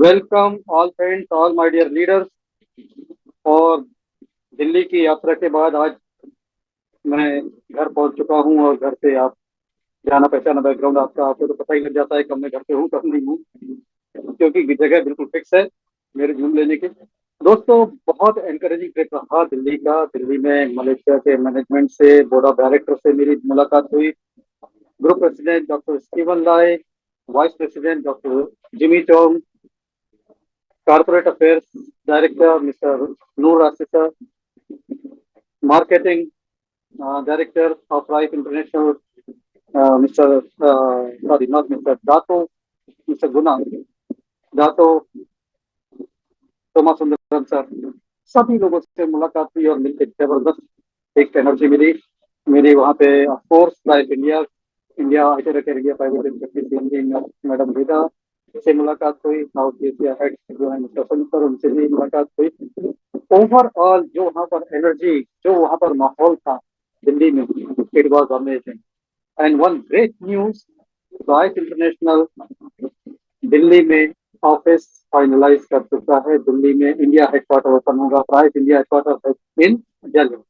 Welcome all friends, all my dear leaders. और दिल्ली की यात्रा के बाद आज मैं घर पहुंच चुका हूं और घर से आप जाना पहचाना बैकग्राउंड आपको तो पता ही लग जाता है कब मैं घर पे हूँ कब नहीं हूँ, क्योंकि जगह बिल्कुल फिक्स है मेरे घूम लेने की। दोस्तों, बहुत एनकरेजिंग ट्रिप रहा दिल्ली का। दिल्ली में मलेशिया के मैनेजमेंट से, बोर्ड ऑफ डायरेक्टर से मेरी मुलाकात हुई। Group president doctor Steven Lai, vice president doctor Jimmy Chong, corporate affairs director mister Noor Rashid sir, marketing director of life international mister sorry not mister Dato, mister Guna Dato, Soma Sundaram sir. सभी लोगों से मुलाकात हुई और मिलकर जबरदस्त एक एनर्जी मिली। मेरी वहाँ पे ऑफकोर्स लाइफ इंडिया इंडिया आइटेरिक India private limited madam Veda से मुलाकात हुई। साउथ एशिया हेड जो है मिस्टर सर, उनसे भी मुलाकात हुई। ओवरऑल जो वहाँ पर एनर्जी, जो वहाँ पर माहौल था दिल्ली में, it was amazing. And one great news, life international Delhi में ऑफिस फाइनलाइज कर चुका है। दिल्ली में इंडिया हेडक्वार्टर ओपन होगा। Price India headquarter in Delhi.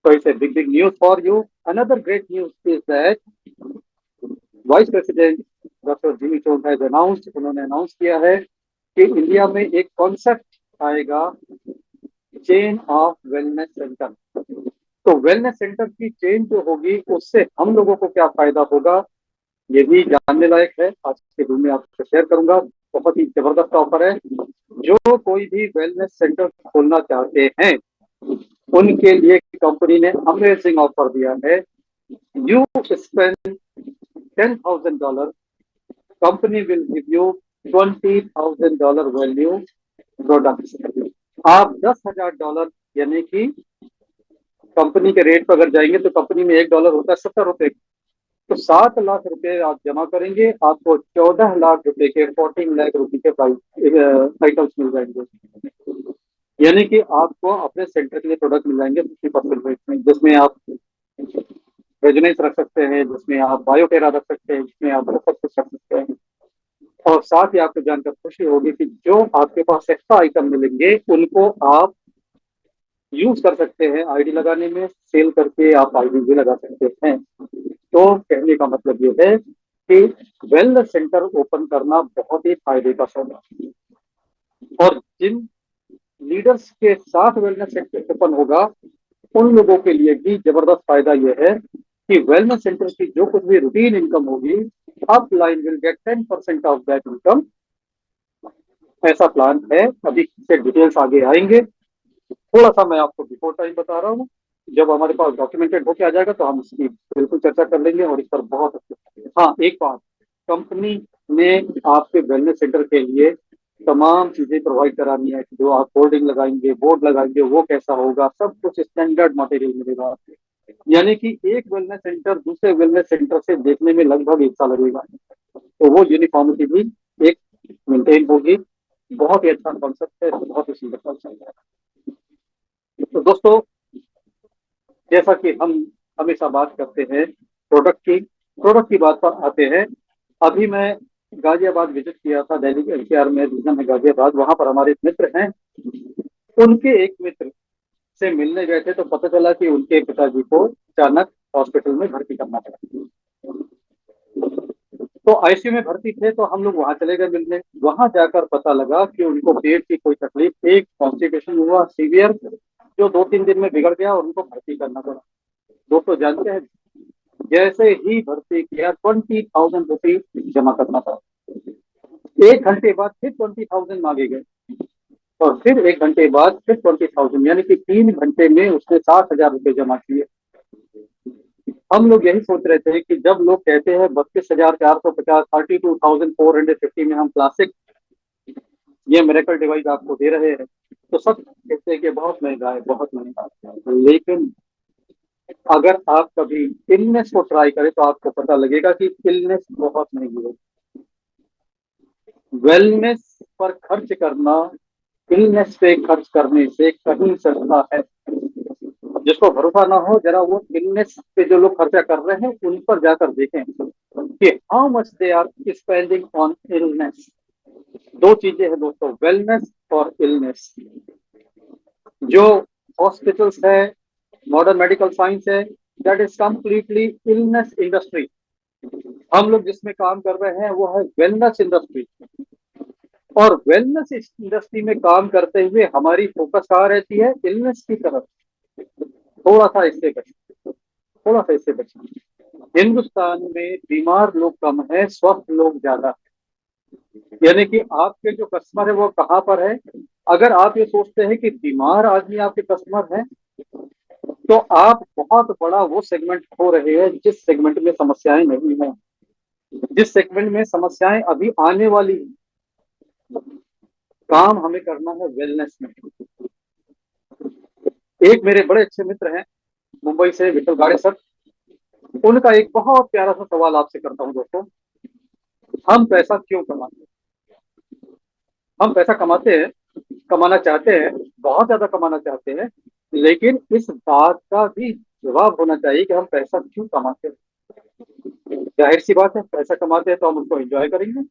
So it's a big news for you. Another great news is that Vice President Dr. Jimmy Chong has announced, उन्होंने announce किया है कि इंडिया में एक कॉन्सेप्ट आएगा, चेन ऑफ वेलनेस सेंटर। तो wellness centre की chain जो होगी उससे हम लोगों को क्या फायदा होगा, ये भी जानने लायक है। आज के दिन में आपसे शेयर करूंगा। बहुत ही जबरदस्त ऑफर है। जो कोई भी वेलनेस सेंटर खोलना चाहते हैं उनके लिए कंपनी ने अमेजिंग ऑफर दिया है। You spend $10,000, company will give you $20,000 value products. आप $10,000 यानी कि कंपनी के रेट पर अगर जाएंगे तो कंपनी में $1 होता है 70 रुपए। तो 7 लाख रुपए आप जमा करेंगे, आपको 14 लाख रुपए के 14 लाख रुपए के आइटम्स मिल जाएंगे। यानी कि आपको अपने सेंटर के लिए प्रोडक्ट मिल जाएंगे 50% रेट में, जिसमें आप रेजोनेंस रख सकते हैं, जिसमें आप बायोटेरा रख सकते हैं, जिसमें आप बहुत कुछ रख सकते हैं। और साथ ही आपको जानकर खुशी होगी कि जो आपके पास एक्स्ट्रा आइटम मिलेंगे उनको आप यूज कर सकते हैं आईडी लगाने में। सेल करके आप आईडी भी लगा सकते हैं। तो कहने का मतलब ये है कि वेलनेस सेंटर ओपन करना बहुत ही फायदे का सौदा है। और जिन लीडर्स के साथ वेलनेस सेंटर ओपन होगा उन लोगों के लिए भी जबरदस्त फायदा यह है कि वेलनेस सेंटर की जो कुछ भी रूटीन इनकम होगी, upline will get 10% of that income. ऐसा प्लान है। अभी से डिटेल्स आगे आएंगे। थोड़ा सा मैं आपको बिफोर टाइम बता रहा हूँ। जब हमारे पास डॉक्यूमेंटेड होके आ जाएगा तो हम इसकी बिल्कुल चर्चा कर लेंगे और इस पर बहुत अच्छे। हाँ, एक बात, कंपनी ने आपके वेलनेस सेंटर के लिए तमाम चीजें प्रोवाइड करानी है। जो आप होर्डिंग लगाएंगे, बोर्ड लगाएंगे, वो कैसा होगा, सब कुछ स्टैंडर्ड मटेरियल मिलेगा आपको। यानी कि एक वेलनेस सेंटर दूसरे वेलनेस सेंटर से देखने में लगभग एक साल लगेगा। तो वो यूनिफॉर्मिटी भी एक मेंटेन होगी। बहुत ही अच्छा कॉन्सेप्ट है, बहुत ही सुंदर कॉन्सेप्ट है। तो दोस्तों, जैसा कि हम हमेशा बात करते हैं प्रोडक्ट की बात पर आते हैं। अभी मैं गाजियाबाद विजिट किया था। दिल्ली के एनसीआर में रीजन है गाजियाबाद। वहां पर हमारे मित्र हैं। उनके एक मित्र से मिलने गए थे तो पता चला कि उनके पिताजी को अचानक हॉस्पिटल में भर्ती करना पड़ा। तो आईसीयू में भर्ती थे तो हम लोग वहां चले गए मिलने। वहां जाकर पता लगा कि उनको पेट की कोई तकलीफ थी, कॉन्स्टिपेशन हुआ सीवियर, जो 2-3 दिन में बिगड़ गया और उनको भर्ती करना पड़ा। दोस्तों जानते हैं, जैसे ही भर्ती किया 20,000 रुपीज जमा करना पड़ा। 1 घंटे बाद फिर 20,000 मांगे गए और फिर 1 घंटे बाद फिर 20,000, यानी कि 3 घंटे में उसने 60,000 रुपये जमा किए। हम लोग यही सोच रहे थे कि जब लोग कहते हैं 32,450, 32,450 में हम क्लासिक ये मेरेकल डिवाइस आपको दे रहे हैं, तो सब कहते हैं कि बहुत महंगा है, बहुत महंगा है। लेकिन अगर आप कभी इलनेस को ट्राई करें तो आपको पता लगेगा कि इलनेस बहुत महंगी है। वेलनेस पर खर्च करना इलनेस पे खर्च करने से कहीं सस्ता है। जिसको भरोसा ना हो, जरा वो इलनेस पे जो लोग खर्चा कर रहे हैं उन पर जाकर देखें कि how much they are spending on illness. दो चीजें हैं दोस्तों, वेलनेस और इलनेस। जो हॉस्पिटल्स है, मॉडर्न मेडिकल साइंस है, that is completely illness industry. हम लोग जिसमें काम कर रहे हैं वो है वेलनेस इंडस्ट्री। और वेलनेस इंडस्ट्री में काम करते हुए हमारी फोकस कहाँ रहती है? इलनेस की तरफ। थोड़ा सा इससे बचना, थोड़ा सा इससे बचना। हिंदुस्तान में बीमार लोग कम है, स्वस्थ लोग ज्यादा। यानी कि आपके जो कस्टमर है वो कहाँ पर है? अगर आप ये सोचते हैं कि बीमार आदमी आपके कस्टमर है, तो आप बहुत बड़ा वो सेगमेंट खो रहे हैं जिस सेगमेंट में समस्याएं नहीं है, जिस सेगमेंट में समस्याएं अभी आने वाली हैं। काम हमें करना है वेलनेस में। एक मेरे बड़े अच्छे मित्र हैं मुंबई से, विठल गाड़े सर। उनका एक बहुत प्यारा सा सवाल आपसे करता हूँ दोस्तों। हम पैसा क्यों कमाते हैं? हम पैसा कमाते हैं, कमाना चाहते हैं, बहुत ज्यादा कमाना चाहते हैं, लेकिन इस बात का भी जवाब होना चाहिए कि हम पैसा क्यों कमाते हैं। जाहिर सी बात है, पैसा कमाते हैं तो हम उसको एंजॉय करेंगे,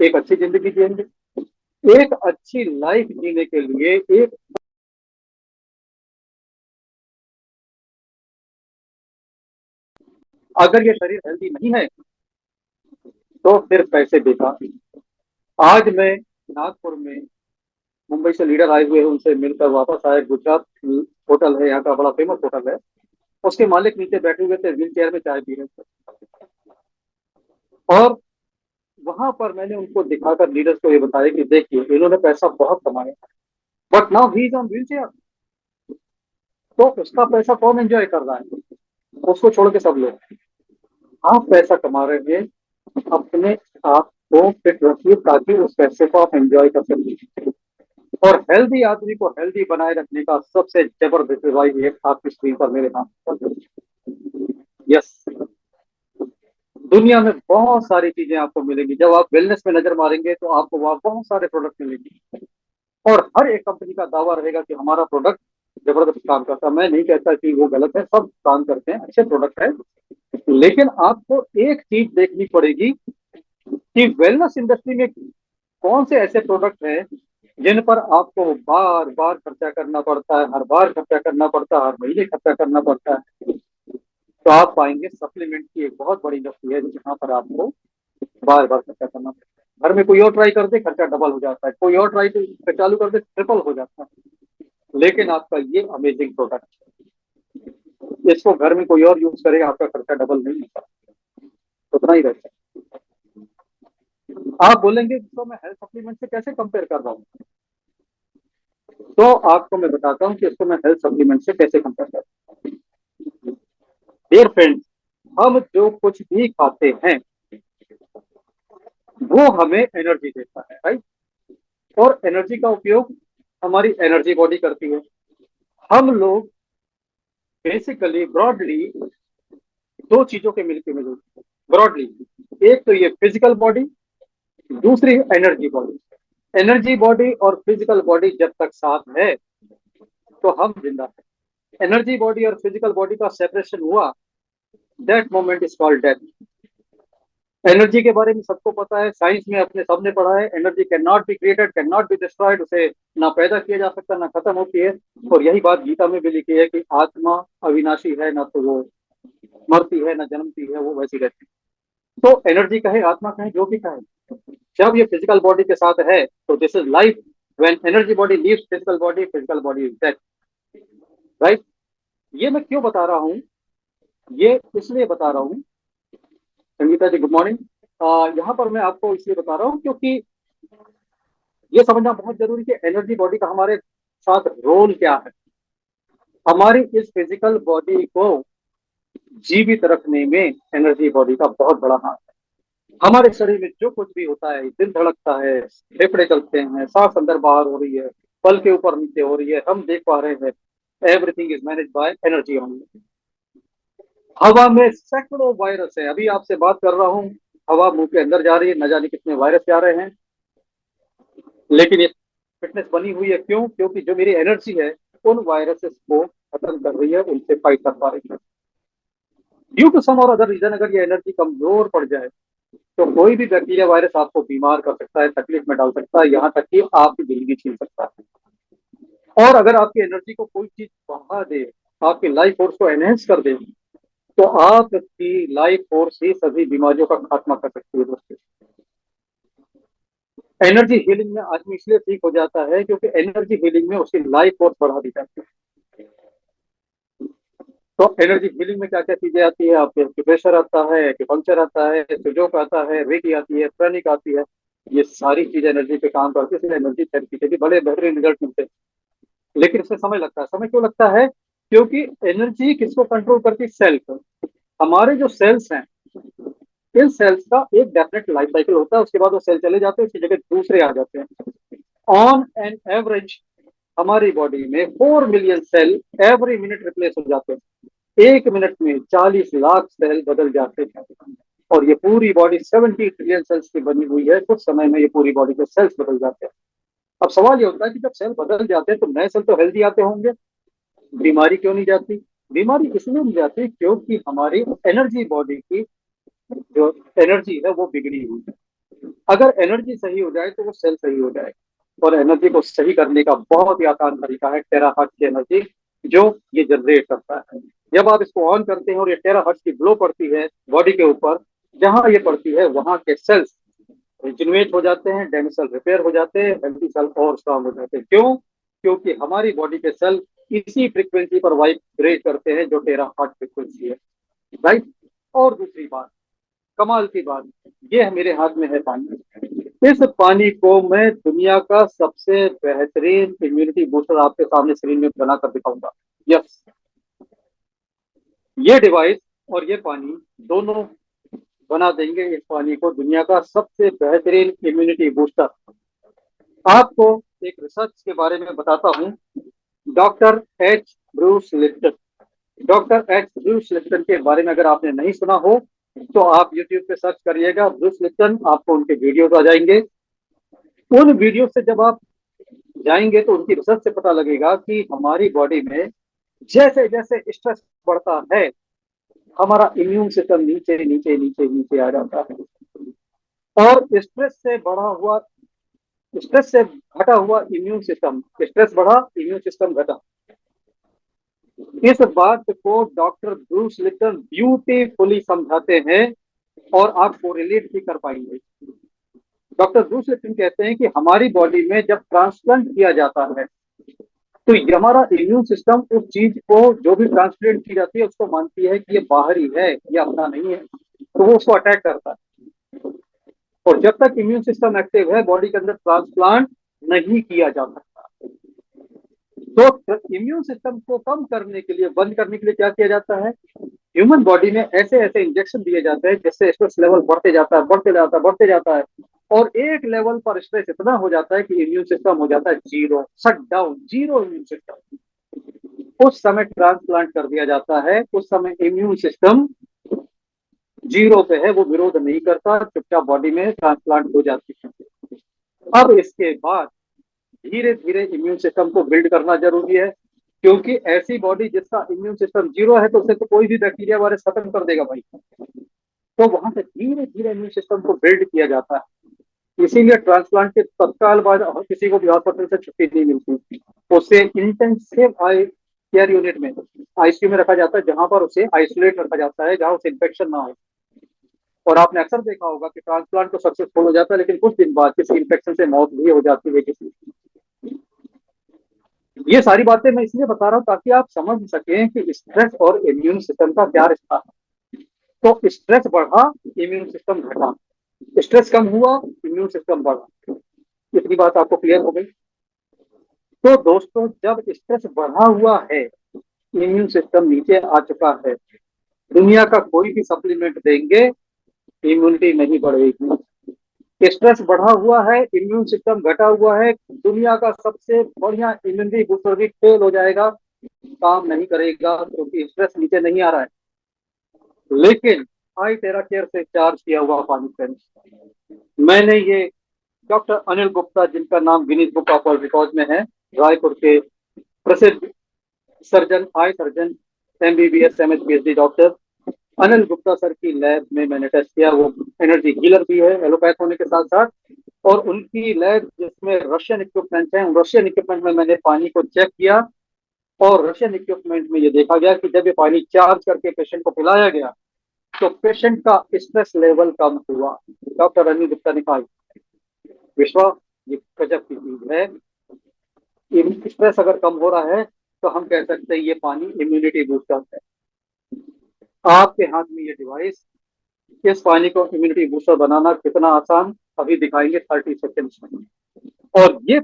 एक अच्छी जिंदगी जिएंगे। एक अच्छी लाइफ जीने के लिए एक, अगर ये शरीर हेल्दी नहीं है तो फिर पैसे बेकार। आज मैं नागपुर में, मुंबई से लीडर आए हुए हैं, उनसे मिलकर वापस आए। गुजरात होटल है, यहाँ का बड़ा फेमस होटल है। उसके मालिक नीचे बैठे हुए थे, व्हील चेयर में चाय पी रहे थे। और वहां पर मैंने उनको दिखाकर लीडर्स को ये बताया कि देखिए इन्होंने पैसा बहुत कमाया, but now he is on wheel chair. तो उसका पैसा कौन एंजॉय कर रहा है? उसको छोड़ के सब लोग। आप पैसा कमा रहे हैं, अपने आप को फिट रखिए ताकि उस पैसे को आप एंजॉय कर सकें। और हेल्दी आदमी को हेल्दी बनाए रखने का सबसे जबरदस्त रिवाइव है आपकी स्क्रीन पर मेरे नाम। यस, दुनिया में बहुत सारी चीजें आपको मिलेंगी। जब आप वेलनेस में नजर मारेंगे तो आपको वहां बहुत सारे प्रोडक्ट मिलेंगे, और हर एक कंपनी का दावा रहेगा कि हमारा प्रोडक्ट जबरदस्त काम करता है। मैं नहीं कहता कि वो गलत है, सब काम करते हैं, अच्छे प्रोडक्ट है। लेकिन आपको एक चीज देखनी पड़ेगी कि वेलनेस इंडस्ट्री में कौन से ऐसे प्रोडक्ट हैं जिन पर आपको बार बार खर्चा करना पड़ता है, हर बार खर्चा करना पड़ता है, हर महीने खर्चा करना पड़ता है। तो आप पाएंगे सप्लीमेंट की एक बहुत बड़ी इंडस्ट्री है जहाँ पर आपको बार बार खर्चा करना पड़ता है। घर में कोई और ट्राई कर दे, खर्चा डबल हो जाता है, कोई और ट्राई चालू कर दे, ट्रिपल हो जाता है। लेकिन आपका ये अमेजिंग प्रोडक्ट, इसको घर में कोई और यूज करेगा, आपका खर्चा डबल नहीं होता, उतना ही रहता है। आप बोलेंगे तो मैं हेल्थ सप्लीमेंट से कैसे कंपेयर कर रहा हूँ? तो आपको मैं बताता हूँ कि इसको मैं हेल्थ सप्लीमेंट से कैसे कंपेयर करता हूँ। डियर फ्रेंड्स, हम जो कुछ भी खाते हैं वो हमें एनर्जी देता है, राइट? और एनर्जी का उपयोग हमारी एनर्जी बॉडी करती है। हम लोग बेसिकली ब्रॉडली दो चीजों के मिलके मिले, ब्रॉडली। एक तो ये फिजिकल बॉडी, दूसरी एनर्जी बॉडी। एनर्जी बॉडी और फिजिकल बॉडी जब तक साथ है तो हम जिंदा है। एनर्जी बॉडी और फिजिकल बॉडी का सेपरेशन हुआ, that moment is called death. Energy के बारे में सबको पता है, साइंस में अपने सबने पढ़ा है, energy can not be created, can not be destroyed. उसे ना पैदा किया जा सकता, ना खत्म होती है। और यही बात गीता में भी लिखी है कि आत्मा अविनाशी है, ना तो वो मरती है ना जन्मती है, वो वैसी रहती है। तो एनर्जी कहे, आत्मा कहे, जो भी कहे, जब ये फिजिकल बॉडी के साथ है तो this is life. When energy body leaves physical body is death, right? ये मैं क्यों बता रहा हूँ? ये इसलिए बता रहा हूँ, संगीता जी गुड मॉर्निंग। यहाँ पर मैं आपको इसलिए बता रहा हूँ क्योंकि ये समझना बहुत जरूरी है कि एनर्जी बॉडी का हमारे साथ रोल क्या है। हमारी इस फिजिकल बॉडी को जीवित रखने में एनर्जी बॉडी का बहुत बड़ा हाथ है। हमारे शरीर में जो कुछ भी होता है, दिल धड़कता है, फेफड़े चलते हैं, सांस अंदर बाहर हो रही है, पल के ऊपर नीचे हो रही है, हम देख पा रहे हैं, everything is manage by energy only. हवा में सैकड़ों वायरस है, अभी आपसे बात कर रहा हूँ, हवा मुंह के अंदर जा रही है, न जाने कितने वायरस जा रहे हैं। लेकिन ये फिटनेस बनी हुई है क्यों? क्योंकि जो मेरी एनर्जी है उन वायरसेस को खत्म कर रही है, उनसे फाइट कर पा रही है। ड्यू टू सम और अदर रीजन अगर ये एनर्जी कमजोर पड़ जाए तो कोई भी बैक्टीरिया वायरस आपको बीमार कर सकता है, तकलीफ में डाल सकता है, यहाँ तक कि आपकी जिंदगी छीन सकता है। और अगर आपकी एनर्जी को कोई चीज बढ़ा दे, आपकी लाइफ फोर्स को एनहेंस कर दे, तो आपकी लाइफ फोर्स ही सभी बीमारियों का खात्मा कर सकती है दोस्तों। एनर्जी हीलिंग में आदमी इसलिए ठीक हो जाता है क्योंकि एनर्जी हीलिंग में उसकी लाइफ फोर्स बढ़ा दी जाती है। तो एनर्जी हीलिंग में क्या क्या चीजें आती है? आपके एक्यूप्रेशर आता है, एक्यूपंक्चर आता है, सुजोक आता है, रेकी आती है, प्रणिक आती है। ये सारी चीजें एनर्जी पे काम करती है, इसलिए एनर्जी थेरेपी के भी बड़े बेहतरीन रिजल्ट मिलते हैं। लेकिन इसमें समय लगता है। समय क्यों लगता है? क्योंकि एनर्जी किसको कंट्रोल करती है? सेल को। हमारे जो सेल्स हैं, इन सेल्स का एक डेफिनेट लाइफ साइकिल होता है, उसके बाद वो सेल चले जाते हैं, उसकी जगह दूसरे आ जाते हैं। ऑन एन एवरेज हमारी बॉडी में 4 million cell every minute replace हो जाते हैं। एक मिनट में 40 लाख सेल बदल जाते हैं। और ये पूरी बॉडी 70 ट्रिलियन सेल्स की बनी हुई है। कुछ समय में ये पूरी बॉडी के सेल्स बदल जाते हैं। अब सवाल ये होता है कि जब सेल बदल जाते हैं तो नए सेल तो हेल्दी आते होंगे, बीमारी क्यों नहीं जाती? बीमारी इसलिए नहीं जाती क्योंकि हमारी एनर्जी बॉडी की जो एनर्जी है वो बिगड़ी हुई है। अगर एनर्जी सही हो जाए तो वो सेल सही हो जाए। और एनर्जी को सही करने का बहुत ही आसान तरीका है टेराहर्ट्ज की एनर्जी, जो ये जनरेट करता है। जब आप इसको ऑन करते हैं और ये टेराहर्ट्ज की ग्लो पड़ती है बॉडी के ऊपर, जहां ये पड़ती है वहां के सेल्स रिजिनवेट हो जाते हैं, डैमेज सेल रिपेयर हो जाते हैं, हेल्थी सेल और स्ट्रांग हो जाते हैं। क्यों? क्योंकि हमारी बॉडी के सेल इसी फ्रीक्वेंसी पर वाइब्रेट करते हैं जो टेराहर्ट्ज फ्रीक्वेंसी है। राइट। और दूसरी बात, कमाल की बात, ये है मेरे हाथ में है पानी। इस पानी को मैं दुनिया का सबसे बेहतरीन इम्यूनिटी बूस्टर आपके सामने स्क्रीन में बनाकर दिखाऊंगा। यस, ये डिवाइस और ये पानी दोनों बना देंगे इस पानी को दुनिया का सबसे बेहतरीन इम्यूनिटी बूस्टर। आपको एक रिसर्च के बारे में बताता हूँ। Doctor H Bruce Lipton. Doctor H Bruce Lipton के बारे में अगर आपने नहीं सुना हो तो आप यूट्यूब पे सर्च करिएगा ब्रूस लिप्टन, आपको उनके वीडियोस आ जाएंगे। उन वीडियो से जब आप जाएंगे तो उनकी रिसर्च से पता लगेगा कि हमारी बॉडी में जैसे जैसे स्ट्रेस बढ़ता है, हमारा इम्यून सिस्टम नीचे नीचे नीचे नीचे आ जाता है। और स्ट्रेस से घटा हुआ इम्यून सिस्टम, स्ट्रेस बढ़ा इम्यून सिस्टम घटा। इस बात को डॉक्टर ब्रूस लिप्टन ब्यूटीफुली समझाते हैं और आप कोरिलेट भी कर पाएंगे। डॉक्टर ब्रूस लिप्टन कहते हैं कि हमारी बॉडी में जब ट्रांसप्लांट किया जाता है तो ये हमारा इम्यून सिस्टम उस चीज को, जो भी ट्रांसप्लांट की जाती है, उसको मानती है कि ये बाहरी है, ये अपना नहीं है, तो वो उसको अटैक करता है। और जब तक इम्यून सिस्टम एक्टिव है बॉडी के अंदर ट्रांसप्लांट नहीं किया जा सकता। तो इम्यून सिस्टम को कम करने के लिए, बंद करने के लिए क्या किया जाता है? ह्यूमन बॉडी में ऐसे ऐसे इंजेक्शन दिए जाते हैं जिससे स्ट्रेस लेवल बढ़ते जाता है, बढ़ते जाता है, बढ़ते जाता है। और एक लेवल पर स्ट्रेस इतना हो जाता है कि इम्यून सिस्टम हो जाता है zero, shut down, zero immune system. उस समय ट्रांसप्लांट कर दिया जाता है। उस समय इम्यून सिस्टम जीरो पे है, वो विरोध नहीं करता, चुपचाप बॉडी में ट्रांसप्लांट हो जाती है। अब इसके बाद धीरे धीरे इम्यून सिस्टम को बिल्ड करना जरूरी है, क्योंकि ऐसी बॉडी जिसका इम्यून सिस्टम जीरो है तो उसे तो कोई भी बैक्टीरिया वायरस खत्म कर देगा भाई। तो वहां से धीरे धीरे इम्यून सिस्टम को बिल्ड किया जाता है। इसीलिए ट्रांसप्लांट के तत्काल बाद किसी को भी हॉस्पिटल से छुट्टी नहीं मिलती, उसे इंटेंसिव आई केयर यूनिट में, आईसीयू में रखा जाता है, जहां पर उसे आइसोलेट रखा जाता है, जहां उसे इन्फेक्शन ना हो। और आपने अक्सर देखा होगा कि ट्रांसप्लांट तो सक्सेसफुल हो जाता है, लेकिन कुछ दिन बाद किसी इन्फेक्शन से मौत भी हो जाती है किसी। ये सारी बातें मैं इसलिए बता रहा हूँ ताकि आप समझ सकें कि स्ट्रेस और इम्यून सिस्टम का क्या रिश्ता है। तो स्ट्रेस बढ़ा, इम्यून सिस्टम घटा, स्ट्रेस कम हुआ, इम्यून सिस्टम बढ़ा। इतनी बात आपको क्लियर हो गई? तो दोस्तों, जब स्ट्रेस बढ़ा हुआ है, इम्यून सिस्टम नीचे आ चुका है, दुनिया का कोई भी सप्लीमेंट देंगे, इम्यूनिटी नहीं बढ़ेगी। स्ट्रेस बढ़ा हुआ है, इम्यून सिस्टम घटा हुआ है, दुनिया का सबसे बढ़िया इम्यूनिटी बूस्टर भी फेल हो जाएगा, काम नहीं करेगा, क्योंकि स्ट्रेस नीचे नहीं आ रहा है। लेकिन आई टेरा केयर से चार्ज किया हुआ पानी फ्रेंड्स, मैंने ये डॉक्टर अनिल गुप्ता, जिनका नाम Guinness book of world record में है, रायपुर के प्रसिद्ध surgeon, eye surgeon, MBBS MS PhD doctor, Anil Gupta sir की लैब में मैंने टेस्ट किया। वो एनर्जी हीलर भी है एलोपैथ होने के साथ साथ, और उनकी लैब जिसमें रशियन इक्विपमेंट है, रशियन इक्विपमेंट में मैंने पानी को चेक किया, और रशियन इक्विपमेंट में ये देखा गया कि जब ये पानी चार्ज करके पेशेंट को पिलाया गया तो पेशेंट का स्ट्रेस लेवल कम हुआ। डॉक्टर अनिल गुप्ता ने कहा, विश्वा, ये गजब की चीज है, स्ट्रेस अगर कम हो रहा है तो हम कह सकते हैं ये पानी इम्यूनिटी बूस्टर है। आपके हाथ में ये डिवाइस, इस पानी को इम्यूनिटी बूस्टर बनाना कितना आसान, अभी दिखाएंगे 30 सेकेंड्स में। और ये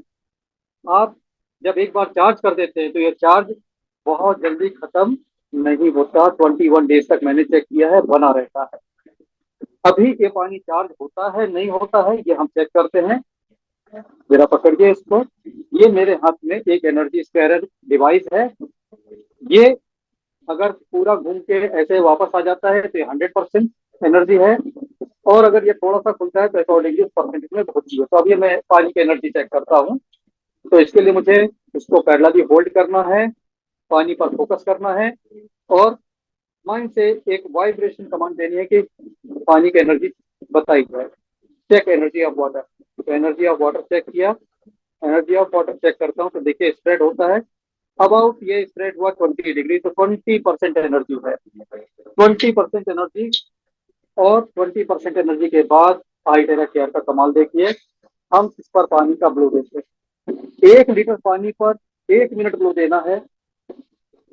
आप जब एक बार चार्ज कर देते हैं तो ये चार्ज बहुत जल्दी खत्म नहीं होता, 21 डेज तक मैंने चेक किया है, बना रहता है। अभी ये पानी चार्ज होता है नहीं होता है ये हम चेक करते हैं। जरा पकड़िए इसको। ये मेरे हाथ में एक एनर्जी स्क्वायर डिवाइस है। ये अगर पूरा घूम के ऐसे वापस आ जाता है तो ये 100% एनर्जी है, और अगर ये थोड़ा सा खुलता है तो अकॉर्डिंगली उस परसेंटेज में होती है। तो अभी मैं पानी की एनर्जी चेक करता हूँ। तो इसके लिए मुझे इसको पैरेलली होल्ड करना है, पानी पर फोकस करना है, और माइंड से एक वाइब्रेशन कमांड देनी है कि पानी की एनर्जी बताई जाए। Check energy of water. तो एनर्जी ऑफ वाटर चेक किया। एनर्जी ऑफ वाटर चेक करता हूँ तो देखिए स्प्रेड होता है अबाउट, ये स्प्रेड हुआ 20 डिग्री, तो 20% एनर्जी है, 20% एनर्जी। और 20% एनर्जी के बाद हाइड्रा केयर का कमाल देखिए। हम इस पर पानी का ब्लो देते हैं, 1 लीटर पानी पर 1 मिनट ब्लो देना है।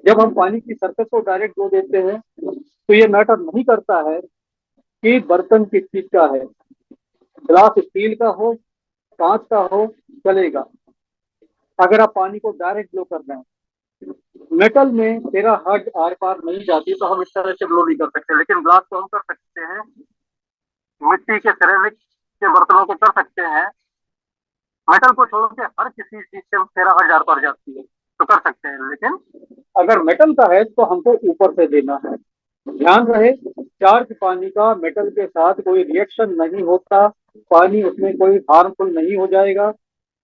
जब हम पानी की सरफेस को डायरेक्ट ब्लो देते हैं तो ये मैटर नहीं करता है कि बर्तन किस चीज का है, ग्लास स्टील का हो, कांच का हो, चलेगा। अगर आप पानी को डायरेक्ट ब्लो कर रहे हैं, मेटल में तेरा हर्ज आर पार नहीं जाती तो हम इस तरह से ब्लो नहीं कर सकते, लेकिन ग्लास को हम कर सकते हैं, मिट्टी के सिरेमिक के बर्तनों को कर सकते हैं। मेटल को छोड़ के हर किसी चीज से तेरा हर्ज आर पार जाती है तो कर सकते हैं, लेकिन अगर मेटल का है तो हमको ऊपर से देना है। ध्यान रहे, चार्ज पानी का मेटल के साथ कोई रिएक्शन नहीं होता, पानी उसमें कोई हार्मफुल नहीं हो जाएगा।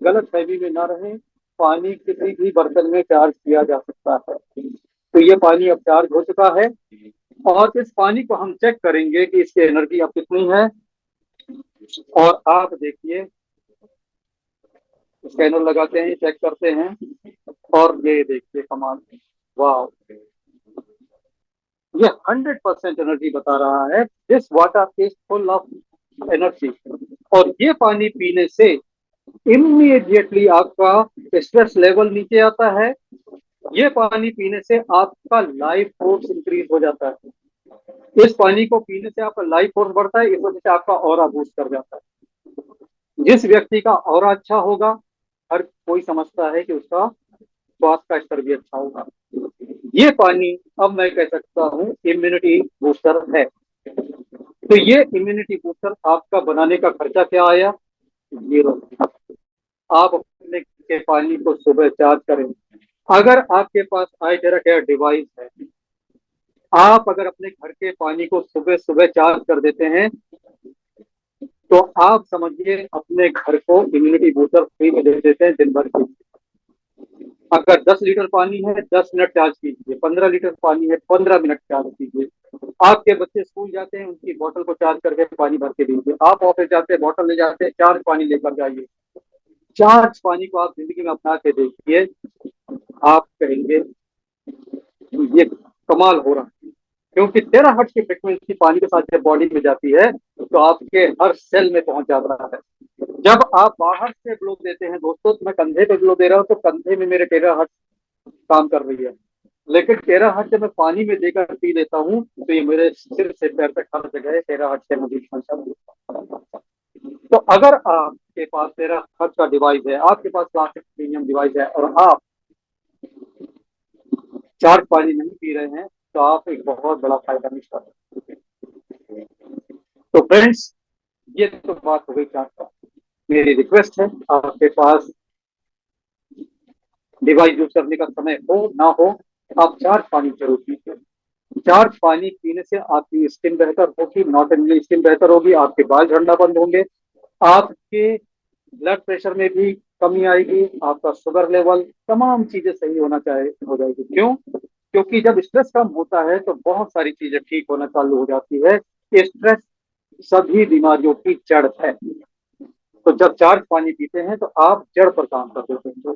गलत फहमी में ना रहे, पानी किसी भी बर्तन में चार्ज किया जा सकता है। तो ये पानी अब चार्ज हो चुका है, और इस पानी को हम चेक करेंगे कि इसकी एनर्जी अब कितनी है। और आप देखिए, स्कैनर लगाते हैं, चेक करते हैं, और ये देखिए कमाल, वाह, ये 100% एनर्जी बता रहा है। This water is full of energy. और ये पानी पीने से इमीडिएटली आपका स्ट्रेस लेवल नीचे आता है। ये पानी पीने से आपका लाइफ फोर्स इंक्रीज हो जाता है। इस पानी को पीने से आपका लाइफ फोर्स बढ़ता है, इस वजह से आपका ऑरा बूस्ट कर जाता है। जिस व्यक्ति का ऑरा अच्छा होगा, हर कोई समझता है कि उसका स्वास्थ्य का स्तर भी अच्छा होगा। ये पानी अब मैं कह सकता हूँ इम्यूनिटी बूस्टर है। तो ये इम्यूनिटी बूस्टर आपका बनाने का खर्चा क्या आया? 0। आप अपने के पानी को सुबह चार्ज करें। अगर आपके पास हाइड्रा केयर डिवाइस है, आप अगर अपने घर के पानी को सुबह सुबह चार्ज कर देते हैं तो आप समझिए अपने घर को इम्यूनिटी बूस्टर फ्री में दे देते हैं दिन भर की। अगर 10 लीटर पानी है 10 मिनट चार्ज कीजिए, 15 लीटर पानी है 15 मिनट चार्ज कीजिए। आपके बच्चे स्कूल जाते हैं, उनकी बोतल को चार्ज करके पानी भर के दीजिए। आप ऑफिस जाते हैं, बोतल ले जाते हैं, चार्ज पानी लेकर जाइए। चार्ज पानी को आप जिंदगी में अपना के देखिए, आप कहेंगे ये कमाल हो रहा है। क्योंकि 13 हर्ट्ज की फ्रिक्वेंसी पानी के साथ जब बॉडी में जाती है तो आपके हर सेल में पहुंच जाता है। जब आप बाहर से ग्लो देते हैं दोस्तों, तो मैं कंधे पे ग्लो दे रहा हूँ तो कंधे में मेरे 13 हर्ट्ज काम कर रही है, लेकिन 13 हर्ट्ज जब मैं पानी में देकर पी लेता हूँ तो ये मेरे सिर से पैर तक हर जगह 13 हर्ट्ज से मुझे पहुंचा। तो अगर आपके पास 13 हर्ट्ज का डिवाइस है, आपके पास क्लासिक प्रीमियम डिवाइस है, और आप चार्ज पानी नहीं पी रहे हैं, तो आप एक बहुत बड़ा फायदा मिस कर रहे हैं। तो फ्रेंड्स, ये तो बात हो गई चार्ज का। मेरी रिक्वेस्ट है, आपके पास डिवाइस यूज करने का समय हो ना हो, आप चार्ज पानी जरूर पीजिए। चार्ज पानी पीने से आपकी स्किन बेहतर होगी, नॉट ओनली स्किन बेहतर होगी, आपके बाल झड़ना बंद होंगे, आपके ब्लड प्रेशर में भी कमी आएगी, आपका शुगर लेवल, तमाम चीजें सही होना चाहे हो जाएगी। क्यों? क्योंकि जब स्ट्रेस कम होता है तो बहुत सारी चीजें ठीक होना चालू हो जाती है। स्ट्रेस सभी बीमारियों की जड़ है। तो जब चार्ज पानी पीते हैं तो आप जड़ पर काम कर देते हैं।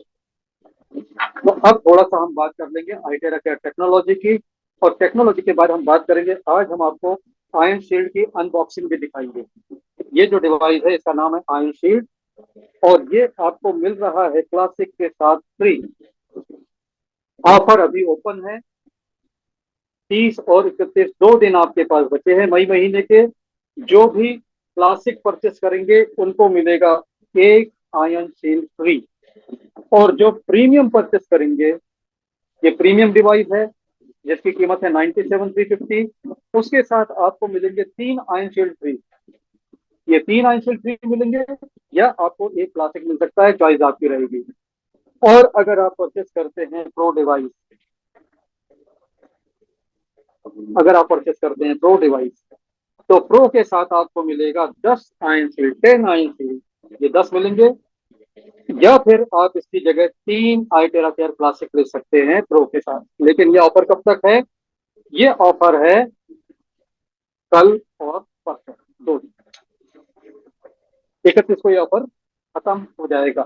तो अब थोड़ा सा हम बात कर लेंगे आईटेरा केयर टेक्नोलॉजी की। और टेक्नोलॉजी के बाद हम बात करेंगे, आज हम आपको आयन शील्ड की अनबॉक्सिंग भी दिखाएंगे। ये जो डिवाइस है इसका नाम है आयन शील्ड, और ये आपको मिल रहा है क्लासिक के साथ फ्री। ऑफर अभी ओपन है, 30 और 31 दो दिन आपके पास बचे हैं मई महीने के। जो भी क्लासिक परचेस करेंगे उनको मिलेगा एक आयन शील्ड फ्री। और जो प्रीमियम परचेस करेंगे, ये प्रीमियम डिवाइस है जिसकी कीमत है 97,350, उसके साथ आपको मिलेंगे 3 आयन शील्ड फ्री। ये 3 आयन शील्ड फ्री मिलेंगे, या आपको एक क्लासिक मिल सकता है, चॉइस आपकी रहेगी। और अगर आप परचेस करते हैं प्रो डिवाइस, अगर आप परचेस करते हैं प्रो डिवाइस, तो प्रो के साथ आपको मिलेगा 10 आयन शील्ड, 10 आयन शील्ड, ये 10 मिलेंगे। या फिर आप इसकी जगह 3 आईटेरा केयर क्लासिक ले सकते हैं प्रो के साथ। लेकिन ये ऑफर कब तक है? ये ऑफर है कल और परसों, 2 दिन। 31 को ये ऑफर खत्म हो जाएगा।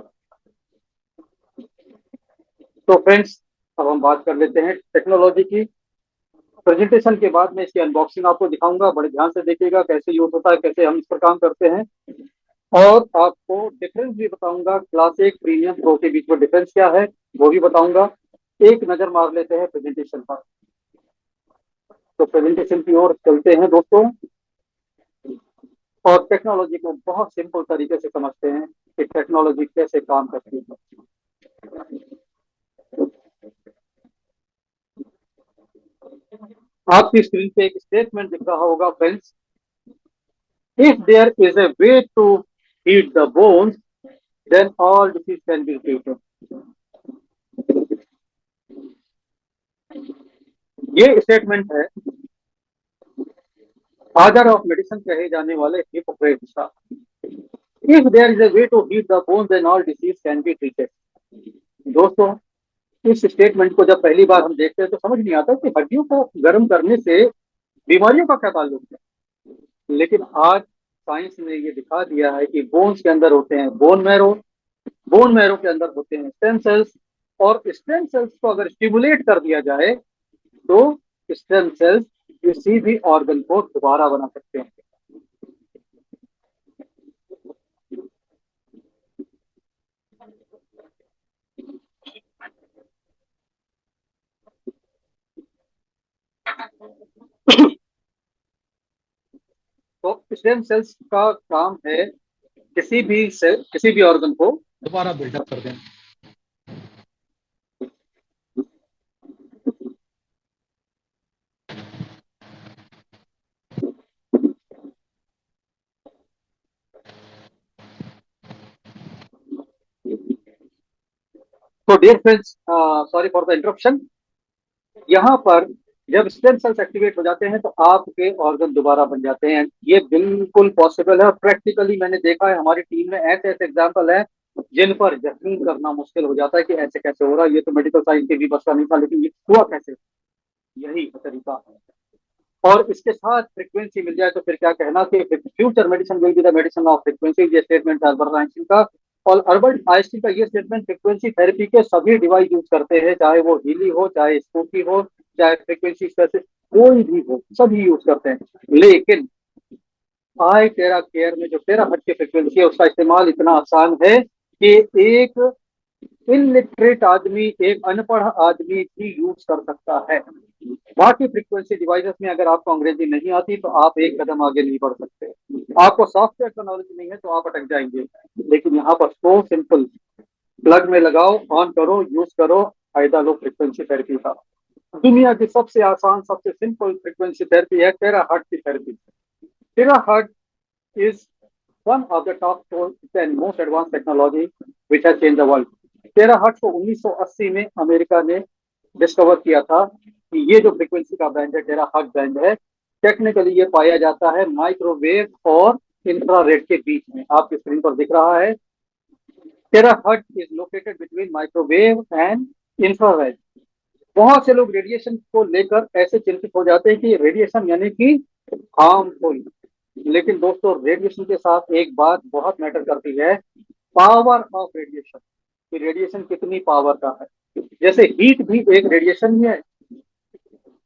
तो फ्रेंड्स, अब हम बात कर लेते हैं टेक्नोलॉजी की। प्रेजेंटेशन के बाद में इसकी अनबॉक्सिंग आपको दिखाऊंगा, बड़े ध्यान से देखिएगा कैसे यूज होता है, कैसे हम इस पर काम करते हैं। और आपको डिफरेंस भी बताऊंगा, क्लासिक प्रीमियम प्रो के बीच में डिफरेंस क्या है वो भी बताऊंगा। एक नजर मार लेते हैं प्रेजेंटेशन पर। तो प्रेजेंटेशन की ओर चलते हैं दोस्तों, और टेक्नोलॉजी को बहुत सिंपल तरीके से समझते हैं कि टेक्नोलॉजी कैसे काम करती है। आपकी स्क्रीन पे एक स्टेटमेंट दिख रहा होगा friends, if there is a way to heat the bones then all disease can be treated. ये स्टेटमेंट है फादर ऑफ मेडिसिन कहे जाने वाले हिप्पोक्रेट्स का। If there is a way to heat the bones then all disease can be treated. दोस्तों, इस statement को जब पहली बार हम देखते हैं तो समझ नहीं आता कि हड्डियों को गर्म करने से बीमारियों का क्या ताल्लुक है। लेकिन आज साइंस ने ये दिखा दिया है कि बोन्स के अंदर होते हैं बोन मैरो, बोन मैरो के अंदर होते हैं स्टेम सेल्स, और स्टेम सेल्स को अगर स्टिमुलेट कर दिया जाए तो स्टेम सेल्स किसी भी ऑर्गन को दोबारा बना सकते हैं। तो स्टेम सेल्स का काम है किसी भी सेल, किसी भी ऑर्गन को दोबारा बिल्डअप कर देना। तो dear friends, sorry for the interruption. यहाँ पर जब स्टेम सेल्स एक्टिवेट हो जाते हैं तो आपके ऑर्गन दोबारा बन जाते हैं। ये बिल्कुल पॉसिबल है, और प्रैक्टिकली मैंने देखा है हमारी टीम में ऐसे ऐसे एग्जाम्पल है जिन पर यकीन करना मुश्किल हो जाता है कि ऐसे कैसे हो रहा है। ये तो मेडिकल साइंस के भी बस का नहीं था, लेकिन ये हुआ कैसे, यही तरीका है। और इसके साथ फ्रीक्वेंसी मिल जाए तो फिर क्या कहना कि future medicine will be the medicine of frequency, ये स्टेटमेंट है अल्बर्ट आइंस्टीन का। और अल्बर्ट आइंस्टीन का ये स्टेटमेंट फ्रीक्वेंसी थेरेपी के सभी डिवाइस यूज करते हैं, चाहे वो हीली हो, चाहे स्पूकी हो, चाहे फ्रीक्वेंसी स्पेसिफिक कोई भी हो, सभी यूज करते हैं। लेकिन आई टेरा केयर में जो टेरा हर्ट्ज की फ्रीक्वेंसी है उसका इस्तेमाल इतना आसान है कि एक इलिटरेट आदमी, एक अनपढ़ आदमी भी यूज कर सकता है। बाकी फ्रीक्वेंसी डिवाइसेस में अगर आपको अंग्रेजी नहीं आती तो आप एक कदम आगे नहीं बढ़ सकते। आपको सॉफ्टवेयर का नॉलेज नहीं है तो आप अटक जाएंगे। लेकिन यहाँ पर सो सिंपल, प्लग में लगाओ, ऑन करो, यूज करो, फायदा लो फ्रीक्वेंसी थेरेपी का। दुनिया की सबसे आसान, सबसे सिंपल फ्रीक्वेंसी थेरेपी है टेरा हर्ट्ज की therapy. Terahertz is one of the top 10 most advanced technology which has changed the world. Terahertz को 1980 में अमेरिका ने डिस्कवर किया था कि ये जो फ्रीक्वेंसी का बैंड है टेराहर्ट्ज बैंड है। टेक्निकली ये पाया जाता है माइक्रोवेव और इंफ्रारेड के बीच में। आपकी स्क्रीन पर दिख रहा है, terahertz is located between microwave and infrared. बहुत से लोग रेडिएशन को लेकर ऐसे चिंतित हो जाते हैं कि रेडिएशन यानी कि हार्मफुल। लेकिन दोस्तों, रेडिएशन के साथ एक बात बहुत मैटर करती है, पावर ऑफ रेडिएशन, कि रेडिएशन कितनी पावर का है। जैसे हीट भी एक रेडिएशन ही है।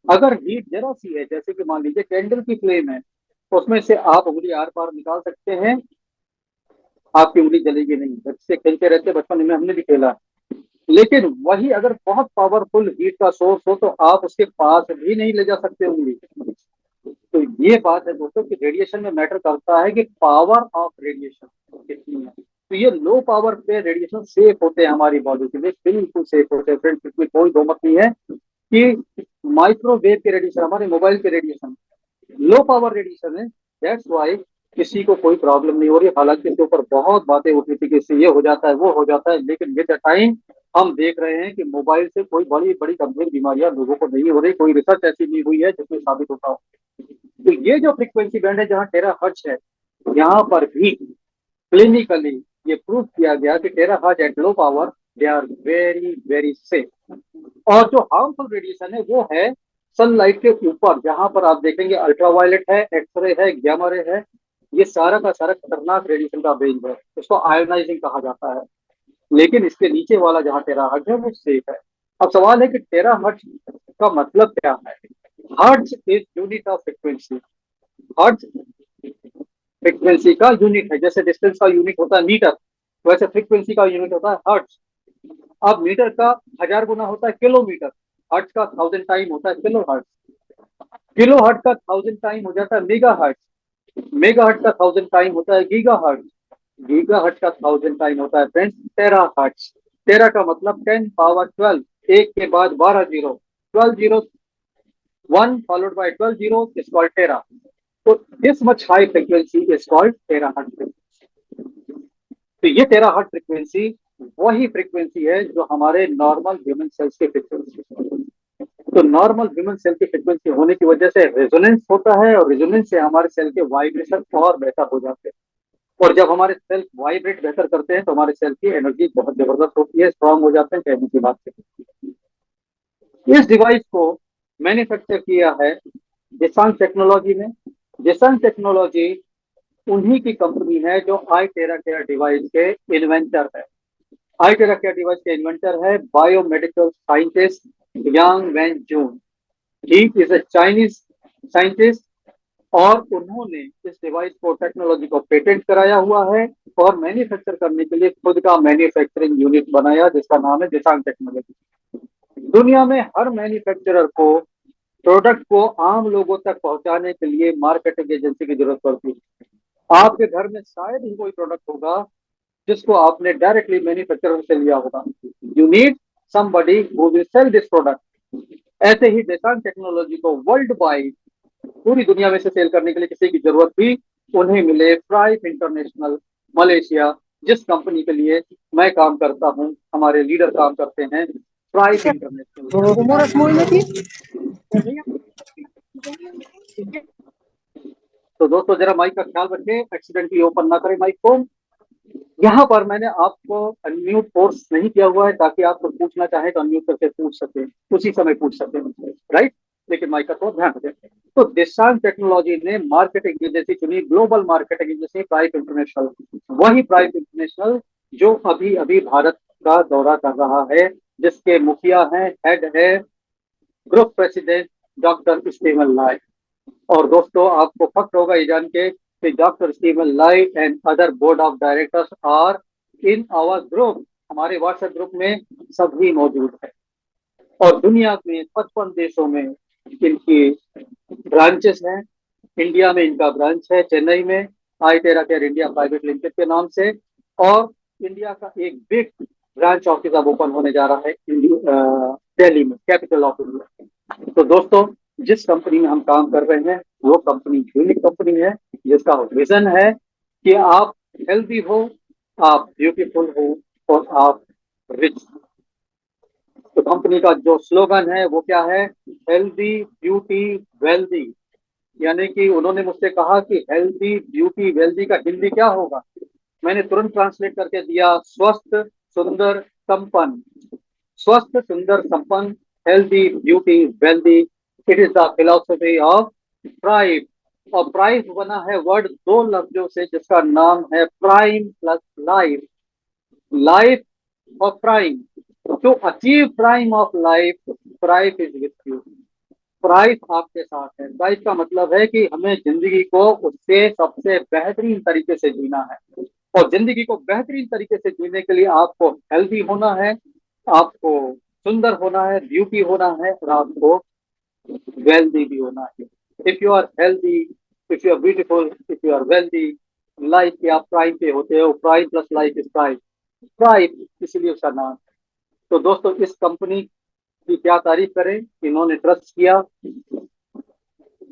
अगर हीट जरा सी है, जैसे कि मान लीजिए कैंडल की फ्लेम है, उसमें से आप उंगली आर पार निकाल सकते हैं, आपकी उंगली जलेगी नहीं। बच्चे खेलते रहते, बचपन में हमने भी खेला। लेकिन वही अगर बहुत पावरफुल हीट का सोर्स हो तो आप उसके पास भी नहीं ले जा सकते उंगली। तो ये बात है दोस्तों कि रेडिएशन में मैटर करता है कि पावर ऑफ रेडिएशन कितनी है। तो ये लो पावर पे रेडिएशन सेफ होते हैं हमारी बॉडी के लिए, बिल्कुल सेफ होते हैं फ्रेंड्स, इसमें कोई दो मत नहीं है कि माइक्रोवेव के रेडिएशन, हमारे मोबाइल के रेडिएशन लो पावर रेडिएशन है। दैट्स वाई किसी को कोई प्रॉब्लम नहीं हो रही। हालांकि इसके ऊपर बहुत बातें उठी थी कि इससे ये हो जाता है, वो हो जाता है, लेकिन विद द टाइम हम देख रहे हैं कि मोबाइल से कोई बड़ी बड़ी गंभीर बीमारियां लोगों को नहीं हो रही। कोई रिसर्च ऐसी नहीं हुई है जिसमें साबित होता हो। तो ये जो फ्रीक्वेंसी बैंड है जहाँ टेरा हर्ट्ज है, यहाँ पर भी क्लिनिकली ये प्रूव किया गया कि tera hertz at low power they are very very safe. और जो हार्मफुल रेडिएशन है वो है सनलाइट के ऊपर, जहां पर आप देखेंगे अल्ट्रावायलेट है, एक्सरे है, gamma रे है। ये सारा का सारा खतरनाक रेडिएशन का रेंज है, इसको आयोनाइजिंग कहा जाता है। लेकिन इसके नीचे वाला जहाँ टेरा हर्ट्ज है वो सेफ है। अब सवाल है कि टेरा हर्ट्ज का मतलब क्या है। Hertz is unit of frequency. Hertz frequency का यूनिट है। जैसे डिस्टेंस का यूनिट होता है मीटर, वैसे फ्रीक्वेंसी का यूनिट होता है हर्ट्ज। अब मीटर का 1000 गुना होता है किलोमीटर, हर्ट्ज का 1000 टाइम होता है किलो हर्ट्ज। किलो हर्ट्ज का 1000 टाइम हो जाता है मेगा हर्ट्ज। मेगा हर्ट्ज का 1000 टाइम होता है गीगा हर्ट्ज। गीगा हर्ट्ज का 1000 टाइम होता है फ्रेंड्स टेरा हर्ट्ज। टेरा का मतलब 10 पावर 12, एक के बाद 12 zero, 12 zero, 1 followed by 12 zero is called tera. तो this much high frequency is called tera hertz. तो ये टेरा हर्ट्ज फ्रीक्वेंसी वही फ्रीक्वेंसी है जो हमारे नॉर्मल ह्यूमन सेल्स की फ्रीक्वेंसी। तो नॉर्मल ह्यूमन सेल की फ्रीक्वेंसी होने की वजह से रेजोनेंस होता है, और रेजोनेंस से हमारे सेल के वाइब्रेशन और बेहतर हो जाते हैं। और जब हमारे सेल वाइब्रेट बेहतर करते हैं तो हमारे सेल की एनर्जी बहुत जबरदस्त होती है, स्ट्रांग हो जाते हैं, कहने की बात है। इस डिवाइस को मैन्युफैक्चर किया है जिसांग टेक्नोलॉजी ने। जिसांग टेक्नोलॉजी उन्हीं की कंपनी है जो आई टेरा केयर डिवाइस के इन्वेंटर है। आई टेरा केयर डिवाइस के इन्वेंटर है biomedical scientist Yang when June. He is a Chinese scientist, और उन्होंने इस डिवाइस को, टेक्नोलॉजी को पेटेंट कराया हुआ है, और मैन्युफैक्चर करने के लिए खुद का मैन्युफैक्चरिंग यूनिट बनाया जिसका नाम है दिसांग टेक्नोलॉजी। दुनिया में हर मैन्युफैक्चरर को प्रोडक्ट को आम लोगों तक पहुंचाने के लिए मार्केटिंग एजेंसी की जरूरत पड़ती है। आपके घर में शायद ही कोई प्रोडक्ट होगा जिसको आपने डायरेक्टली मैन्युफैक्चरर से लिया होगा। You need somebody who will sell this product। ऐसे ही देसांग टेक्नोलॉजी को वर्ल्ड वाइड पूरी दुनिया में से सेल करने के लिए किसी की जरूरत भी उन्हें मिले। प्राइस इंटरनेशनल मलेशिया, जिस कंपनी के लिए मैं काम करता हूं, हमारे लीडर काम करते हैं, प्राइस इंटरनेशनल। तो दोस्तों जरा माइक का ख्याल रखें, एक्सीडेंटली ओपन ना करें माइक को। यहाँ पर मैंने आपको अनम्यूट फोर्स नहीं किया हुआ है ताकि आप कुछ पूछना चाहें तो अनम्यूट करके पूछ सके, उसी समय पूछ सके, राइट। लेकिन माइक का तो ध्यान रखें। तो दिशांग टेक्नोलॉजी ने मार्केटिंग एजेंसी चुनी, global marketing agency price international. वही प्राइस इंटरनेशनल जो अभी अभी भारत का दौरा कर रहा है, जिसके मुखिया हैं, हेड है group president doctor Steven Lai. और दोस्तों आपको फख्र होगा ये जान के कि doctor Steven Lai and other board of directors are in our group. हमारे व्हाट्सएप ग्रुप में सभी मौजूद है, और दुनिया में 55 देशों में इनकी ब्रांचेस हैं। इंडिया में इनका ब्रांच है चेन्नई में, आई टेरा केयर इंडिया प्राइवेट लिमिटेड के नाम से। और इंडिया का एक बिग ब्रांच ऑफिस अब ओपन होने जा रहा है दिल्ली में, कैपिटल ऑफ इंडिया। तो दोस्तों जिस कंपनी में हम काम कर रहे हैं वो कंपनी यूनिक कंपनी है, जिसका विजन है कि आप हेल्दी हो, आप ब्यूटीफुल हो, और आप रिच। तो कंपनी का जो स्लोगन है वो क्या है, हेल्दी ब्यूटी वेल्दी। यानी कि उन्होंने मुझसे कहा कि हेल्दी ब्यूटी वेल्दी का हिंदी क्या होगा। मैंने तुरंत ट्रांसलेट करके दिया, स्वस्थ सुंदर संपन्न। स्वस्थ सुंदर संपन्न healthy, beauty, wealthy. It is the philosophy of prime. और प्राइम बना है वर्ड दो लफ्जों से, जिसका नाम है प्राइम प्लस लाइफ। लाइफ और prime, to achieve prime of life, prime is with you. Price आपके साथ है। प्राइस का मतलब है कि हमें जिंदगी को उससे सबसे बेहतरीन तरीके से जीना है। और जिंदगी को बेहतरीन तरीके से जीने के लिए आपको हेल्दी होना है, आपको सुंदर होना है, ब्यूटी होना है, और आपको वेल्दी भी होना है। If you are healthy, if you are beautiful, if you are wealthy, life के आप प्राइम पे होते हो। Prime plus life is prime. Prime इसलिए उसका नाम है। तो दोस्तों, इस कंपनी की क्या तारीफ करें, इन्होंने ट्रस्ट किया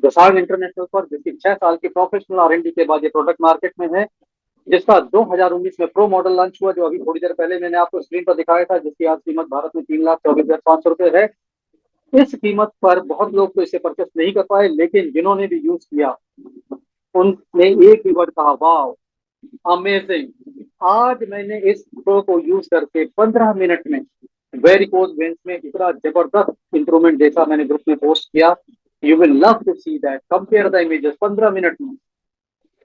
दसाल्ट इंटरनेशनल पर, जिसकी 6 साल की प्रोफेशनल R&D के बाद ये प्रोडक्ट मार्केट में है, जिसका 2019 में प्रो मॉडल लॉन्च हुआ, जो अभी थोड़ी देर पहले मैंने आपको स्क्रीन पर दिखाया था, जिसकी आज कीमत भारत में 3,24,500 रुपए है। इस कीमत पर बहुत लोग तो इसे परचेस नहीं कर पाए, लेकिन जिन्होंने भी यूज किया उनने एक ही वर्ड कहा, वाओ, अमेजिंग। आज मैंने इस प्रो को यूज करके 15 मिनट में वेरिकोज वेन्स में इतना जबरदस्त इंप्रूवमेंट देखा। मैंने ग्रुप में पोस्ट किया। You will love to see that, compare the images. 15 minute में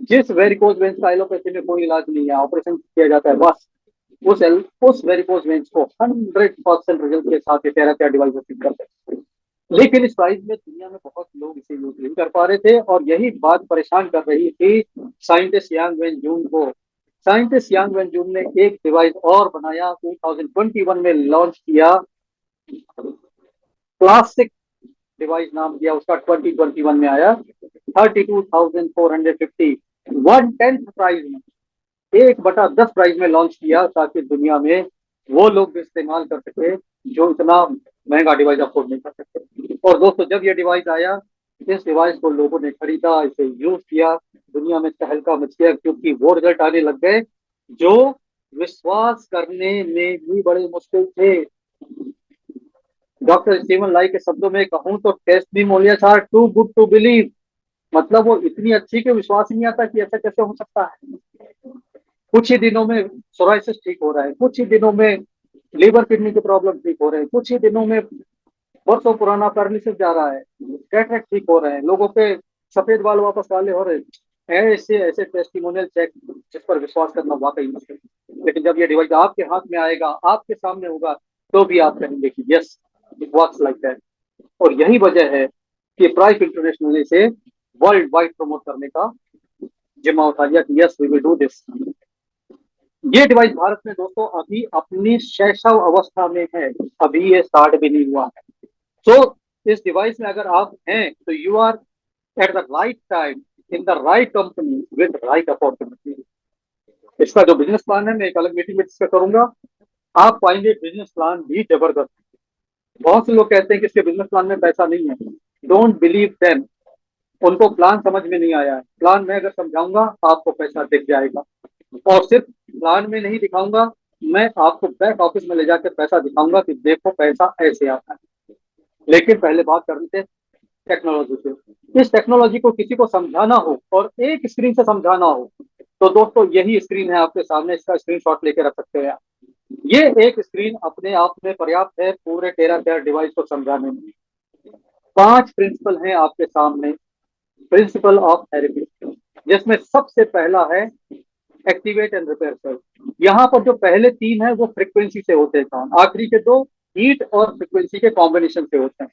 जिस वेरिकोज वेन्स का एलोपैथी में कोई इलाज नहीं है, ऑपरेशन किया जाता है बस, उस वेरिकोज वेन्स को 100% रिजल्ट के साथ टेरापिया डिवाइस फिट करते हैं। लेकिन इस प्राइस में दुनिया में बहुत लोग इसे यूज नहीं कर पा रहे थे, और यही बात परेशान कर रही थी साइंटिस्ट यांग वेन जून को। साइंटिस्ट यांग वेन जून ने एक डिवाइस और बनाया, 2021 में लॉन्च किया, क्लासिक डिवाइस नाम दिया उसका, 2021 में आया, 32,450, 1/10 प्राइस में, 1/10 प्राइस में लॉन्च किया, ताकि दुनिया में वो लोग भी इस्तेमाल कर सके जो इतना महंगा डिवाइस अफोर्ड नहीं कर सकते। और दोस्तों, जब ये डिवाइस आया, इस डिवाइस को लोगों ने खरीदा, इसे यूज किया, दुनिया में तहलका मच गया, क्योंकि वो रिजल्ट आने लग गए जो विश्वास करने में भी बड़े मुश्किल थे। डॉक्टर स्टीवन लाई के शब्दों में कहूं तो, testimonials are too good to believe. मतलब वो इतनी अच्छी कि विश्वास ही नहीं आता कि ऐसा कैसे हो सकता है। कुछ ही दिनों में सोराइसिस ठीक हो रहा है, कुछ ही दिनों में लीवर किडनी के प्रॉब्लम ठीक हो रहे हैं, कुछ ही दिनों में वर्षों पुराना पैरालिसिस जा रहा है, कैटरेक्ट ठीक हो रहे हैं, लोगों के सफेद बाल वापस काले हो रहे हैं। ऐसे ऐसे टेस्टिमोनियल चेक जिस पर विश्वास करना वाकई मुश्किल है। लेकिन जब ये डिवाइस आपके हाथ में आएगा, आपके सामने होगा, तो भी आप कहेंगे कि yes, it works like that. और यही वजह है कि प्राइस इंटरनेशनल ने इसे वर्ल्ड वाइड प्रमोट करने का जिम्मा उठा लिया कि yes, we will do this. ये डिवाइस भारत में दोस्तों अभी अपनी शैशव अवस्था में है, अभी ये स्टार्ट भी नहीं हुआ है। तो इस डिवाइस में अगर आप हैं, तो you are at the right time, in the right company, with right opportunity. इसका जो बिजनेस प्लान है, मैं एक अलग मीटिंग में डिस्कस करूंगा। आप पाएंगे बिजनेस प्लान भी जबरदस्त। बहुत से लोग कहते हैं कि इसके बिजनेस प्लान में पैसा नहीं है। डोंट बिलीव देम, उनको प्लान समझ में नहीं आया है। प्लान में अगर समझाऊंगा, आपको पैसा दिख जाएगा। और सिर्फ प्लान में नहीं दिखाऊंगा, मैं आपको बैक ऑफिस में ले जाकर पैसा दिखाऊंगा कि देखो पैसा ऐसे आता है। लेकिन पहले बात कर रहे थे टेक्नोलॉजी से। इस टेक्नोलॉजी को किसी को समझाना हो और एक स्क्रीन से समझाना हो, तो दोस्तों यही स्क्रीन है आपके सामने, इसका स्क्रीनशॉट लेके रख सकते हैं आप। ये एक स्क्रीन अपने आप में पर्याप्त है पूरे टेरापेयर डिवाइस को समझाने में। 5 प्रिंसिपल हैं आपके सामने, प्रिंसिपल ऑफ थेरेपी, जिसमें सबसे पहला है एक्टिवेट एंड रिपेयर सेल। यहाँ पर जो पहले 3 है वो फ्रीक्वेंसी से होते हैं काम, आखिरी के 2 हीट और फ्रीक्वेंसी के कॉम्बिनेशन से होते हैं।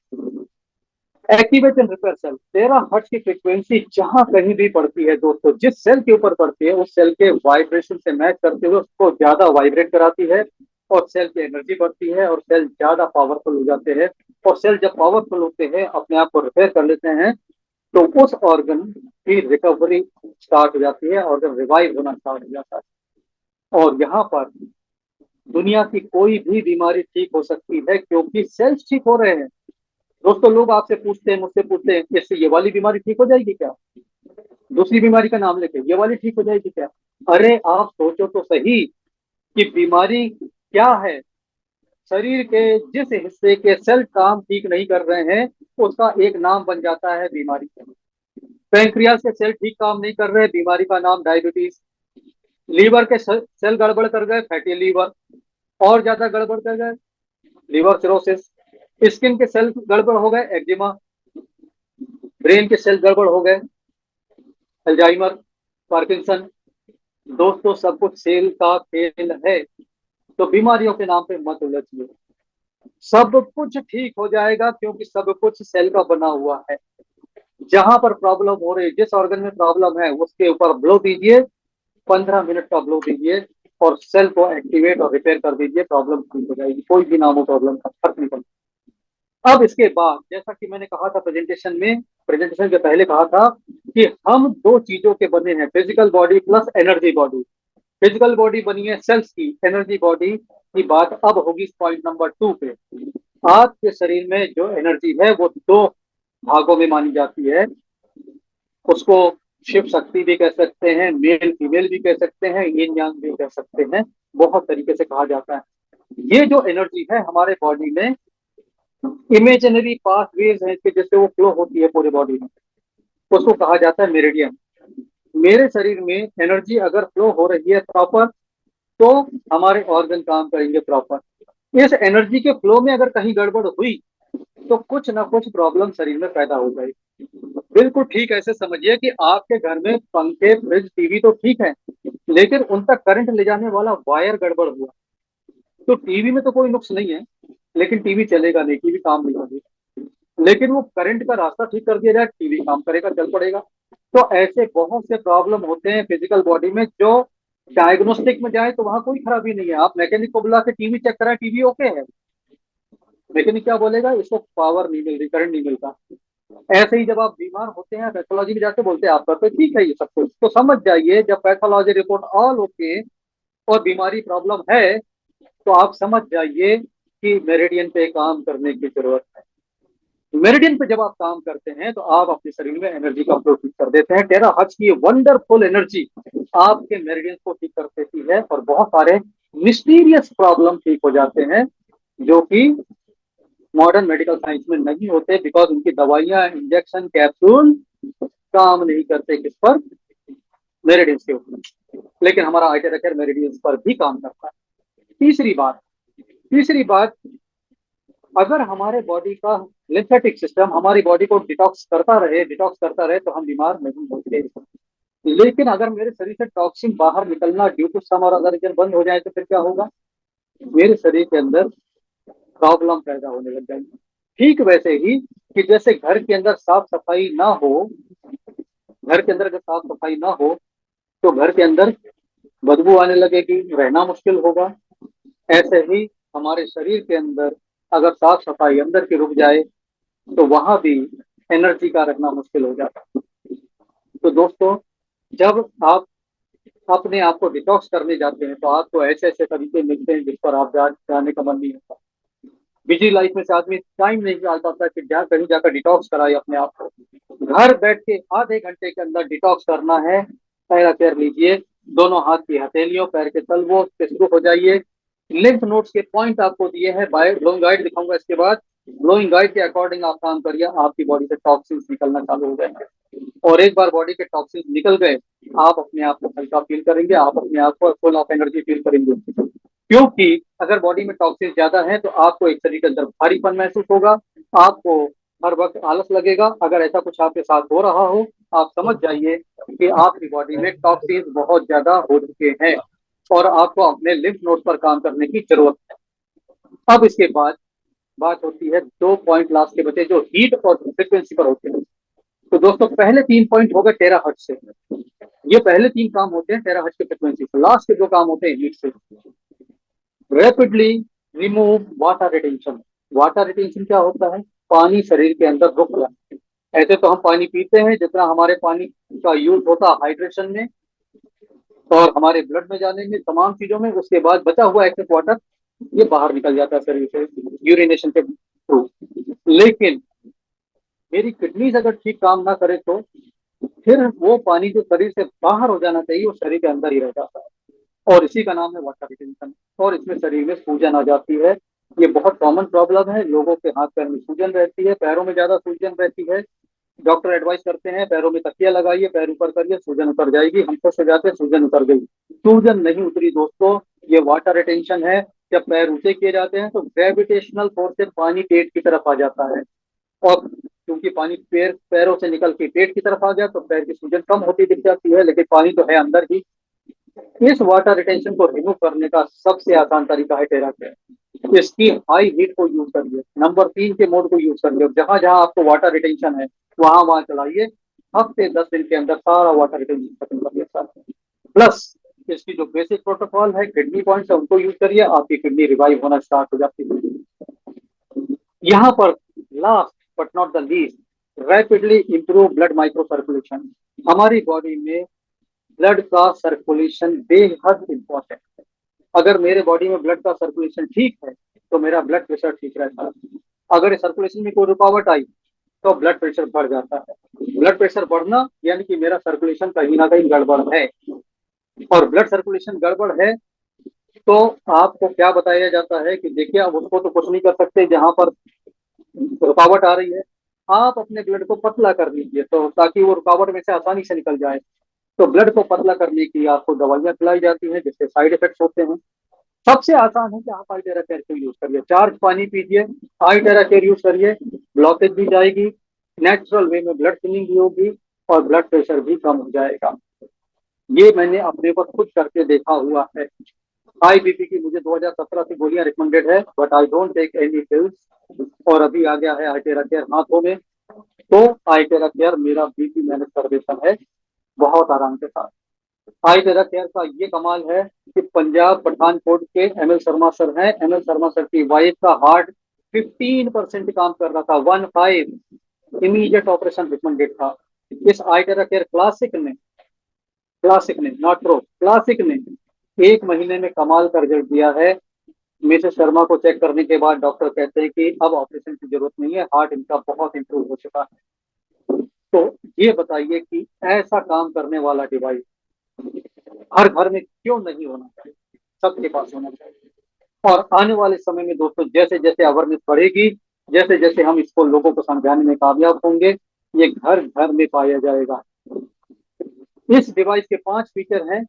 Activate and repair cell, 13 hertz की फ्रीक्वेंसी जहां कहीं भी पड़ती है दोस्तों, जिस सेल के ऊपर पड़ती है, उस सेल के वाइब्रेशन से मैच करते हुए उसको ज्यादा वाइब्रेट कराती है, और सेल की एनर्जी बढ़ती है, और सेल ज्यादा पावरफुल हो जाते हैं। और सेल जब पावरफुल होते हैं, अपने आप को रिपेयर कर लेते हैं, तो उस ऑर्गन की रिकवरी स्टार्ट हो जाती है, ऑर्गन रिवाइव होना स्टार्ट हो जाता है। और यहाँ पर दुनिया की कोई भी बीमारी ठीक हो सकती है, क्योंकि सेल्स ठीक हो रहे हैं। दोस्तों, लोग आपसे पूछते हैं, मुझसे पूछते हैं, इससे ये वाली बीमारी ठीक हो जाएगी क्या? दूसरी बीमारी का नाम लेके ये वाली ठीक हो जाएगी क्या? अरे आप सोचो तो सही कि बीमारी क्या है। शरीर के जिस हिस्से के सेल काम ठीक नहीं कर रहे हैं, उसका एक नाम बन जाता है बीमारी। पैंक्रियास के सेल ठीक काम नहीं कर रहे, बीमारी का नाम डायबिटीज। लीवर के सेल गड़बड़ कर गए, फैटी लीवर। और ज्यादा गड़बड़ कर गए, लिवर सिरोसिस। स्किन के सेल गड़बड़ हो गए, एक्जिमा, ब्रेन के सेल गड़बड़ हो गए, अल्जाइमर, पार्किंसन। दोस्तों सब कुछ सेल का खेल है, तो बीमारियों के नाम पे मत उलझिए। सब कुछ ठीक हो जाएगा क्योंकि सब कुछ सेल का बना हुआ है। जहां पर प्रॉब्लम हो रही है, जिस ऑर्गन में प्रॉब्लम है उसके ऊपर ब्लो दीजिए, 15 मिनट का ब्लो दीजिए और सेल को एक्टिवेट और रिपेयर कर दीजिए, प्रॉब्लम ठीक हो जाएगी। कोई भी नाम हो प्रॉब्लम का, फर्क नहीं पड़ता। अब इसके बाद जैसा कि मैंने कहा था प्रेजेंटेशन में, प्रेजेंटेशन के पहले कहा था कि हम दो चीजों के बने हैं, physical body plus energy body. Physical body बनी है सेल्स की, एनर्जी बॉडी की बात अब होगी पॉइंट नंबर 2 पे। आपके शरीर में जो एनर्जी है वो दो भागों में मानी जाती है। उसको शिव शक्ति भी कह सकते हैं, मेल फीमेल भी कह सकते हैं, यिन यांग भी कह सकते हैं, बहुत तरीके से कहा जाता है। ये जो एनर्जी है हमारे बॉडी में इमेजिनरी पाथवेज है कि जैसे वो फ्लो होती है पूरे बॉडी में, उसको कहा जाता है मेरिडियन। मेरे शरीर में एनर्जी अगर फ्लो हो रही है प्रॉपर, तो हमारे ऑर्गन काम करेंगे प्रॉपर। इस एनर्जी के फ्लो में अगर कहीं गड़बड़ हुई तो कुछ ना कुछ प्रॉब्लम शरीर में पैदा हो जाएगी। बिल्कुल ठीक ऐसे समझिए कि आपके घर में पंखे, फ्रिज, टीवी तो ठीक है, लेकिन उन तक करंट ले जाने वाला वायर गड़बड़ हुआ तो टीवी में तो कोई नुक्स नहीं है, लेकिन टीवी चलेगा नहीं, टीवी काम नहीं करेगा। लेकिन वो करंट का रास्ता ठीक कर दिया जाए, टीवी काम करेगा, चल पड़ेगा। तो ऐसे बहुत से प्रॉब्लम होते हैं फिजिकल बॉडी में, जो डायग्नोस्टिक में जाए तो वहां कोई खराबी नहीं है। आप मैकेनिक को बुला के टीवी चेक कराए, टीवी ओके है, मैकेनिक क्या बोलेगा, इसको पावर नहीं मिल रही, करंट नहीं मिलता। ऐसे ही जब आप बीमार होते हैं पैथोलॉजी में जाके बोलते हैं आपका तो ठीक है ये सब कुछ, तो समझ जाइए जब पैथोलॉजी रिपोर्ट ऑल ओके और बीमारी प्रॉब्लम है, तो आप समझ जाइए कि मेरिडियन पे काम करने की जरूरत है। मेरिडियन पे जब आप काम करते हैं तो आप अपने शरीर में एनर्जी का फ्लो ठीक कर देते हैं। टेरा हर्ट्ज की वंडरफुल एनर्जी आपके मेरिडियन को ठीक कर देती है और बहुत सारे मिस्टीरियस प्रॉब्लम ठीक हो जाते हैं, जो कि मॉडर्न मेडिकल साइंस में नहीं होते, बिकॉज उनकी दवाइयां, इंजेक्शन, कैप्सूल काम नहीं करते किस पर, मेरिडियंस के ऊपर। लेकिन हमारा आइटेरा केयर मेरिडियंस पर भी काम करता है। तीसरी बात, अगर हमारे बॉडी का लिम्फेटिक सिस्टम हमारी बॉडी को डिटॉक्स करता रहे तो हम बीमार नहीं होते। लेकिन अगर मेरे शरीर से टॉक्सिन बाहर निकलना ड्यू टू सम और अदर रीजन बंद हो जाए तो फिर क्या होगा, मेरे शरीर के अंदर प्रॉब्लम पैदा होने लग जाएगी। ठीक वैसे ही कि जैसे घर के अंदर साफ सफाई ना हो, घर के अंदर अगर साफ सफाई ना हो तो घर के अंदर बदबू आने लगेगी, रहना मुश्किल होगा। ऐसे ही हमारे शरीर के अंदर अगर साफ सफाई अंदर की रुक जाए तो वहां भी एनर्जी का रखना मुश्किल हो जाता है। तो दोस्तों, जब आप अपने आप को डिटॉक्स करने जाते हैं तो आपको ऐसे ऐसे तरीके मिलते हैं जिस पर आप जाने का मन नहीं होता। बिजी लाइफ में से आदमी टाइम नहीं निकाल पाता कि कहीं जाकर डिटॉक्स कराए अपने आप को। घर बैठ के आधे घंटे के अंदर डिटॉक्स करना है, पहला केयर लीजिए। दोनों हाथ की हथेलियों, पैर के तलवों से शुरू हो जाइए। लिम्फ नोड्स के पॉइंट आपको दिए हैं, बाय ब्लोइंग गाइड दिखाऊंगा इसके बाद। ब्लोइंग गाइड के अकॉर्डिंग आप काम करिए, आपकी बॉडी से टॉक्सिन्स निकलना चालू हो जाएंगे। और एक बार बॉडी के टॉक्सिन्स निकल गए, आप अपने आप को हल्का फील करेंगे, आप अपने आप को फुल ऑफ एनर्जी फील करेंगे। क्योंकि अगर बॉडी में टॉक्सिन ज्यादा है तो आपको एक शरीर के अंदर भारीपन महसूस होगा, आपको हर वक्त आलस लगेगा। अगर ऐसा कुछ आपके साथ हो रहा हो, आप समझ जाइए कि आपकी बॉडी में टॉक्सिन बहुत ज्यादा हो चुके हैं और आपको अपने लिम्फ नोड पर काम करने की जरूरत है। अब इसके बाद बात होती है 2 पॉइंट लास्ट के बचे, जो हीट और फ्रिक्वेंसी पर होते हैं। तो दोस्तों पहले 3 पॉइंट हो गए टेरा हर्ट्ज से, ये पहले 3 काम होते हैं टेरा हर्ट्ज की फ्रिक्वेंसी से। लास्ट के 2 काम होते हैं हीट से। Rapidly remove water retention. Water retention क्या होता है, पानी शरीर के अंदर रुक जाए। ऐसे तो हम पानी पीते हैं जितना हमारे पानी का यूज होता है हाइड्रेशन में और हमारे ब्लड में जाने में, तमाम चीजों में, उसके बाद बचा हुआ एक्सेस वाटर ये बाहर निकल जाता है शरीर से यूरिनेशन के थ्रू। लेकिन मेरी किडनीज अगर ठीक काम ना करे तो फिर वो पानी जो शरीर से बाहर हो जाना चाहिए वो शरीर के अंदर ही रह जाता है, और इसी का नाम है वाटर रिटेंशन। और इसमें शरीर में सूजन आ जाती है। ये बहुत कॉमन प्रॉब्लम है, लोगों के हाथ पैर में सूजन रहती है, पैरों में ज्यादा सूजन रहती है। डॉक्टर एडवाइस करते हैं पैरों में तकिया लगाइए, पैर ऊपर करिए, सूजन उतर जाएगी। हम खुश हो जाते हैं सूजन उतर गई, सूजन नहीं उतरी दोस्तों, ये वाटर रिटेंशन है। जब पैर ऊंचे किए जाते हैं तो ग्रेविटेशनल फोर्स से पानी पेट की तरफ आ जाता है, और क्योंकि पानी पैरों से निकल के पेट की तरफ आ गया तो पैर की सूजन कम होती दिख जाती है, लेकिन पानी तो है अंदर ही। इस वाटर रिटेंशन को रिमूव करने का सबसे आसान तरीका है टेराकेयर। इसकी हाई हीट को यूज करिए, नंबर 3 के मोड को यूज करिए, जहां जहां आपको वाटर रिटेंशन है वहां वहां चलाइए। हफ्ते 10 दिन के अंदर सारा वाटर रिटेंशन खत्म कर दिया। प्लस इसकी जो बेसिक प्रोटोकॉल है, किडनी पॉइंट्स है, उनको यूज करिए, आपकी किडनी रिवाइव होना स्टार्ट हो जाती है। यहाँ पर last but not the least, rapidly improve blood micro circulation. हमारी बॉडी में ब्लड का सर्कुलेशन बेहद इंपॉर्टेंट है। अगर मेरे बॉडी में ब्लड का सर्कुलेशन ठीक है तो मेरा ब्लड प्रेशर ठीक रहता है। अगर सर्कुलेशन में कोई रुकावट आई तो ब्लड प्रेशर बढ़ जाता है। ब्लड प्रेशर बढ़ना यानी कि मेरा सर्कुलेशन कहीं ना कहीं गड़बड़ है, और ब्लड सर्कुलेशन गड़बड़ है तो आपको क्या बताया जाता है कि देखिए अब उसको तो कुछ नहीं कर सकते, जहां पर रुकावट आ रही है आप अपने ब्लड को पतला कर लीजिए तो ताकि वो रुकावट में से आसानी से निकल जाए। तो ब्लड को पतला करने की आपको दवाइयां खिलाई जाती हैं जिससे साइड इफेक्ट्स होते हैं। सबसे आसान है कि आप आईटेरा केयर को यूज करिए, चार्ज पानी पीजिए, आईटेरा केयर यूज करिए, ब्लॉकेज भी जाएगी, नेचुरल वे में ब्लड थिनिंग भी होगी, और ब्लड प्रेशर भी कम हो जाएगा। ये मैंने अपने पर खुद करके देखा हुआ है। हाई बीपी की मुझे 2017 से गोलियां रिकमेंडेड है, but I don't take any pills, और अभी आ गया है आईटेरा केयर हाथों में, तो आईटेरा केयर मेरा बीपी मैनेज कर देता है बहुत आराम के साथ। आईटेरा केयर का ये कमाल है कि पंजाब पठानकोट के एमएल शर्मा सर हैं, एमएल शर्मा सर की वाइफ का हार्ट 15% काम कर रहा था, 15, इमीडिएट ऑपरेशन रिकमेंडेड था। इस आईटेरा केयर क्लासिक ने नॉट प्रो, क्लासिक ने 1 महीने में कमाल का रिजल्ट दिया है। मिसेस शर्मा को चेक करने के बाद डॉक्टर कहते हैं कि अब ऑपरेशन की जरूरत नहीं है, हार्ट इनका बहुत इंप्रूव हो चुका है। तो ये बताइए कि ऐसा काम करने वाला डिवाइस हर घर में क्यों नहीं होना चाहिए, सबके पास होना चाहिए। और आने वाले समय में दोस्तों जैसे जैसे अवेयरनेस बढ़ेगी, जैसे जैसे हम इसको लोगों को समझाने में कामयाब होंगे, ये घर घर में पाया जाएगा। इस डिवाइस के 5 फीचर हैं,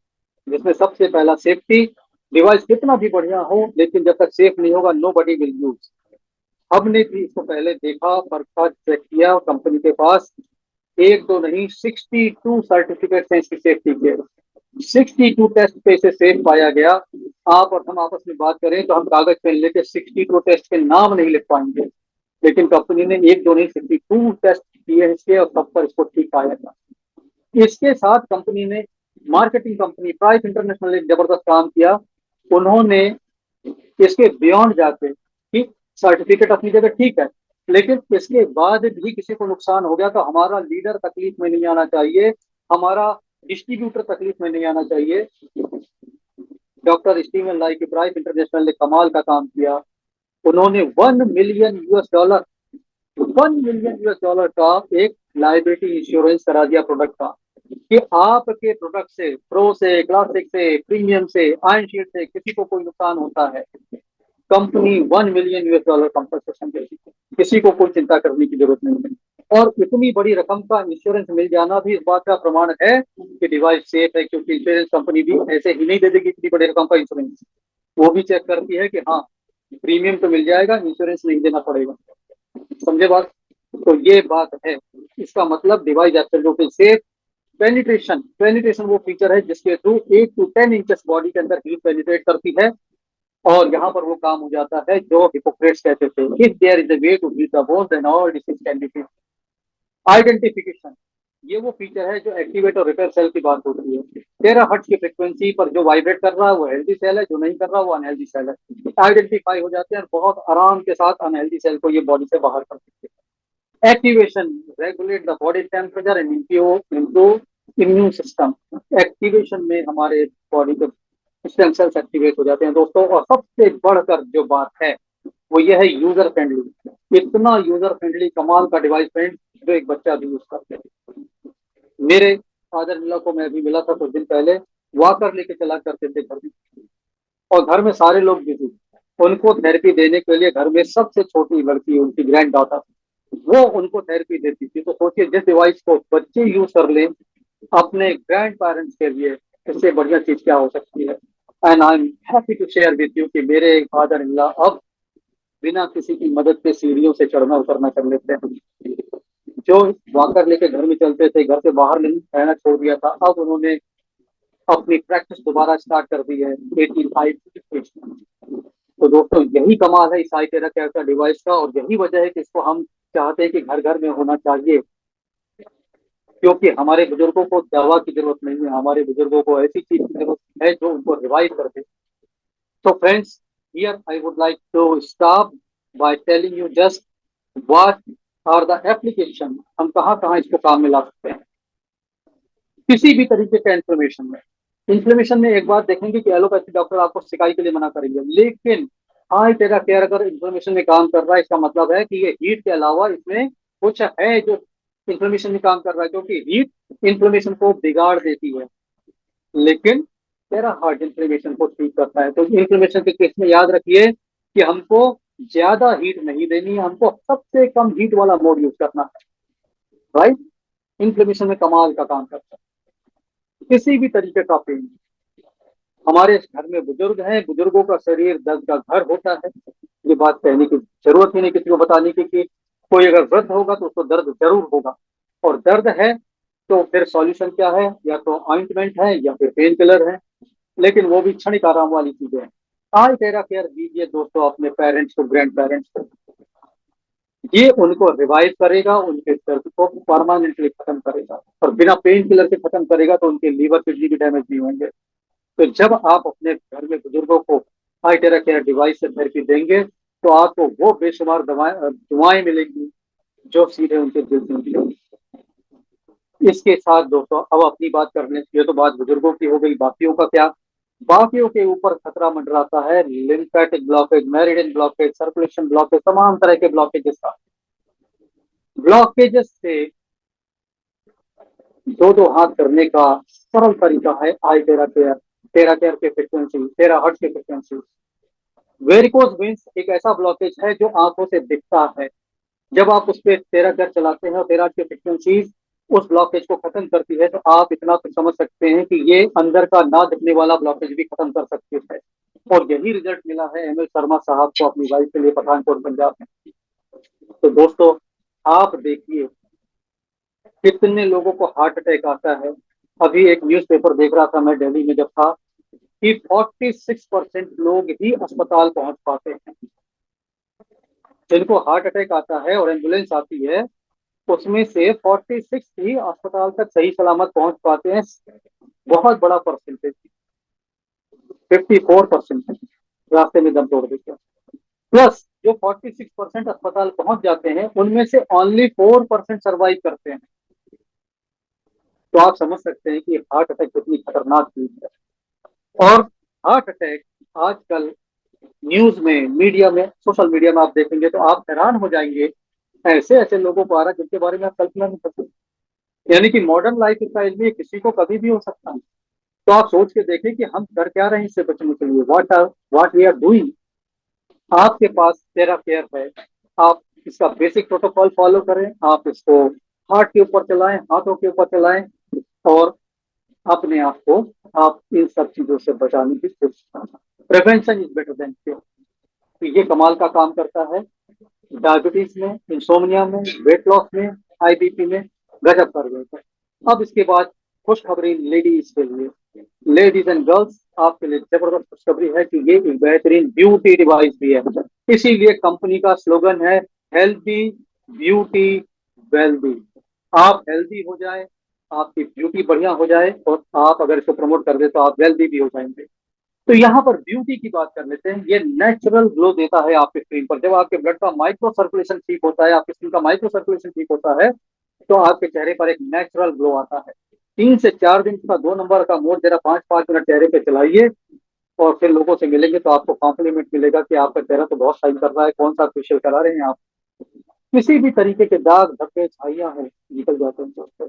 जिसमें सबसे पहला सेफ्टी। डिवाइस कितना भी बढ़िया हो लेकिन जब तक सेफ नहीं होगा नो बडी विल यूज। हमने भी इसको पहले देखा, परखा, चेक किया, कंपनी के पास एक दो नहीं 62 सर्टिफिकेट हैं इसकी सेफ्टी के। 62 टेस्ट पे इसे सेफ पाया गया। आप और हम आपस में बात करें तो हम कागज पेन लेके 62 टेस्ट के नाम नहीं लिख पाएंगे, लेकिन कंपनी ने एक दो नहीं 62 टेस्ट किए इसके और सब पर इसको ठीक पाया था। इसके साथ कंपनी ने, मार्केटिंग कंपनी प्राइस इंटरनेशनल ने जबरदस्त काम किया। उन्होंने इसके बियॉन्ड जाके कि सर्टिफिकेट अपनी जगह ठीक है, लेकिन इसके बाद भी किसी को नुकसान हो गया तो हमारा लीडर तकलीफ में नहीं आना चाहिए, हमारा डिस्ट्रीब्यूटर तकलीफ में नहीं आना चाहिए। डॉक्टर स्टीवन लाई की प्राइस इंटरनेशनल ने कमाल का काम किया। उन्होंने $1 मिलियन 1 मिलियन US का एक लाइबिलिटी इंश्योरेंस करा दिया प्रोडक्ट का, कि आपके प्रोडक्ट से, प्रो से, क्लासिक से, प्रीमियम से, आयरन शीट से किसी को कोई नुकसान होता है, कंपनी $1 मिलियन कंपनसेशन देती है, किसी को कोई चिंता करने की जरूरत नहीं है। और इतनी बड़ी रकम का इंश्योरेंस मिल जाना भी इस बात का प्रमाण है कि डिवाइस सेफ है, क्योंकि इंश्योरेंस कंपनी भी ऐसे ही नहीं दे देगी इतनी बड़ी रकम का इंश्योरेंस। वो भी चेक करती है कि हाँ प्रीमियम तो मिल जाएगा, इंश्योरेंस नहीं देना पड़ेगा। समझे बात? तो ये बात है, इसका मतलब डिवाइस एब्सोल्युटली सेफ। पेनिट्रेशन वो फीचर है जिसके थ्रू 8 to 10 इंचेस बॉडी के अंदर हीट पेनिट्रेट करती है, और यहाँ पर वो काम हो जाता है जो हिपोक्रेट्स कहते थे, if there is a way to heat the bones and all disease can be treated. Identification, ये वो फीचर है जो एक्टिवेट और रिपेयर सेल की बात होती है। 13 हर्ट्ज की फ्रिक्वेंसी पर जो वाइब्रेट कर रहा है वो हेल्दी सेल है, जो नहीं कर रहा वो अनहेल्दी सेल है। आइडेंटिफाई हो जाते हैं और बहुत आराम के साथ अनहेल्दी सेल को ये बॉडी से बाहर कर सकते हैं। Activation, regulate the body temperature and improve immune system. Activation में हमारे बॉडी के स्टेम सेल्स एक्टिवेट हो जाते हैं दोस्तों। और सबसे बढ़कर जो बात है वो ये है यूजर फ्रेंडली। इतना यूजर फ्रेंडली कमाल का डिवाइस फ्रेंड जो एक बच्चा भी यूज करते हैं। मेरे फादर इन लॉ को मैं अभी मिला था कुछ दिन पहले, वॉकर लेके चला करते थे घर में, और घर में सारे लोग बिजी, उनको थेरेपी देने के लिए घर में सबसे छोटी लड़की उनकी ग्रैंड डॉटर, वो उनको थेरेपी देती थी। तो सोचिए जिस डिवाइस को बच्चे यूज कर लें अपने ग्रैंड पेरेंट्स के लिए, इससे बढ़िया चीज क्या हो सकती है। And I am happy to share with you कि मेरे फादर इन लॉ अब बिना किसी की मदद के सीढ़ियों से चढ़ना उतरना कर लेते हैं। जो वॉकर लेके घर में चलते थे, घर से बाहर नहीं रहना छोड़ दिया था, अब उन्होंने अपनी प्रैक्टिस दोबारा स्टार्ट कर दी है 85 एज में। तो दोस्तों यही कमाल है इस आई टेरा केयर का डिवाइस का, और यही वजह है कि इसको हम चाहते हैं कि घर घर में होना चाहिए, क्योंकि हमारे बुजुर्गों को दवा की जरूरत नहीं है, हमारे बुजुर्गों को ऐसी चीज की जरूरत है जो उनको रिवाइव कर दे। तो friends, here I would like to stop by telling you just what are the application, हम कहाँ कहाँ इसको काम में ला सकते हैं किसी भी तरीके का इन्फ्लेमेशन में। इन्फ्लेमेशन में एक बात देखेंगे कि एलोपैथी डॉक्टर आपको सिकाई के लिए मना करेंगे, लेकिन आई टेरा केयर अगर इन्फ्लेमेशन में काम कर रहा है, इसका मतलब है कि ये हीट के अलावा इसमें कुछ है जो इन्फ्लेमेशन में काम कर रहा है, क्योंकि हीट इन्फ्लेमेशन को बिगाड़ देती है, लेकिन तेरा हार्ट इन्फ्लेमेशन को ठीक करता है। तो इन्फ्लेमेशन के केस में याद रखिए कि हमको ज्यादा हीट नहीं देनी है, हमको सबसे कम हीट वाला मोड यूज करना है, राइट। इन्फ्लेमेशन में कमाल का काम करता है। किसी भी तरीके का पेन, हमारे घर में बुजुर्ग हैं, बुजुर्गों का शरीर दर्द का घर होता है, ये बात कहने की जरूरत ही नहीं किसी को बताने की कि कोई अगर वृद्ध होगा तो उसको दर्द जरूर होगा, और दर्द है तो फिर सॉल्यूशन क्या है, या तो ऑइंटमेंट है या फिर पेन किलर है, लेकिन वो भी क्षणिक आराम वाली चीजें हैं। आई टेरा केयर दीजिए दोस्तों अपने पेरेंट्स को, ग्रैंड पेरेंट्स को, ये उनको रिवाइव करेगा, उनके दर्द को परमानेंटली खत्म करेगा, और बिना पेन किलर के खत्म करेगा तो उनके लीवर किडनी भी डैमेज नहीं होंगे। तो जब आप अपने घर में बुजुर्गों को आई टेरा केयर डिवाइस से थेरेपी देंगे तो आपको वो बेशुमार दुआएं मिलेंगी जो सीधे उनके दिल से मिलेंगी। इसके साथ दोस्तों अब अपनी बात करने, ये तो बात बुजुर्गों की हो गई, बाकियों का क्या। बाकियों के ऊपर खतरा मंडराता है lymphatic blockage, meridian blockage, circulation blockage, तमाम तरह के ब्लॉकेजेस का। ब्लॉकेजेस से दो दो हाथ करने का सरल तरीका है आई टेरा केयर, टेरा केयर के फ्रिक्वेंसी, टेरा हर्ट्ज की फ्रिक्वेंसी। वेरिकोज वेन्स एक ऐसा ब्लॉकेज है जो आंखों से दिखता है, जब आप उस पर टेरा केयर चलाते हैं और टेरा की फ्रिक्वेंसीज उस ब्लॉकेज को खत्म करती है, तो आप इतना तो समझ सकते हैं कि ये अंदर का ना दिखने वाला ब्लॉकेज भी खत्म कर सकती है। और यही रिजल्ट मिला है एम एल शर्मा साहब को अपनी वाइफ के लिए पठानकोट पंजाब में। तो दोस्तों आप देखिए कितने लोगों को हार्ट अटैक आता है। अभी एक न्यूज़पेपर देख रहा था मैं दिल्ली में जब था, कि 46% लोग ही अस्पताल पहुंच पाते हैं। जिनको हार्ट अटैक आता है और एम्बुलेंस आती है, उसमें से 46 ही अस्पताल तक सही सलामत पहुंच पाते हैं। बहुत बड़ा परसेंटेज, 54% रास्ते में दम तोड़ देते हैं। प्लस जो 46% अस्पताल पहुंच जाते हैं उनमें से ओनली 4% सर्वाइव करते हैं। तो आप समझ सकते हैं कि हार्ट अटैक कितनी खतरनाक चीज है। और हार्ट अटैक आजकल न्यूज में, मीडिया में, सोशल मीडिया में आप देखेंगे तो आप हैरान हो जाएंगे, ऐसे ऐसे लोगों को आ रहा है जिनके बारे में आप कल्पना नहीं कर सकते। यानी कि मॉडर्न लाइफ स्टाइल में किसी को कभी भी हो सकता है। तो आप सोच के देखें कि हम कर क्या रहे हैं इससे बचने के लिए, व्हाट वी आर डूइंग। आपके पास टेरा केयर है, आप इसका बेसिक प्रोटोकॉल फॉलो करें, आप इसको हार्ट के ऊपर चलाएं, हाथों के ऊपर चलाएं, और अपने आप को आप इन सब चीजों से बचाने की कोशिश करना। Prevention is better than cure. तो ये कमाल का काम करता है डायबिटीज में, इंसोमिया में, वेट लॉस में, आईबीपी में, गजब कर देता है। अब इसके बाद खुशखबरी लेडीज के लिए, लेडीज एंड गर्ल्स, आपके लिए जबरदस्त खुशखबरी है कि ये एक बेहतरीन ब्यूटी डिवाइस भी है। इसीलिए कंपनी का स्लोगन है हेल्थी ब्यूटी वेल्दी। आप हेल्दी हो जाए, आपकी ब्यूटी बढ़िया हो जाए, और आप अगर इसको प्रमोट कर दे तो आप वेल्दी भी हो जाएंगे। तो यहाँ पर ब्यूटी की बात कर लेते हैं। ये नेचुरल ग्लो देता है आपके स्किन पर। जब आपके ब्लड का माइक्रो सर्कुलेशन ठीक होता है, आपके स्किन का माइक्रो सर्कुलेशन ठीक होता है, तो आपके चेहरे पर एक नेचुरल ग्लो आता है। 3 से 4 दिन का 2 नंबर का मोड जरा 5-5 मिनट चेहरे पे चलाइए, और फिर लोगों से मिलेंगे तो आपको कॉम्प्लीमेंट मिलेगा कि आपका चेहरा तो बहुत शाइन कर रहा है, कौन सा फेशियल करा रहे हैं आप। किसी भी तरीके के दाग धब्बे छाइयां हैं निकल जाते हैं,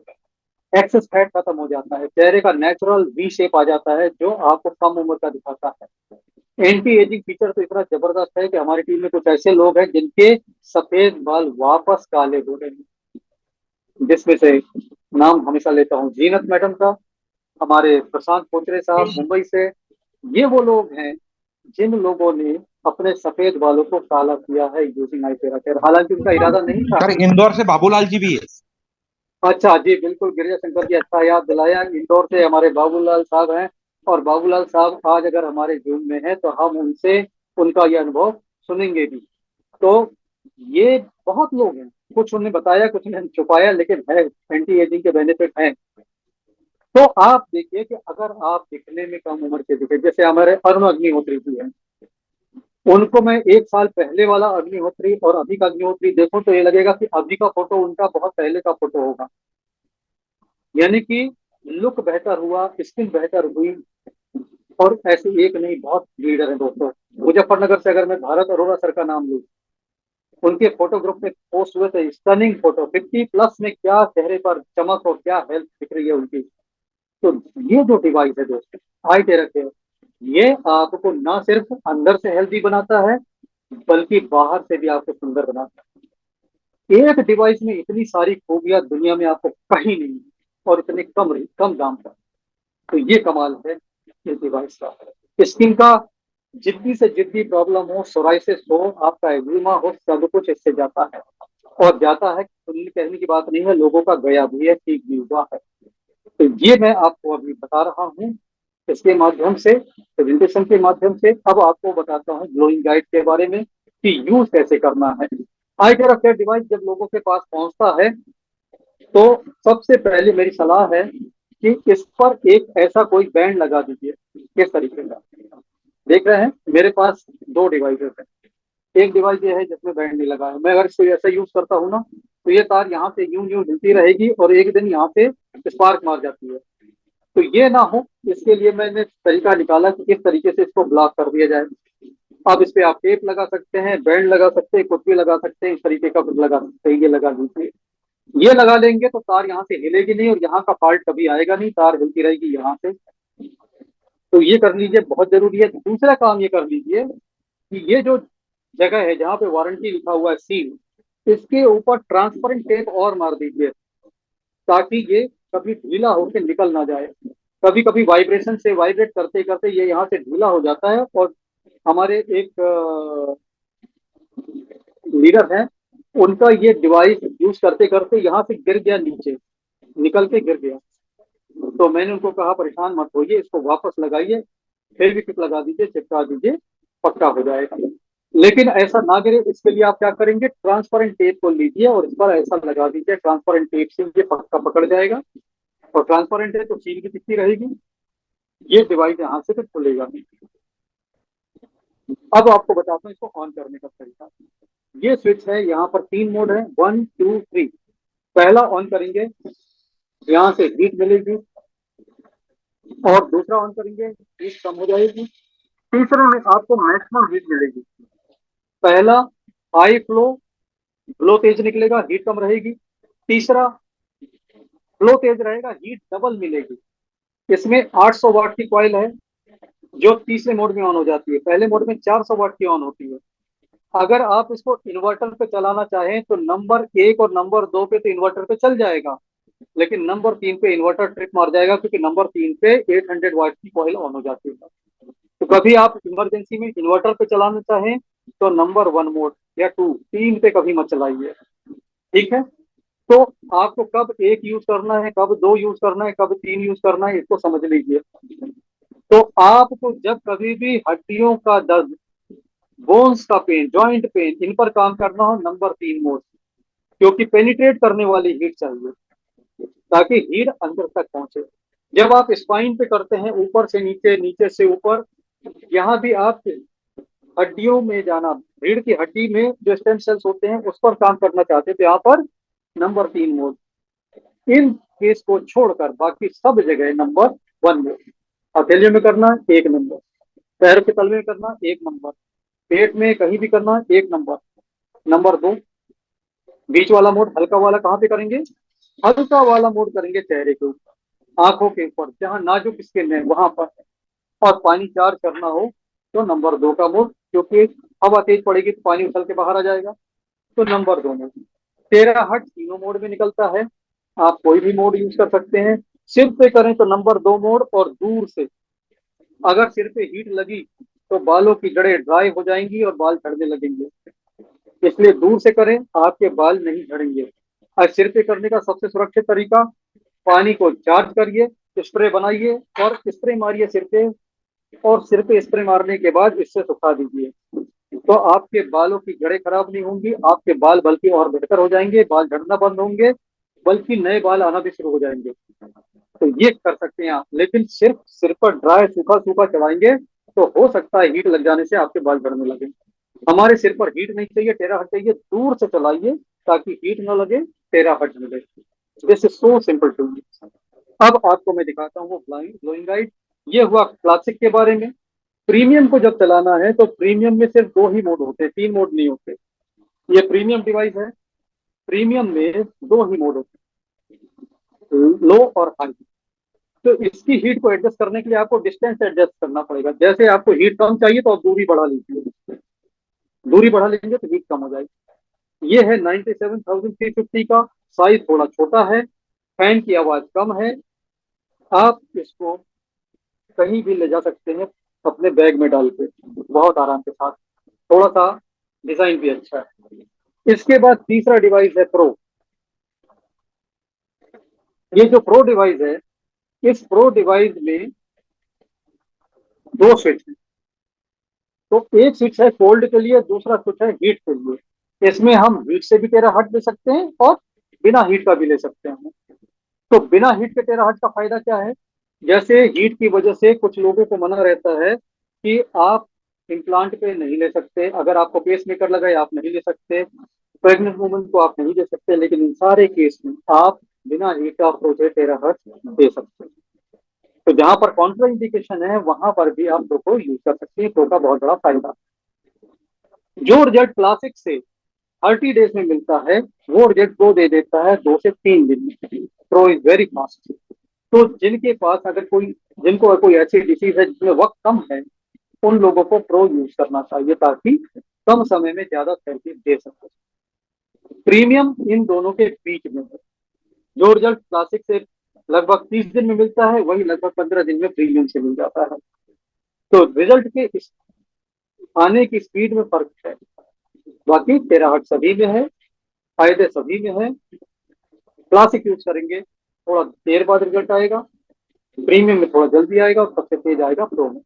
एक्सेस फैट खत्म हो जाता है, चेहरे का नेचुरल वी शेप आ जाता है जो आपको कम उम्र का दिखाता है। एंटी एजिंग फीचर तो इतना जबरदस्त है कि हमारी टीम में कुछ ऐसे लोग हैं जिनके सफेद बाल वापस काले हो रहे हैं, जिसमें से नाम हमेशा लेता हूँ जीनत मैडम का, हमारे प्रशांत कोचरे साहब मुंबई से, ये वो लोग हैं जिन लोगों ने अपने सफेद बालों को काला किया है यूजिंग आई थेरापी, हालांकि उनका इरादा नहीं था। सर इंदौर से बाबूलाल जी भी है। अच्छा जी, बिल्कुल गिरिजा शंकर जी, अच्छा याद दिलाया। इंदौर से हमारे बाबूलाल साहब हैं, और बाबूलाल साहब आज अगर हमारे जून में हैं तो हम उनसे उनका ये अनुभव सुनेंगे भी। तो ये बहुत लोग हैं, कुछ उन्होंने बताया कुछ ने छुपाया, लेकिन है, एंटी एजिंग के बेनिफिट हैं। तो आप देखिए कि अगर आप दिखने में कम उम्र के दिखे, जैसे हमारे अरुण अग्निहोत्री जी हैं, उनको मैं एक साल पहले वाला अग्निहोत्री और अभी का अग्निहोत्री देखूं तो ये लगेगा कि अभी का फोटो उनका बहुत पहले का फोटो होगा। यानी कि लुक बेहतर हुआ, स्किन बेहतर हुई। और ऐसे एक नहीं, बहुत लीडर हैं दोस्तों। मुजफ्फरनगर से अगर मैं भारत अरोड़ा सर का नाम लूं, उनके फोटो ग्रुप में पोस्ट हुए थे, स्टनिंग फोटो, 50+ में क्या चेहरे पर चमक और क्या हेल्थ दिख रही है उनकी। तो ये जो डिवाइस है दोस्तों, आई टेरा केयर, ये आपको ना सिर्फ अंदर से हेल्दी बनाता है, बल्कि बाहर से भी आपको सुंदर बनाता है। एक डिवाइस में इतनी सारी खूबियां दुनिया में आपको कहीं नहीं, और इतने कम कम दाम पर। तो ये कमाल है इस डिवाइस का। स्किन का जिद्दी से जिद्दी प्रॉब्लम हो, सोराइसिस हो, आपका एक्जिमा हो, सब कुछ इससे जाता है। और जाता है, सुनने कहने की बात नहीं है, लोगों का गया भी है, ठीक भी हुआ है। तो ये मैं आपको अभी बता रहा हूँ इसके माध्यम से, प्रेजेंटेशन के माध्यम से। अब आपको बताता हूँ ग्लोइंग गाइड के बारे में कि यूज कैसे करना है। आई केयर केयर डिवाइस जब लोगों के पास पहुंचता है, तो सबसे पहले मेरी सलाह है कि इस पर एक ऐसा कोई बैंड लगा दीजिए। किस तरीके का देख रहे हैं, मेरे पास दो डिवाइसेस हैं। एक डिवाइस ये है जिसमें बैंड नहीं लगा है, मैं अगर इसको ऐसा यूज करता हूँ ना, तो ये तार यहाँ से यूं यूं हिलती रहेगी और एक दिन यहाँ पे स्पार्क मार जाती है। तो ये ना हो, इसके लिए मैंने तरीका निकाला कि किस तरीके से इसको ब्लॉक कर दिया जाए। अब इस पे आप टेप लगा सकते हैं, बैंड लगा सकते हैं, कुछ भी लगा सकते हैं, इस तरीके का कुछ लगा सकते हैं, ये लगा दीजिए। ये लगा लेंगे तो तार यहाँ से हिलेगी नहीं, और यहाँ का फॉल्ट कभी आएगा नहीं, तार हिलती रहेगी यहाँ से। तो ये कर लीजिए, बहुत जरूरी है। दूसरा काम ये कर लीजिए कि ये जो जगह है जहाँ पे वारंटी लिखा हुआ है, सील, इसके ऊपर ट्रांसपेरेंट टेप और मार दीजिए, ताकि ये कभी ढीला होकर निकल ना जाए। कभी कभी वाइब्रेशन से, वाइब्रेट करते करते ये यहाँ से ढीला हो जाता है, और हमारे एक लीडर हैं, उनका ये डिवाइस यूज करते करते यहाँ से गिर गया नीचे, निकल के गिर गया। तो मैंने उनको कहा परेशान मत होइए, इसको वापस लगाइए, फिर भी टिप लगा दीजिए, चिपका दीजिए, पक्का हो जाएगा। लेकिन ऐसा ना गिरे, इसके लिए आप क्या करेंगे, ट्रांसपेरेंट टेप को लीजिए और इस पर ऐसा लगा दीजिए, ट्रांसपेरेंट टेप से ये पक्का पकड़ जाएगा। और ट्रांसपेरेंट है तो सील भी दिखती रहेगी, ये डिवाइस यहाँ से फिर खुलेगा नहीं। अब आपको बताता हूँ इसको ऑन करने का तरीका। ये स्विच है, यहाँ पर 3 मोड है, 1 2 3। पहला ऑन करेंगे, यहाँ से हीट मिलेगी, और दूसरा ऑन करेंगे, हीट कम हो जाएगी। तीसरे में आपको मैक्सिमम हीट मिलेगी। पहला हाई फ्लो, फ्लो तेज निकलेगा, हीट कम रहेगी। तीसरा फ्लो तेज रहेगा, हीट डबल मिलेगी। इसमें 800 वाट की कॉइल है, जो तीसरे मोड में ऑन हो जाती है। पहले मोड में 400 वाट की ऑन होती है। अगर आप इसको इन्वर्टर पे चलाना चाहें तो नंबर 1 और नंबर 2 पे तो इन्वर्टर पे चल जाएगा, लेकिन नंबर 3 पे इन्वर्टर ट्रिप मार जाएगा, क्योंकि नंबर 3 पे 800 वाट की कॉइल ऑन हो जाती है। तो कभी आप इमरजेंसी में इन्वर्टर पे चलाना चाहें तो नंबर 1 मोड या 2, 3 पे कभी मत चलाइए। ठीक है। तो आपको कब एक यूज करना है, कब दो यूज करना है, कब 3 यूज करना है, इसको समझ लीजिए। तो आपको जब कभी भी हड्डियों का दर्द, बोन्स का पेन, जॉइंट पेन, इन पर काम करना हो, नंबर 3 मोड, क्योंकि पेनिट्रेट करने वाली हीट चाहिए, ताकि हीट अंदर तक पहुंचे। जब आप स्पाइन पे करते हैं, ऊपर से नीचे, नीचे से ऊपर, यहाँ भी आप हड्डियों में जाना, रीढ़ की हड्डी में जो स्टेम सेल्स होते हैं उस पर काम करना चाहते हैं, तो यहाँ पर नंबर 3 मोड। इन केस को छोड़कर बाकी सब जगह नंबर 1 मोड। हथेलियों में करना 1 नंबर, पैर के तलवे में करना 1 नंबर, पेट में कहीं भी करना 1 नंबर। नंबर 2, बीच वाला मोड, हल्का वाला कहाँ पे करेंगे, हल्का वाला मोड करेंगे चेहरे के ऊपर, आंखों के ऊपर, जहां नाजुक स्किन है वहां पर। और पानी चार्ज करना हो तो नंबर 2 का मोड, क्योंकि हवा तेज पड़ेगी तो पानी उछल के बाहर आ जाएगा। तो नंबर 2 मोड। 13 हर्ट्ज तीनों मोड में निकलता है, आप कोई भी मोड यूज कर सकते हैं। सिर पे करें तो नंबर 2 मोड, और दूर से अगर सिर पे हीट लगी तो बालों की जड़ें ड्राई हो जाएंगी और बाल झड़ने लगेंगे। इसलिए दूर से करें, आपके बाल नहीं झड़ेंगे। और सिर पे करने का सबसे सुरक्षित तरीका, पानी को चार्ज करिए, स्प्रे बनाइए और स्प्रे मारिए सिर पे, और सिर पे स्प्रे मारने के बाद इससे सुखा दीजिए। तो आपके बालों की जड़ें खराब नहीं होंगी, आपके बाल बल्कि और बेहतर हो जाएंगे, बाल झड़ना बंद होंगे, बल्कि नए बाल आना भी शुरू हो जाएंगे। तो ये कर सकते हैं आप, लेकिन सिर्फ सिर पर ड्राई सूखा सूखा चलाएंगे तो हो सकता है हीट लग जाने से आपके बाल झड़ने लगे। हमारे सिर पर हीट नहीं चाहिए, टेरा हट चाहिए, दूर से चलाइए ताकि हीट ना लगे, टेरा हट मिले। This is so simple to you. अब आपको मैं दिखाता हूँ वो ब्लोइंग गाइड। ये हुआ क्लासिक के बारे में। प्रीमियम को जब चलाना है तो प्रीमियम में सिर्फ दो ही मोड होते हैं, तीन मोड नहीं होते। ये प्रीमियम डिवाइस है। प्रीमियम में दो ही मोड होते हैं, लो और हाई। तो इसकी हीट को एडजस्ट करने के लिए आपको डिस्टेंस एडजस्ट करना पड़ेगा। जैसे आपको हीट कम चाहिए तो आप दूरी बढ़ा लीजिए, दूरी बढ़ा लेंगे तो हीट कम हो जाएगी। ये है 97,350 का। साइज थोड़ा छोटा है, फैन की आवाज कम है। आप इसको कहीं भी ले जा सकते हैं अपने बैग में डाल के, बहुत आराम के साथ। थोड़ा सा डिजाइन भी अच्छा है। इसके बाद तीसरा डिवाइस है प्रो। ये जो प्रो डिवाइस है, इस प्रो डिवाइस में दो स्विच है। तो एक स्विच है कोल्ड के लिए, दूसरा स्विच है हीट के लिए। इसमें हम हीट से भी टेराहर्ट्ज ले सकते हैं और बिना हीट का भी ले सकते हैं। तो बिना हीट के टेराहर्ट्ज का फायदा क्या है? जैसे हीट की वजह से कुछ लोगों को मना रहता है कि आप इम्प्लांट पे नहीं ले सकते, अगर आपको पेस मेकर लगा है आप नहीं ले सकते, प्रेग्नेंट वुमन को आप नहीं दे सकते, लेकिन इन सारे केस में आप बिना हीट का अप्रोच है टेराहर्ट्ज दे सकते हैं। तो जहां पर कॉन्ट्रा इंडिकेशन है वहां पर भी आप प्रो को यूज कर सकते हैं। प्रो का बहुत बड़ा फायदा, जो रिजल्ट क्लासिक से 30 डेज में मिलता है, वो रिजल्ट प्रो दे देता है 2 से 3 दिन में। Pro is very fast. तो जिनके पास अगर कोई, जिनको कोई ऐसी डिसीज है जिसमें वक्त कम है, उन लोगों को प्रो यूज करना चाहिए ताकि कम समय में ज्यादा थेरेपी दे सके। प्रीमियम इन दोनों के बीच में है। जो रिजल्ट क्लासिक से लगभग 30 दिन में मिलता है, वही लगभग 15 दिन में प्रीमियम से मिल जाता है। तो रिजल्ट के आने की स्पीड में फर्क है। बाकी टेराहर्ट्ज सभी में है, फायदे सभी में है। क्लासिक यूज करेंगे थोड़ा देर बाद रिजल्ट आएगा, प्रीमियम में थोड़ा जल्दी आएगा, और सबसे तेज आएगा प्रो में।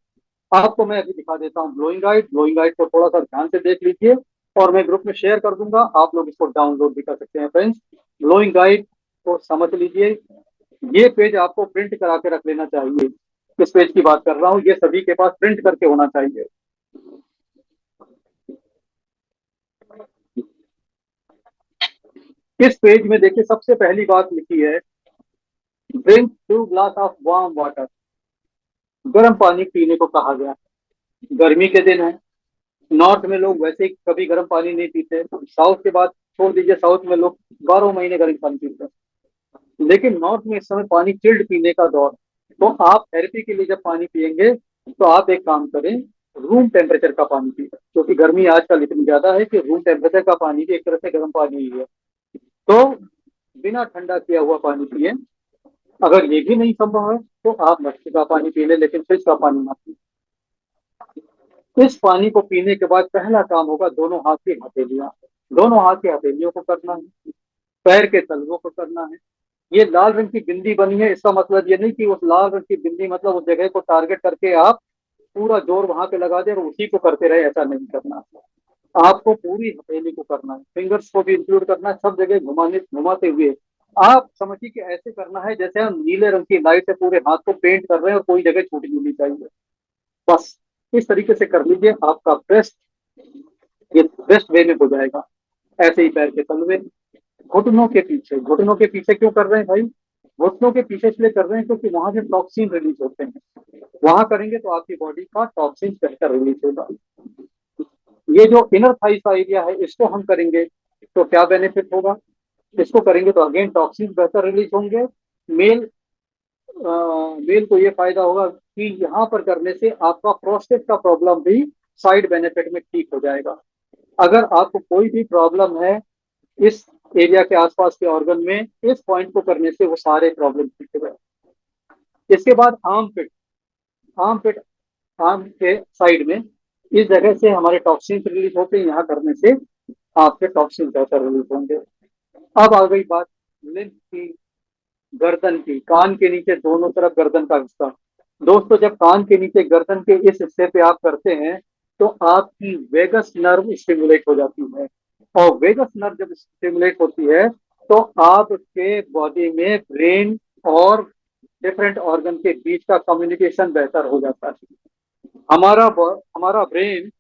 आपको मैं अभी दिखा देता हूँ ब्लोइंग गाइड। ब्लोइंग गाइड को थोड़ा सा ध्यान से देख लीजिए, और मैं ग्रुप में शेयर कर दूंगा, आप लोग इसको डाउनलोड भी कर सकते हैं फ्रेंड्स। ब्लोइंग गाइड को समझ लीजिए। ये पेज आपको प्रिंट करा के रख लेना चाहिए। किस पेज की बात कर रहा हूँ, ये सभी के पास प्रिंट करके होना चाहिए। इस पेज में देखिए सबसे पहली बात लिखी है, drink 2 glass of warm water. गर्म पानी पीने को कहा गया है। गर्मी के दिन है, नॉर्थ में लोग वैसे ही कभी गर्म पानी नहीं पीते, साउथ के बाद छोड़ दीजिए, साउथ में लोग 12 महीने गर्म पानी पीते हैं। लेकिन नॉर्थ में इस समय पानी चिल्ड पीने का दौर है। तो आप थेरेपी के लिए जब पानी पियेंगे तो आप एक काम करें, रूम टेम्परेचर का पानी पिए, क्योंकि गर्मी आजकल इतनी ज्यादा है कि रूम टेम्परेचर का पानी भी एक तरह से गर्म पानी ही है। तो बिना ठंडा किया हुआ पानी पिए। अगर ये भी नहीं संभव है तो आप मटके का पानी पी लें, लेकिन फ्रिज का पानी ना पिए। इस पानी को पीने के बाद पहला काम होगा, दोनों हाथ की हथेलियां, दोनों हाथ की हथेलियों को करना है, पैर के तलवों को करना है। ये लाल रंग की बिंदी बनी है, इसका मतलब ये नहीं कि उस लाल रंग की बिंदी मतलब उस जगह को टारगेट करके आप पूरा जोर वहां पे लगा दे और उसी को करते रहे, ऐसा नहीं करना। आपको पूरी हथेली को करना है, फिंगर्स को भी इंक्लूड करना है, सब जगह घुमाने घुमाते हुए। आप समझिए कि ऐसे करना है जैसे हम नीले रंग की लाइट से पूरे हाथ को पेंट कर रहे हैं और कोई जगह छूटनी नहीं चाहिए। बस इस तरीके से कर लीजिए, आपका बेस्ट, ये बेस्ट वे में हो जाएगा। ऐसे ही पैर के तलवे, घुटनों के पीछे। घुटनों के पीछे क्यों कर रहे हैं भाई? घुटनों के पीछे इसलिए कर रहे हैं क्योंकि वहां से टॉक्सिन रिलीज होते हैं। वहां करेंगे तो आपकी बॉडी का टॉक्सिन बेहतर रिलीज होगा। ये जो इनर थाइस का एरिया है, इसको हम करेंगे तो क्या बेनिफिट होगा? इसको करेंगे तो अगेन टॉक्सिन बेहतर रिलीज होंगे। मेल मेल को ये फायदा होगा कि यहाँ पर करने से आपका प्रोस्टेट का प्रॉब्लम भी साइड बेनिफिट में ठीक हो जाएगा। अगर आपको कोई भी प्रॉब्लम है इस एरिया के आसपास के ऑर्गन में, इस पॉइंट को करने से वो सारे प्रॉब्लम ठीक हो गए। इसके बाद आर्म पिट। आर्म पिट कान के साइड में, इस जगह से हमारे टॉक्सिन रिलीज होते हैं, यहाँ करने से आपके टॉक्सिन बेहतर रिलीज होंगे। अब आ गई बात लिम्फ की, गर्दन की, कान के नीचे दोनों तरफ गर्दन का हिस्सा। दोस्तों, जब कान के नीचे गर्दन के इस हिस्से पे आप करते हैं तो आपकी वेगस नर्व स्टिमुलेट हो जाती है, और वेगस नर्व जब स्टिमुलेट होती है तो आपके बॉडी में ब्रेन और डिफरेंट ऑर्गन के बीच का कम्युनिकेशन बेहतर हो जाता है। हमारा ब्रेन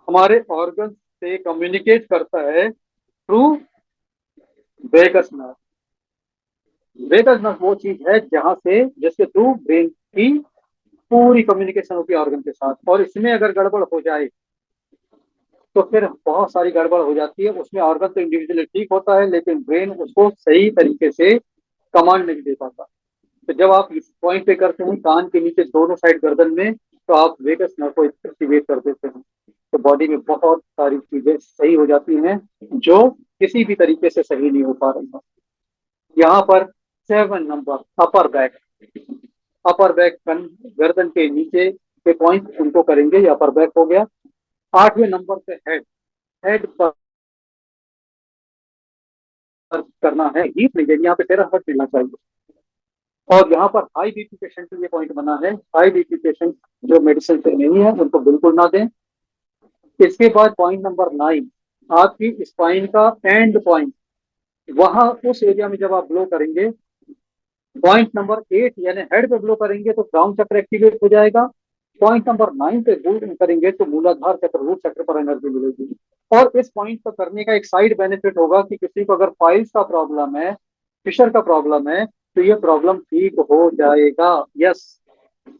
हमारे ऑर्गन से कम्युनिकेट करता है through vagus nerve. Vagus nerve वो चीज है जहां से, जिसके थ्रू ब्रेन की पूरी कम्युनिकेशन होती है ऑर्गन के साथ, और इसमें अगर गड़बड़ हो जाए तो फिर बहुत सारी गड़बड़ हो जाती है। उसमें ऑर्गन तो इंडिविजुअली ठीक होता है, लेकिन ब्रेन उसको सही तरीके से कमांड नहीं दे पाता। तो जब आप इस पॉइंट पे करते हैं कान के नीचे दोनों साइड गर्दन में, तो आप वेगस नर्व को एक्टिवेट कर देते हैं, तो बॉडी में बहुत सारी चीजें सही हो जाती हैं जो किसी भी तरीके से सही नहीं हो पा रही हैं। यहाँ पर 7 number upper back, upper back गर्दन के नीचे के पॉइंट उनको करेंगे, ये अपर बैक हो गया। 8वें नंबर पे हेड, हेड पर करना है, हीट नहीं देनी, यहाँ पे 13 मिलना चाहिए। और यहाँ पर हाई बीपी पेशेंट के लिए पॉइंट बना है, हाई बीपी पेशेंट जो मेडिसिन पे नहीं है उनको बिल्कुल ना दें। इसके बाद पॉइंट नंबर 9, आपकी स्पाइन का एंड पॉइंट, वहां उस एरिया में जब आप ब्लो करेंगे, पॉइंट नंबर 8 यानी हेड पे ब्लो करेंगे तो क्राउन चक्र एक्टिवेट हो जाएगा। पॉइंट नंबर 9 पे ब्लो करेंगे तो मूलाधार चक्र, रूट चक्र पर एनर्जी मिलेगी। और इस पॉइंट पर करने का एक साइड बेनिफिट होगा कि किसी को अगर पाइल्स का प्रॉब्लम है, फिशर का प्रॉब्लम है, तो ये प्रॉब्लम ठीक हो जाएगा। यस,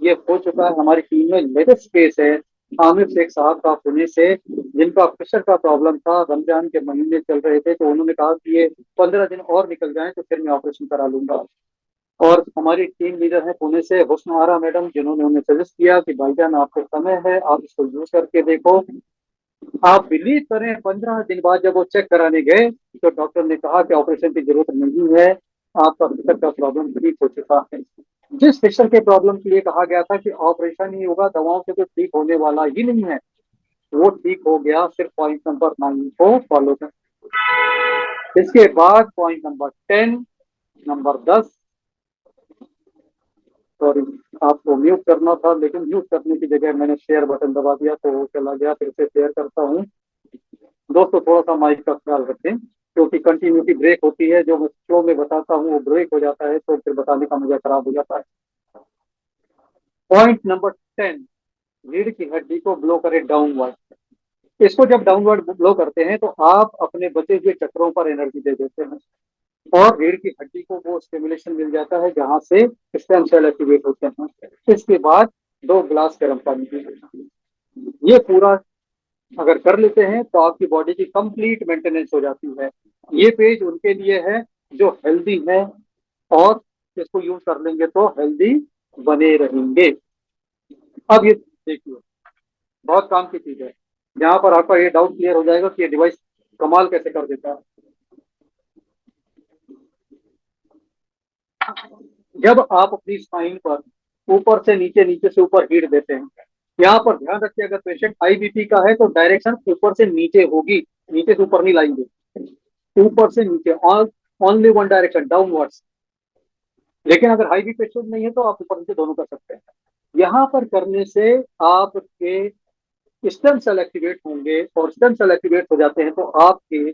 ये हो चुका है। हमारी टीम में लेटेस्ट केस है आमिर शेख साहब का पुणे से, जिनका प्रेशर का प्रॉब्लम था, रमजान के महीने चल रहे थे, तो उन्होंने कहा कि ये 15 दिन और निकल जाए तो फिर मैं ऑपरेशन करा लूंगा। और हमारी टीम लीडर है पुणे से हुस्न आरा मैडम, जिन्होंने उन्हें सजेस्ट किया कि भाईजान आपको समय है, आप इसको यूज करके देखो। आप बिलीव करें, 15 दिन बाद जब वो चेक कराने गए तो डॉक्टर ने कहा कि ऑपरेशन की जरूरत नहीं है, आपका फिशर का प्रॉब्लम ठीक हो चुका है। जिस फिशर के प्रॉब्लम के लिए कहा गया था कि ऑपरेशन ही होगा, दवाओं से तो ठीक होने वाला ही नहीं है, वो ठीक हो गया। सिर्फ पॉइंट नंबर 9 को फॉलो कर। इसके बाद पॉइंट नंबर 10, नंबर 10, सॉरी आपको म्यूट करना था, लेकिन म्यूट करने की जगह मैंने शेयर बटन दबा दिया तो वो चला गया। फिर से शेयर करता हूँ। दोस्तों, थोड़ा सा माइक का ख्याल रखें, क्योंकि कंटिन्यूटी ब्रेक होती है, जो मैं फ्लो में बताता हूँ वो ब्रेक हो जाता है, तो फिर बताने का मजा खराब हो जाता है। पॉइंट नंबर 10, रीढ़ की हड्डी को ब्लो करे डाउनवर्ड। इसको जब डाउनवर्ड ब्लो करते हैं तो आप अपने बचे हुए चक्रों पर एनर्जी दे देते हैं, और रीढ़ की हड्डी को वो स्टिमुलेशन मिल जाता है जहां से स्टेम सेल एक्टिवेट होते हैं। इसके बाद 2 गिलास गर्म पानी पीजिए। ये पूरा अगर कर लेते हैं तो आपकी बॉडी की कंप्लीट मेंटेनेंस हो जाती है। ये पेज उनके लिए है जो हेल्दी है, और इसको यूज कर लेंगे तो हेल्दी बने रहेंगे। अब ये देखिए, बहुत काम की चीज है। यहाँ पर आपका ये डाउट क्लियर हो जाएगा कि ये डिवाइस कमाल कैसे कर देता है। जब आप अपनी स्पाइन पर ऊपर से नीचे, नीचे से ऊपर हीट देते हैं, यहाँ पर ध्यान रखिए, अगर पेशेंट हाई बीपी का है तो डायरेक्शन ऊपर से नीचे होगी, नीचे से ऊपर नहीं लाएंगे, ऊपर से नीचे, ओनली वन डायरेक्शन डाउनवर्ड्स। लेकिन अगर हाई बीपी पेशेंट नहीं है तो आप ऊपर नीचे दोनों कर सकते हैं। यहाँ पर करने से आपके स्टेम सेल एक्टिवेट होंगे, और स्टेम सेल एक्टिवेट हो जाते हैं तो आपके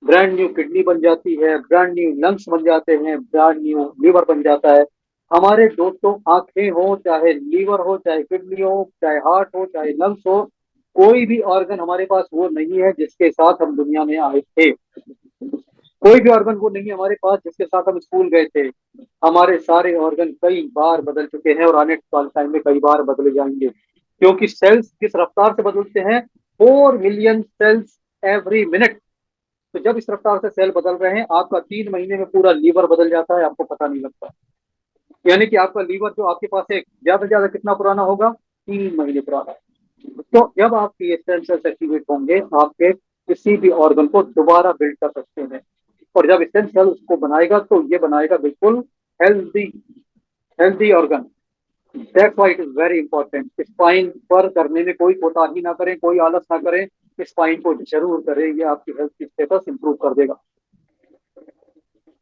ब्रांड न्यू किडनी बन जाती है, ब्रांड न्यू लंग्स बन जाते हैं, ब्रांड न्यू लीवर बन जाता है। हमारे दोस्तों, आंखें हो चाहे लीवर हो चाहे किडनी हो चाहे हार्ट हो चाहे लंग्स हो, कोई भी ऑर्गन हमारे पास वो नहीं है जिसके साथ हम दुनिया में आए थे। कोई भी ऑर्गन वो नहीं है हमारे पास जिसके साथ हम स्कूल गए थे। हमारे सारे ऑर्गन कई बार बदल चुके हैं, और आने वाले टाइम में कई बार बदले जाएंगे, क्योंकि सेल्स किस रफ्तार से बदलते हैं, 4 मिलियन सेल्स एवरी मिनट। तो जब इस रफ्तार से सेल बदल रहे हैं, आपका 3 महीने में पूरा लीवर बदल जाता है, आपको पता नहीं लगता। यानी कि आपका लीवर जो आपके पास है, ज्यादा से ज्यादा कितना पुराना होगा, 3 महीने पुराना। तो जब आपके स्टेम सेल्स एक्टिवेट होंगे, आपके किसी भी ऑर्गन को दोबारा बिल्ड कर सकते हैं। और जब स्टेम सेल उसको बनाएगा तो ये बनाएगा बिल्कुल healthy, healthy organ. That's why it is very important. Spine पर करने में कोई कोताही ना करें, कोई आलस ना करें, स्पाइन को जरूर करें, ये आपकी हेल्थ की स्टेटस इंप्रूव कर देगा।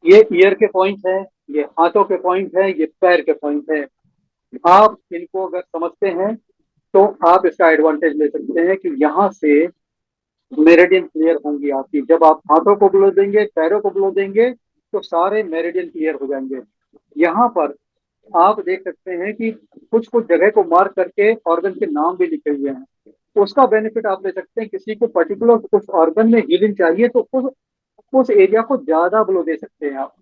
ये ईयर के पॉइंट है, ये हाथों के पॉइंट है, ये पैर के पॉइंट है। आप इनको अगर समझते हैं तो आप इसका एडवांटेज ले सकते हैं कि यहाँ से मेरिडियन क्लियर होंगी आपकी। जब आप हाथों को ब्लो देंगे, पैरों को ब्लो देंगे, तो सारे मेरिडियन क्लियर हो जाएंगे। यहाँ पर आप देख सकते हैं कि कुछ कुछ जगह को मार्क करके ऑर्गन के नाम भी लिखे हुए हैं। उसका बेनिफिट आप ले सकते हैं। किसी को पर्टिकुलर कुछ ऑर्गन में हीलिंग चाहिए तो उस एरिया को ज्यादा ब्लो दे सकते हैं आप।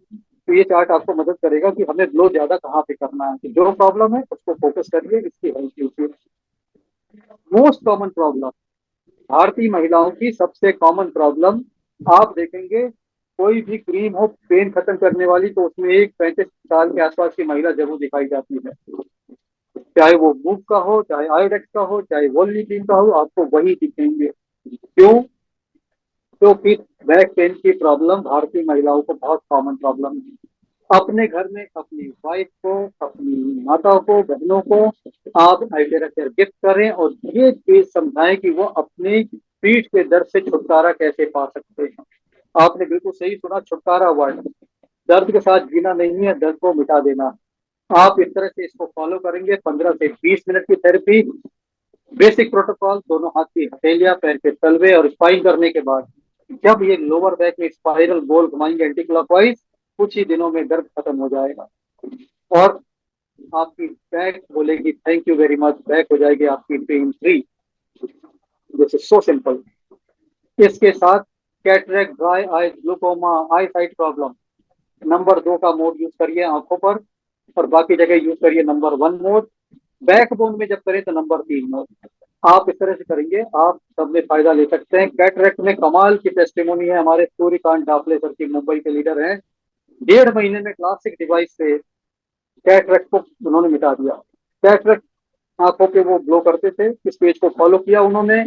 तो ये चार्ट आपको मदद करेगा कि हमें ब्लो ज्यादा कहाँ पे करना है, कि जो प्रॉब्लम है उसको फोकस करिए, इसकी हेल्प कीजिए। मोस्ट कॉमन प्रॉब्लम, भारतीय महिलाओं की सबसे कॉमन प्रॉब्लम, आप देखेंगे कोई भी क्रीम हो पेन खत्म करने वाली तो उसमें एक 35 साल के आसपास की महिला जरूर दिखाई जाती है। चाहे वो मूव का हो, चाहे आयोडेक्स का हो, चाहे वोलिनी क्रीम का हो, आपको वही दिखेंगे। क्यों? क्योंकि बैक पेन की प्रॉब्लम भारतीय महिलाओं को बहुत कॉमन प्रॉब्लम है। अपने घर में अपनी वाइफ को, अपनी माताओं को, बहनों को आप आइडिया केयर गिफ्ट करें और ये चीज समझाएं कि वो अपनी पीठ के दर्द से छुटकारा कैसे पा सकते हैं। आपने बिल्कुल सही सुना, छुटकारा वर्ड। दर्द के साथ जीना नहीं है, दर्द को मिटा देना। आप इस तरह से इसको फॉलो करेंगे, 15 से 20 मिनट की थेरेपी, बेसिक प्रोटोकॉल, दोनों हाथ की हथेलियां, पैर के तलवे और स्पाइन करने के बाद जब ये लोअर बैक में स्पाइरल गोल घुमाएंगे एंटी क्लॉकवाइज, कुछ ही दिनों में दर्द खत्म हो जाएगा और आपकी बैक बोलेगी thank you very much, back हो जाएगी आपकी pain free. This is so simple. इसके साथ कैटरेक्ट, ड्राई आईज, ग्लूकोमा, आई साइट प्रॉब्लम, नंबर 2 का मोड यूज करिए आंखों पर और बाकी जगह यूज करिए नंबर 1 मोड। बैकबोन में जब करें तो नंबर 3 मोड। आप इस तरह से करेंगे, आप सब में फायदा ले सकते हैं। कैटरेक्ट में कमाल की टेस्टिमोनी है, हमारे सूर्यकांत डाफले सर की, मुंबई के लीडर हैं। 1.5 महीने में क्लासिक डिवाइस से कैटरेक्ट को उन्होंने मिटा दिया। कैटरेक्ट आंखों पे वो ग्लो करते थे, इस पेज को फॉलो किया उन्होंने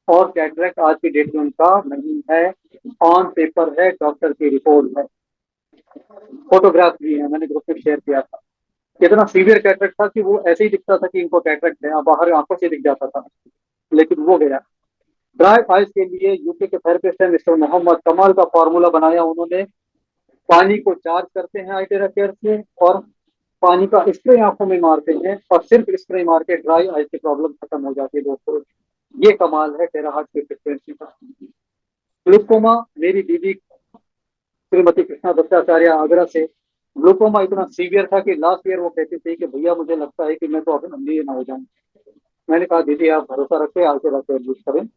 और कैटरेक्ट आज की डेट में उनका नहीं है, ऑन पेपर है, डॉक्टर की रिपोर्ट है, फोटोग्राफ भी है, मैंने ग्रुप में शेयर किया था। इतना सीवियर कैटरेक्ट था कि वो ऐसे ही दिखता था कि इनको कैटरेक्ट है, बाहर आंखों से दिख जाता था, लेकिन वो गया। ड्राई आइज के लिए यूके के थेरेपिस्ट है मिस्टर मोहम्मद, कमाल का फॉर्मूला बनाया उन्होंने। पानी को चार्ज करते हैं आइटेरा केयर से और पानी का स्प्रे आंखों में मारते हैं और सिर्फ स्प्रे मार के ड्राई आइज की प्रॉब्लम खत्म हो जाती है दोस्तों। ये कमाल है टेराहार्ट की फ्रिक्वेंसी का। ग्लूकोमा, मेरी दीदी श्रीमती कृष्णा दत्ताचार्य आगरा से, ग्लूकोमा इतना सीवियर था कि लास्ट ईयर वो कहती थी कि भैया मुझे लगता है कि मैं तो अभी अंधी ना हो जाऊं। मैंने कहा दीदी आप भरोसा रखें, आलतेरा केयर यूज करें।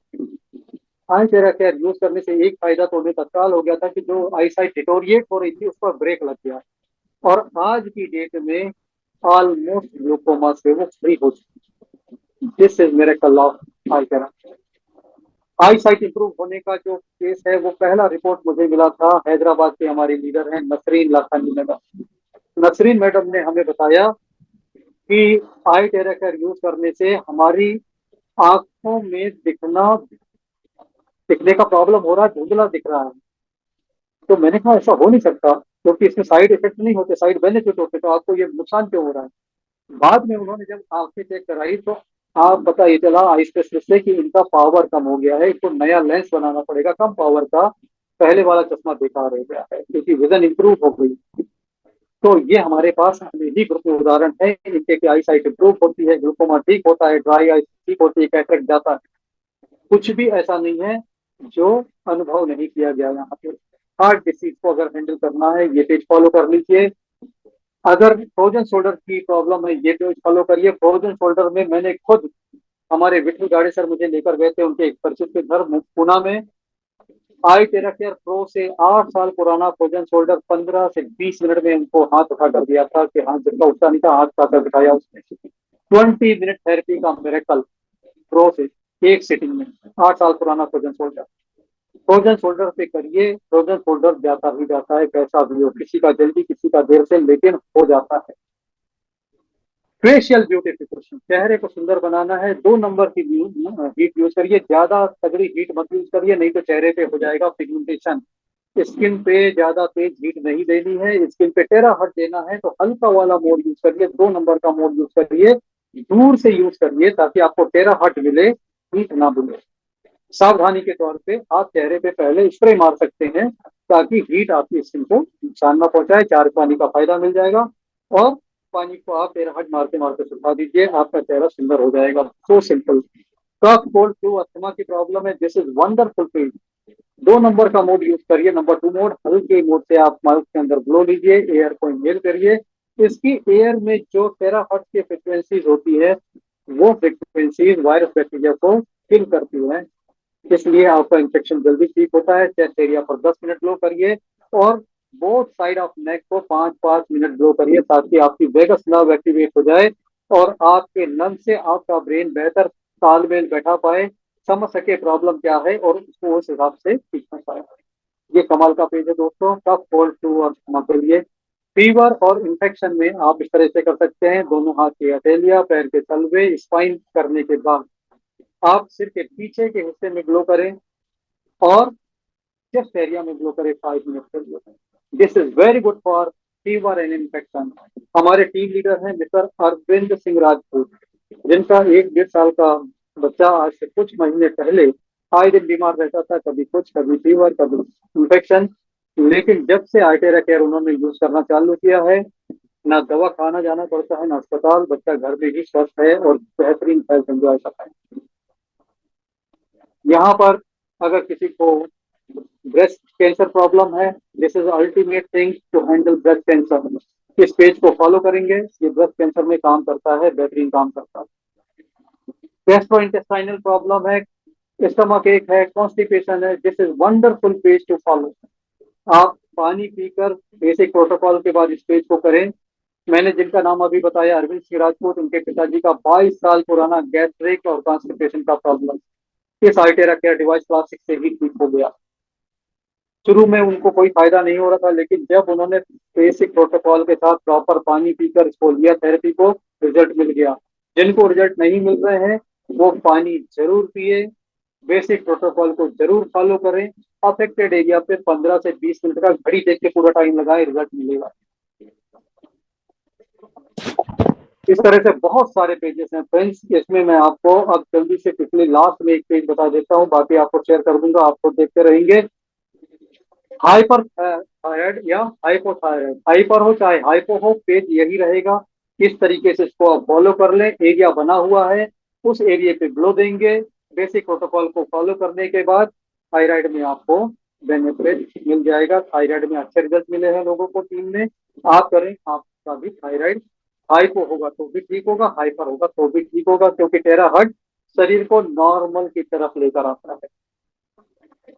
आलतेरा केयर यूज करने से एक फायदा तो उन्हें तत्काल हो गया था कि जो आई साइट डिटोरिएट हो रही थी उस पर ब्रेक लग गया और आज की डेट में ऑलमोस्ट ग्लूकोमा से वो फ्री हो चुकी। This is miracle of Altera. Eyesight improve होने का जो केस है, वो पहला रिपोर्ट मुझे मिला था हैदराबाद के हमारी लीडर हैं नसरीन लाखानी मैडम। नसरीन मैडम ने हमें बताया कि आई टेराकेयर यूज करने से हमारी आंखों में दिखने का प्रॉब्लम हो रहा है, धुंधला दिख रहा है। तो मैंने कहा ऐसा हो नहीं सकता क्योंकि इसमें साइड इफेक्ट नहीं होते, साइड बेनिफिट होते, तो आपको ये नुकसान क्यों हो रहा है। बाद में उन्होंने जब आंखें चेक कराई तो आप पता ये चला आई स्पेशलिस्ट से कि इनका पावर कम हो गया है, इनको नया लेंस बनाना पड़ेगा कम पावर का, पहले वाला चश्मा बेकार हो गया है क्योंकि विजन इंप्रूव हो गई। तो ये हमारे पास ही ग्रुप में उदाहरण है इनके की आई साइट इंप्रूव होती है, ग्लूकोमा ठीक होता है, ड्राई आई ठीक होती है, कैटरेक्ट जाता है। कुछ भी ऐसा नहीं है जो अनुभव नहीं किया गया यहाँ पे। हार्ट डिसीज को अगर हैंडल करना है ये पेज फॉलो कर लीजिए। अगर फ्रोजन शोल्डर की प्रॉब्लम है ये पेज फॉलो करिए। फ्रोजन शोल्डर में मैंने खुद, हमारे विठल गाड़े सर मुझे लेकर गए थे उनके एक परिचित के घर पूना में। आई टेरा केयर प्रो से 8 साल पुराना फ्रोजन शोल्डर 15 से 20 मिनट में उनको हाथ उठा कर दिया था कि हाथ जिसका उठा नहीं था हाथ उठाकर दिखाया उसने। 20 मिनट थेरेपी का मेरेकल प्रो से, एक सिटिंग में। 8 साल पुराना फ्रोजन शोल्डर, फ्रोजन शोल्डर पे करिए, फ्रोजन शोल्डर जाता ही जाता है कैसा भी हो, किसी का जल्दी किसी का देर से, लेकिन हो जाता है। फेशियल ब्यूटिफिकेशन, चेहरे को सुंदर बनाना है, 2 नंबर की हीट यूज करिए, ज्यादा तगड़ी हीट मत यूज करिए नहीं तो चेहरे पे हो जाएगा पिगमेंटेशन। स्किन पे ज्यादा तेज हीट नहीं देनी है, स्किन पे टेराहट देना है तो हल्का वाला मोड यूज करिए, 2 नंबर का मोड यूज करिए, दूर से यूज करिए ताकि आपको टेराहट मिले, हीट ना मिले। सावधानी के तौर पे आप चेहरे पे पहले स्प्रे मार सकते हैं ताकि हीट आपकी स्किन को नुकसान ना पहुंचाए, चार पानी का फायदा मिल जाएगा। और पानी को आप टेराहट मारते मारते सुखा दीजिए, आपका चेहरा सुंदर हो जाएगा। So simple. Cough cold flu asthma की प्रॉब्लम है, this is wonderful field. 2 number का मोड यूज करिए, नंबर 2 मोड, हल्के मोड से आप माउथ के अंदर ब्लो लीजिए, एयर को इनहेल करिए। इसकी एयर में जो टेराहर्ट्ज की फ्रिक्वेंसीज होती है, वो फ्रिक्वेंसीज वायरस बैक्टीरिया को किल करती है, इसलिए आपका इंफेक्शन जल्दी ठीक होता है। चेस्ट एरिया पर 10 मिनट ब्लो करिए और बोथ साइड ऑफ नेक को 5-5 मिनट ब्लो करिए ताकि आपकी वेगस नर्व एक्टिवेट हो जाए और आपके लंग से आपका ब्रेन बेहतर तालमेल बैठा पाए, समझ सके प्रॉब्लम क्या है और उसको उस हिसाब से ठीक कर पाए। ये कमाल का पेज है दोस्तों, कफ कोल्ड फ्लू और अस्थमा के लिए। फीवर और इन्फेक्शन में आप इस तरह से कर सकते हैं, दोनों हाथ की हथेलियां पैर के तलवे स्पाइन करने के बाद आप सिर के पीछे के हिस्से में ग्लो करें और चेस्ट एरिया में ग्लो करें 5 मिनट के लिए। This is very good for fever and infection. हमारे टीम लीडर हैं मिस्टर अरविंद सिंह राजपूत, जिनका 1-1.5 साल का बच्चा आज से कुछ महीने पहले आए दिन बीमार रहता था, कभी कुछ, कभी फीवर, कभी इन्फेक्शन। लेकिन जब से आर्टेरा केयर उन्होंने यूज करना चालू किया है, ना दवा खाना जाना पड़ता है ना अस्पताल, बच्चा घर में ही स्वस्थ है और बेहतरीन हेल्थ एंजॉय करता है। यहाँ पर अगर किसी को ब्रेस्ट कैंसर प्रॉब्लम है, this is ultimate thing to handle breast cancer. इस पेज को फॉलो करेंगे, ये ब्रेस्ट कैंसर में काम करता है, बेहतरीन काम करता है। गैस्ट्रोइंटेस्टाइनल प्रॉब्लम है, स्टमक एक है, कॉन्स्टिपेशन है, this is wonderful page to follow. आप पानी पीकर बेसिक प्रोटोकॉल के बाद इस पेज को करें। मैंने जिनका नाम अभी बताया अरविंद सिंह राजपूत, उनके पिताजी का 22 साल पुराना गैस्ट्रिक और कॉन्स्टिपेशन का प्रॉब्लम इस आर्टेरा केयर डिवाइस प्लास्टिक से ही ठीक हो गया। शुरू में उनको कोई फायदा नहीं हो रहा था, लेकिन जब उन्होंने बेसिक प्रोटोकॉल के साथ प्रॉपर पानी पीकर इसको लिया थेरेपी को, रिजल्ट मिल गया। जिनको रिजल्ट नहीं मिल रहे हैं वो पानी जरूर पिए, बेसिक प्रोटोकॉल को जरूर फॉलो करें। अफेक्टेड एरिया पे 15 से 20 मिनट का घड़ी देख के पूरा टाइम लगाए, रिजल्ट मिलेगा। इस तरह से बहुत सारे पेजेस हैं फ्रेंड्स, इसमें मैं आपको अब जल्दी से पिछले लास्ट में एक पेज बता देता हूँ, बाकी आपको शेयर कर दूंगा, आपको देखते रहेंगे। हाइपर थायराइड या हाइपोथायराइड, हाइपर हो चाहे हाइपो हो, पेज यही रहेगा। इस तरीके से इसको आप फॉलो कर लें, एरिया बना हुआ है, उस एरिया पे ग्लो देंगे। बेसिक प्रोटोकॉल को फॉलो करने के बाद थायराइड में आपको बेनिफिट मिल जाएगा। थायराइड में अच्छे रिजल्ट मिले हैं लोगों को टीम में, आप करें, आपका भी थायराइड हाइपो होगा तो भी ठीक होगा, हाइपर होगा तो भी ठीक होगा, क्योंकि टेराहर्ट्ज शरीर को नॉर्मल की तरफ लेकर आता है।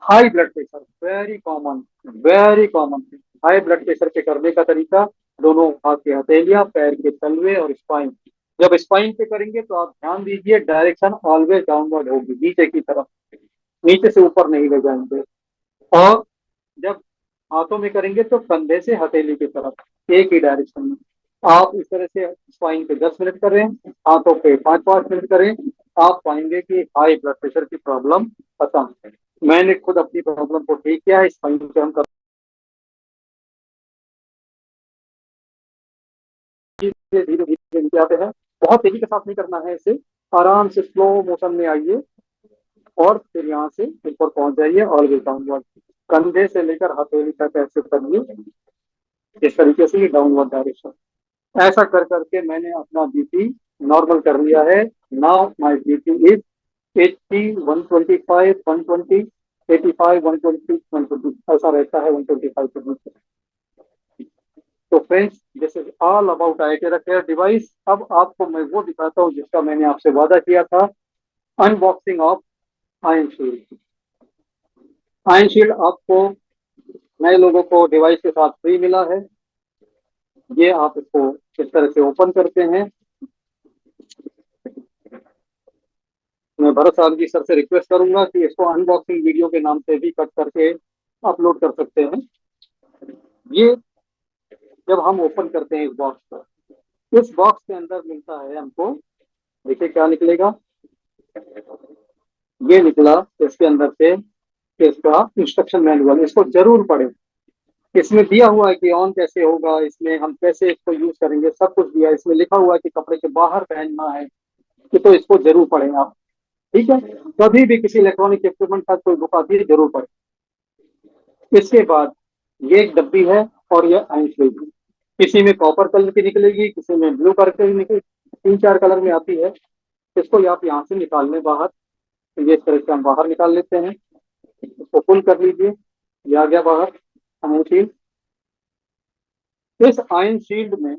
High blood pressure very common, very common. High blood pressure के करने का तरीका, दोनों हाथ की हथेलियां पैर के तलवे और स्पाइन। जब स्पाइन पे करेंगे तो आप ध्यान दीजिए डायरेक्शन ऑलवेज डाउनवर्ड होगी, नीचे की तरफ, नीचे से ऊपर नहीं ले जाएंगे। और जब हाथों में करेंगे तो कंधे से हथेली की तरफ, एक ही डायरेक्शन में। आप इस तरह से स्पाइन पे 10 मिनट करें, हाथों पे 5-5 मिनट करें, आप पाएंगे कि हाई ब्लड प्रेशर की प्रॉब्लम खत्म है। मैंने खुद अपनी प्रॉब्लम को ठीक किया है, स्पाइन पे हम धीरे धीरे धीरे नीचे आते हैं। बहुत तेजी के साथ नहीं करना है इसे, आराम से स्लो मोशन में आइए और फिर यहाँ से ऊपर पहुंच जाइए ऑलवेज डाउनवर्ड। कंधे से लेकर हथेली तक ऐसे करिए, इस तरीके से डाउनवर्ड डायरेक्शन। ऐसा कर करके मैंने अपना बीपी नॉर्मल कर लिया है। नाउ माय बीपी इज 80, 125, 120, 85, 120, 120, ऐसा रहता है 125 के बीच। तो friends, this is all about iTera care device. अब आपको मैं वो दिखाता हूँ जिसका मैंने आपसे वादा किया था, unboxing of ion shield. Ion shield आपको नए लोगों को डिवाइस के साथ फ्री मिला है। ये आप इसको इस तरह से ओपन करते हैं। मैं भरत साहब जी सर से रिक्वेस्ट करूंगा कि इसको अनबॉक्सिंग वीडियो के नाम से भी कट करके अपलोड कर सकते हैं। ये जब हम ओपन करते हैं इस बॉक्स को, इस बॉक्स के अंदर मिलता है हमको, देखिए क्या निकलेगा। ये निकला इसके अंदर से इसका इंस्ट्रक्शन मैनुअल, इसको जरूर पढ़ें। इसमें दिया हुआ है कि ऑन कैसे होगा, इसमें हम कैसे इसको यूज करेंगे, सब कुछ दिया है। इसमें लिखा हुआ है कि कपड़े के बाहर पहनना है, तो इसको जरूर पढ़ें आप। ठीक है, कभी भी किसी इलेक्ट्रॉनिक इक्विपमेंट का कोई बुक आती है जरूर पढ़ें। इसके बाद ये एक डब्बी है और ये आइन शील्ड। किसी में कॉपर कलर की निकलेगी, किसी में ब्लू कलर की निकलेगी, 3-4 कलर में आती है। इसको आप यहाँ से निकाल लें बाहर। तो ये इस तरह से हम बाहर निकाल लेते हैं, इसको पुल कर लीजिए, ये आ गया बाहर आयन शील्ड। इस आयन शील्ड में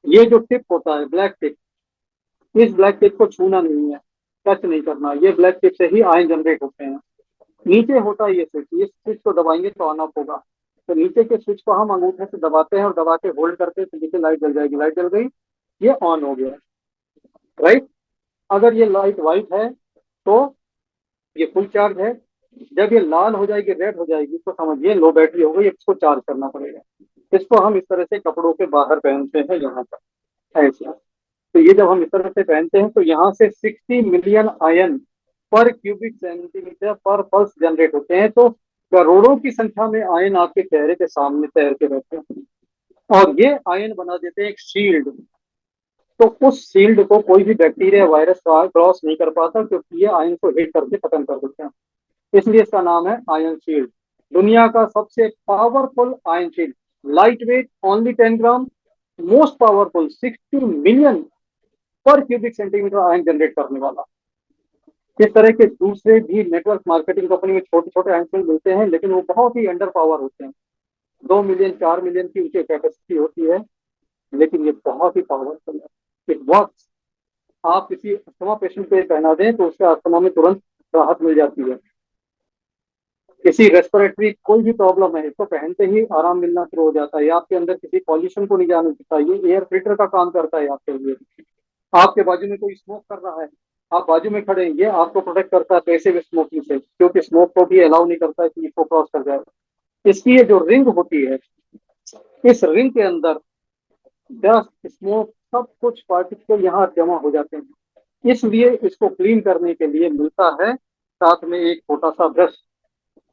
ये जो टिप होता है ब्लैक टिप, इस ब्लैक टिप को छूना नहीं है, टच नहीं करना। ये ब्लैक टिप से ही आयन जनरेट होते हैं। नीचे होता है ये स्विच, ये स्विच को दबाएंगे तो ऑन ऑफ होगा। तो नीचे के स्विच को हम अंगूठे से दबाते हैं और दबा के होल्ड करते हैं, तो नीचे लाइट जल जाएगी, लाइट जल गई, ये ऑन हो गया। राइट। अगर ये लाइट व्हाइट है तो ये फुल चार्ज है। जब ये लाल हो जाएगी, रेड हो जाएगी, तो समझिए लो बैटरी हो गई, इसको चार्ज करना पड़ेगा। इसको हम इस तरह से कपड़ों के बाहर पहनते हैं यहाँ पर, ऐसे। तो ये जब हम इस तरह से पहनते हैं तो यहाँ से 60 मिलियन आयन पर क्यूबिक सेंटीमीटर पर पल्स जनरेट होते हैं। तो करोड़ों की संख्या में आयन आपके चेहरे के सामने तैर के रहते हैं, और ये आयन बना देते हैं एक शील्ड। तो उस शील्ड को कोई भी बैक्टीरिया वायरस क्रॉस नहीं कर पाता, क्योंकि ये आयन को हिट करके खत्म कर देते हैं। इसलिए इसका नाम है आयन शील्ड। दुनिया का सबसे powerful ion shield, light weight only 10 ग्राम, मोस्ट पावरफुल 60 मिलियन पर क्यूबिक सेंटीमीटर आयन जनरेट करने वाला। इस तरह के दूसरे भी नेटवर्क मार्केटिंग कंपनी में छोटे छोटे आयन शील्ड मिलते हैं, लेकिन वो बहुत ही अंडर पावर होते हैं। 2 मिलियन 4 मिलियन की उनकी कैपेसिटी होती है, लेकिन ये बहुत ही पावरफुल है। It works. आप किसी अस्थमा पेशेंट को ये पहना दें तो उसके अस्थमा में तुरंत राहत मिल जाती है। किसी रेस्पिरेटरी कोई भी प्रॉब्लम है, इसको पहनते ही आराम मिलना शुरू हो जाता है। आपके अंदर किसी पॉल्यूशन को नहीं जाने देता, ये एयर फिल्टर का काम करता है आपके लिए। आपके बाजू में कोई स्मोक कर रहा है, आप बाजू में खड़े हैं, ये आपको प्रोटेक्ट करता है पैसिव स्मोकिंग से, क्योंकि स्मोक को भी अलाउ नहीं करता है कि इसको क्रॉस कर जाए। इसकी ये जो रिंग होती है, इस रिंग के अंदर डस्ट, स्मोक, सब कुछ पार्टिकल यहाँ जमा हो जाते हैं। इसलिए इसको क्लीन करने के लिए मिलता है साथ में एक छोटा सा ब्रश।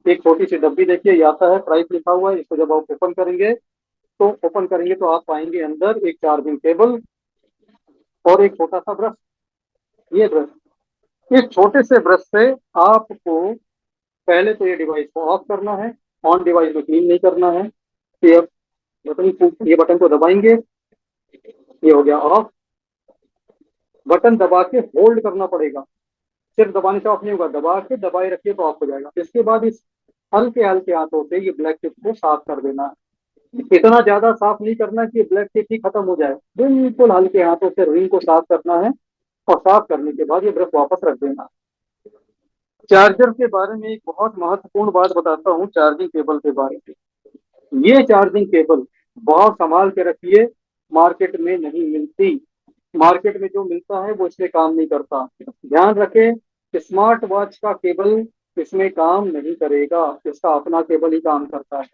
एक छोटी सी डब्बी देखिए, ये आता है, प्राइस लिखा हुआ है। इसको जब आप ओपन करेंगे तो आप पाएंगे अंदर एक चार्जिंग केबल और एक छोटा सा ब्रश। ये ब्रश, इस छोटे से ब्रश से आपको पहले तो ये डिवाइस को ऑफ करना है, ऑन डिवाइस में क्लीन नहीं करना है। ये ये बटन को दबाएंगे, ये हो गया ऑफ। बटन दबा के होल्ड करना पड़ेगा, सिर्फ दबाने से ऑफ नहीं होगा, दबा के दबाए रखिए तो ऑफ हो जाएगा। इसके बाद इस हल्के हल्के हाथों से ये ब्लैक टिप को साफ कर देना है। इतना ज्यादा साफ नहीं करना कि ब्लैक टिप ही खत्म हो जाए, बिल्कुल हल्के हाथों से रिंग को साफ करना है, और साफ करने के बाद ये ब्रश वापस रख देना। चार्जर के बारे में एक बहुत महत्वपूर्ण बात बताता हूँ, चार्जिंग केबल के बारे में। ये चार्जिंग केबल बहुत संभाल के रखिए, मार्केट में नहीं मिलती। मार्केट में जो मिलता है वो इसमें काम नहीं करता। ध्यान रखें, स्मार्ट वॉच का केबल इसमें काम नहीं करेगा, इसका अपना केबल ही काम करता है।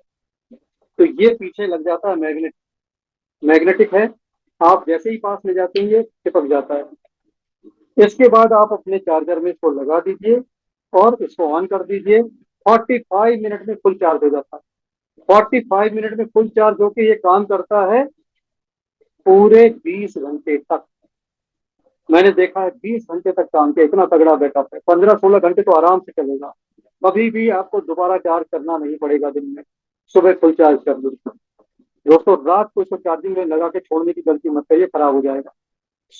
तो ये पीछे लग जाता है, मैग्नेटिक है। आप जैसे ही पास ले जाते हैं ये चिपक जाता है। इसके बाद आप अपने चार्जर में इसको लगा दीजिए और इसको ऑन कर दीजिए। 45 मिनट में फुल चार्ज हो जाता है। 45 मिनट में फुल चार्ज होकर ये काम करता है पूरे 20 घंटे तक। मैंने देखा है 20 घंटे तक काम किया, इतना तगड़ा बैकअप है। 15-16 घंटे तो आराम से चलेगा, कभी भी आपको दोबारा चार्ज करना नहीं पड़ेगा। दिन में सुबह फुल चार्ज कर दीजिए दोस्तों, रात को इसको चार्जिंग में लगा के छोड़ने की गलती मत करिए, खराब हो जाएगा।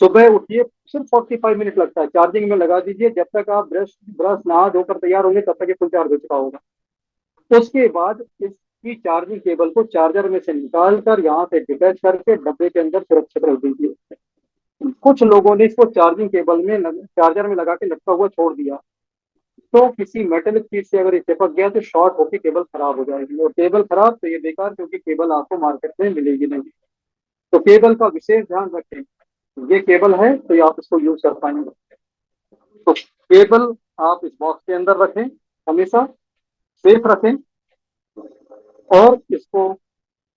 सुबह उठिए, सिर्फ 45 मिनट लगता है, चार्जिंग में लगा दीजिए। जब तक आप ब्रश ब्रश नहा धोकर तैयार होंगे तब तक ये फुल चार्ज हो चुका होगा। उसके बाद इसकी चार्जिंग केबल को चार्जर में से निकाल कर यहाँ से डिटैच करके डब्बे के अंदर सुरक्षित रख दीजिए। कुछ लोगों ने इसको चार्जिंग केबल में चार्जर में लगा के लटका हुआ छोड़ दिया, तो किसी मेटेलिक चीज से अगर ये चिपक गया तो शॉर्ट होकर केबल खराब हो जाएगी, और केबल खराब तो ये बेकार, क्योंकि केबल आपको मार्केट में मिलेगी नहीं। तो केबल का विशेष ध्यान रखें। ये केबल है तो ये आप इसको यूज कर पाएंगे। तो केबल आप इस बॉक्स के अंदर रखें, हमेशा सेफ रखें, और इसको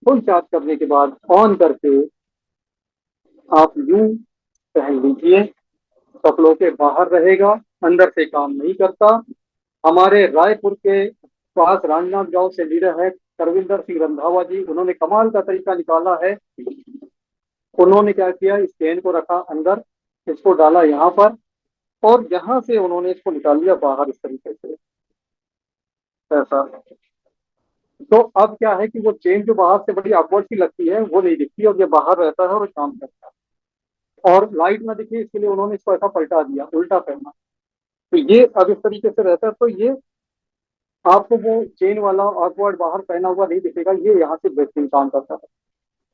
फुल चार्ज करने के बाद ऑन करके आप यूं पहन लीजिए। कपड़ों के बाहर रहेगा, अंदर से काम नहीं करता। हमारे रायपुर के पास राजनांदगांव से लीडर है करविंदर सिंह रंधावा जी, उन्होंने कमाल का तरीका निकाला है। उन्होंने क्या किया, इस चेन को रखा अंदर, इसको डाला यहाँ पर, और यहाँ से उन्होंने इसको निकाल लिया बाहर इस तरीके से, ऐसा। तो अब क्या है कि वो चेन जो बाहर से बड़ी awkward सी लगती है वो नहीं दिखती, और ये बाहर रहता है और काम करता है, और लाइट ना दिखे इसके लिए उन्होंने इसको ऐसा पलटा दिया, उल्टा पहना। तो ये अब इस तरीके से रहता है, तो ये आपको वो चेन वाला awkward बाहर पहना हुआ नहीं दिखेगा, ये यहाँ से बेहतरीन काम करता है।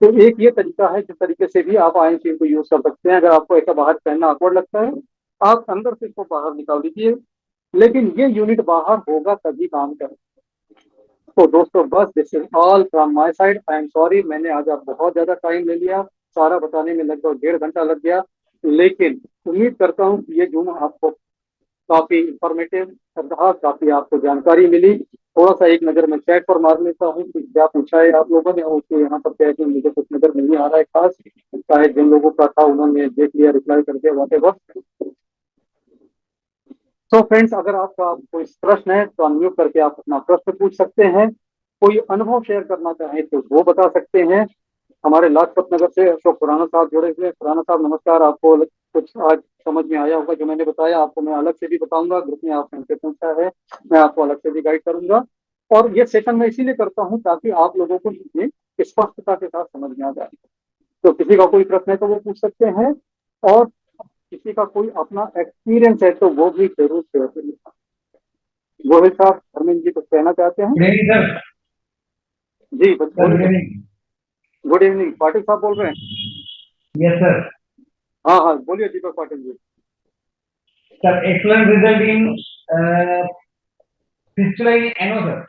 तो एक ये तरीका है जिस तरीके से भी आप आयन चेन को यूज कर सकते हैं। अगर आपको ऐसा बाहर पहनना awkward लगता है, आप अंदर से इसको बाहर निकाल दीजिए, लेकिन ये यूनिट बाहर होगा तभी काम करेगा। तो दोस्तों बस this is all from my side, I am sorry मैंने आज आप बहुत ज्यादा टाइम ले लिया, सारा बताने में लगभग 1.5 घंटा लग गया, लेकिन उम्मीद करता हूँ कि ये जूम आपको काफी इंफॉर्मेटिव रहा, काफी आपको जानकारी मिली। थोड़ा सा एक नजर मैं चैट पर मार लेता हूँ कि क्या पूछा है आप लोगों ने, और उसके यहाँ पर क्या है कि मुझे कुछ नजर नहीं आ रहा है खास, चाहे जिन लोगों का था उन्होंने देख लिया, रिप्लाई कर दिया, वॉट। तो फ्रेंड्स, अगर आपका कोई प्रश्न है तो अनम्यूट करके आप अपना प्रश्न पूछ सकते हैं। कोई अनुभव शेयर करना चाहें तो वो बता सकते हैं। हमारे लाजपत नगर से अशोक खुराना साहब जुड़े हुए हैं। खुराना साहब नमस्कार, आपको कुछ आज समझ में आया होगा जो मैंने बताया, आपको मैं अलग से भी बताऊंगा, ग्रुप में आपने हमसे पूछा है, मैं आपको अलग से भी गाइड करूंगा। और ये सेशन मैं इसीलिए करता हूँ ताकि आप लोगों को चीजें स्पष्टता के साथ समझ में आ जाए। तो किसी का कोई प्रश्न है तो वो पूछ सकते हैं, और किसी का कोई अपना एक्सपीरियंस है तो वो भी जरूर शेयर करिए। गोहिल साहब, धर्मेंद्र जी कुछ कहना चाहते हैं? Good evening sir. जी बस सर गुड बोलिए। इवनिंग। गुड इवनिंग, पाटिल साहब बोल रहे हैं? Yes sir. हाँ हाँ बोलिए Deepak Patil ji. Sir excellent result in fistula in ano sir.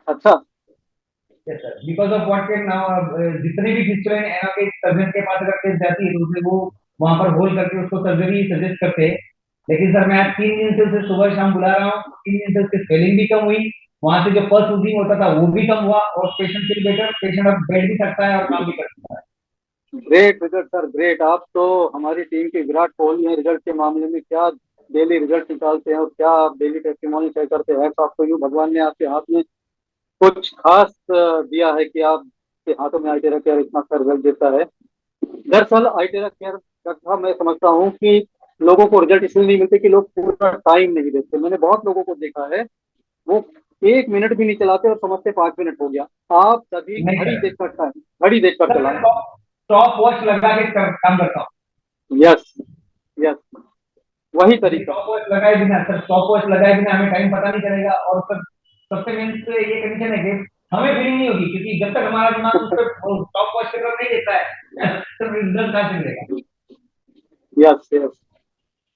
अच्छा। Yes sir, because of what can now जितने भी फिस्टुला इन एनो के सर्जन के पास अगर केस जाती है तो उसे वो वहां पर होल करके उसको सर्जरी सजेस्ट करते हैं। लेकिन सर मैं आज 3 दिन से उसे सुबह शाम बुला रहा हूँ, 3 दिन से उसकी स्वेलिंग भी कम हुई, वहां से जो पल्स ऊजिंग होता था वो भी कम हुआ, और पेशेंट फील बेटर, पेशेंट अब बैठ भी सकता है और काम भी कर सकता है। Great result sir, great. आप तो हमारी टीम के विराट कोहली हैं रिजल्ट के मामले में। क्या डेली रिजल्ट निकालते हैं और क्या आप डेली टेस्टिमोनी शेयर करते हैं। तो आपको यूँ भगवान ने आपके हाथ में कुछ खास दिया है कि आपके हाथों में आईटेरा केयर इतना अच्छा रिजल्ट देता है। दरअसल आईटेरा केयर का मैं समझता हूँ कि लोगों को रिजल्ट इसलिए नहीं मिलते कि लोग पूरा टाइम नहीं देते। मैंने बहुत लोगों को देखा है, वो 1 मिनट भी नहीं चलाते और समझते 5 मिनट हो गया। आप सभी नहीं घड़ी सर, देखकर टाइम, घड़ी देखकर सर मैं चलाएं। स्टॉप वॉच लगा के काम करता हूँ। यस, यस, वही तरीका। स्टॉप वॉच लगाए बिना सर, स्टॉप वॉच लगाए बिना हमें टाइम पता नहीं चलेगा, और सर सबसे मेन तो ये कंडीशन है कि हमें फीलिंग नहीं होगी, क्योंकि जब तक हमारा दिमाग उस पर स्टॉप वॉच की तरफ नहीं देता है तो रिजल्ट कहाँ से मिलेगा। Yes, yes,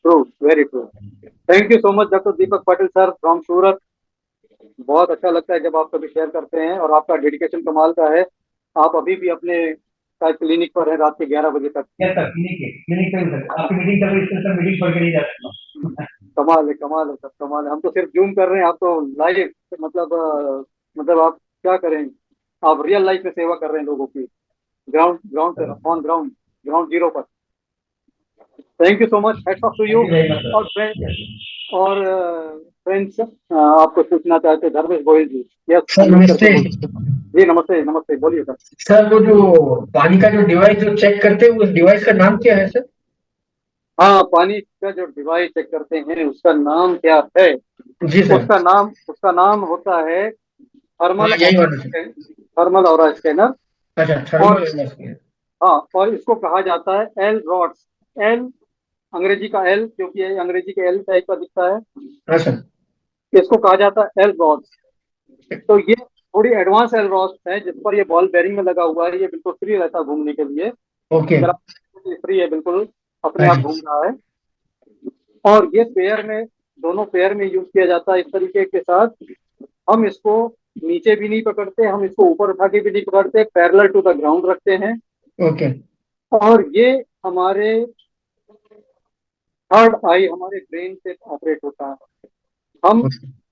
true, very true. Thank you so much doctor Deepak Patil sir from Surat. बहुत अच्छा लगता है जब आप कभी शेयर करते हैं, और आपका डेडिकेशन कमाल का है। आप अभी भी अपने शायद क्लिनिक पर है रात के 11 बजे तक। यस सर, क्लिनिक पे हूँ सर, आपकी मीटिंग चल रही है सर, मीटिंग छोड़ के नहीं जा सकता। कमाल है, कमाल है सर, कमाल है। हम तो सिर्फ जूम कर रहे हैं, आप तो लाइव, मतलब मतलब आप क्या करें, आप रियल लाइफ में सेवा कर रहे हैं लोगों की, ग्राउंड ग्राउंड पे, ऑन ग्राउंड, ग्राउंड जीरो पर। Thank you so much, hats off to thank you. You very much और सर। और फ्रेंड्स, आपको पूछना चाहते Dharmesh Goyal ji. Yes, sir unmute करके नमस्ते। बोलिए। जी नमस्ते, नमस्ते, बोलिए सर। सर वो जो पानी का जो डिवाइस जो चेक करते हैं उस डिवाइस का नाम क्या है सर? हाँ, पानी का जो डिवाइस चेक करते हैं उसका नाम क्या है? जी सर। उसका नाम होता है हाँ थर्मल यही ऑरा वाला sir. Scanner. Thermal aura scanner. अच्छा, और थर्मल एटमॉस्फेयर। हाँ, और इसको कहा जाता है एल रॉड्स। एल, अंग्रेजी का एल, क्योंकि ये अंग्रेजी के एल टाइप का दिखता है, हाँ सर। इसको कहा जाता है एल रॉड्स। तो ये थोड़ी एडवांस एल रॉड्स है जिस पर ये बॉल बेरिंग में लगा हुआ है, ये बिल्कुल फ्री रहता है घूमने के लिए। ओके। अगर आप फ्री है, बिल्कुल अपने हाँ आप जी। घूम रहा है। और ये पेयर में, दोनों पेयर में यूज किया जाता है इस तरीके के साथ। हम इसको नीचे भी नहीं पकड़ते, हम इसको ऊपर उठा के भी नहीं पकड़ते, पैरेलल टू द ग्राउंड रखते हैं। ओके। और ये हमारे थर्ड आई, हमारे ब्रेन से ऑपरेट होता है। हम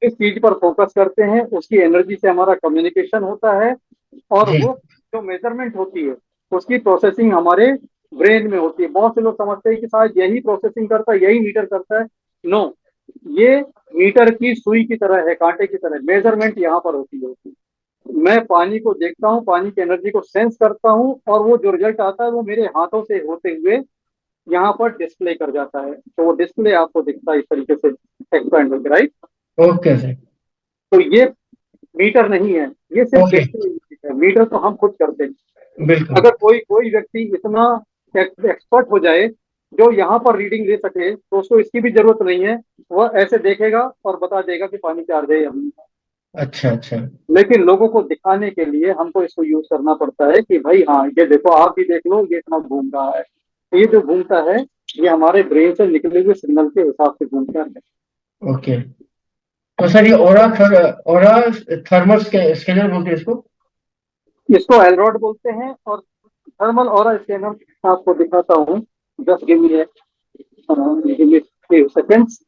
इस चीज पर फोकस करते हैं, उसकी एनर्जी से हमारा कम्युनिकेशन होता है, और जी। वो जो मेजरमेंट होती है उसकी प्रोसेसिंग हमारे ब्रेन में होती है। बहुत से लोग समझते हैं कि शायद यही प्रोसेसिंग करता है, यही मीटर करता है। नो, ये मीटर की सुई की तरह है, कांटे की तरह। मेजरमेंट यहाँ पर होती है। मैं पानी को देखता हूँ, पानी की एनर्जी को सेंस करता हूँ, और वो जो रिजल्ट आता है वो मेरे हाथों से होते हुए यहाँ पर डिस्प्ले कर जाता है। तो वो डिस्प्ले आपको दिखता है इस तरीके से एक्सपेंड होकर, राइट। Okay sir. तो ये मीटर नहीं है, ये सिर्फ ओके। देखने की है। मीटर तो हम खुद करते हैं। बिल्कुल। अगर कोई कोई व्यक्ति इतना एक्सपर्ट हो जाए जो यहाँ पर रीडिंग ले सके, तो उसको इसकी भी जरूरत नहीं है। वह ऐसे देखेगा और बता देगा कि पानी चार्ज है या नहीं। अच्छा अच्छा। लेकिन लोगों को दिखाने के लिए हमको इसको यूज करना पड़ता है कि भाई हाँ, ये देखो, आप भी देख लो, ये इतना घूम रहा है। तो ये जो घूमता है, ये हमारे ब्रेन से निकले हुए सिग्नल के हिसाब से घूमता है। ओके। तो सर ये ओरा थर्मल स्कैनर बोलते हैं इसको? इसको एलरॉड बोलते हैं। और थर्मल और स्कैनर आपको दिखाता हूँ। Just give me few seconds.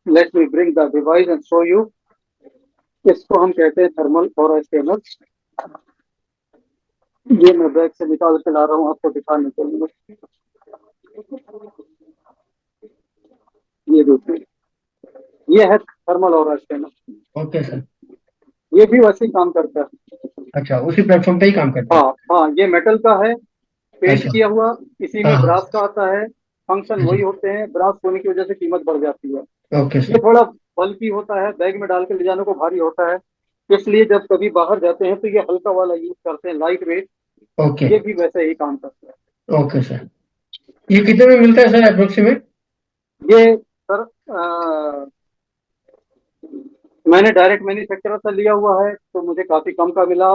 Let me bring the device and show you. इसको हम कहते हैं थर्मल और स्कैनर। ये मैं बैग से निकाल के ला रहा हूँ आपको दिखाने के लिए। ये देखिए, ये है थर्मल और स्कैनर। Okay sir. ये भी वैसे ही काम करता है। अच्छा, उसी प्लेटफॉर्म पे ही काम करता है? हाँ हाँ, ये मेटल का है, पेंट अच्छा। किया हुआ। इसी हाँ में हाँ। ब्रास का आता है। फंक्शन वही जी। होते हैं, ब्रास होने की वजह से कीमत बढ़ जाती है। ओके ये सर। थोड़ा बल्की होता है, बैग में डाल के ले जाने को भारी होता है। इसलिए जब कभी बाहर जाते हैं तो ये हल्का वाला यूज करते हैं, लाइट वेट। ओके। ये भी वैसे ही काम करता ओके सर। ये कितने में मिलता है सर अप्रोक्सीमेट? है। ये सर, मैंने डायरेक्ट मैन्युफैक्चरर से लिया हुआ है, तो मुझे काफी कम का मिला।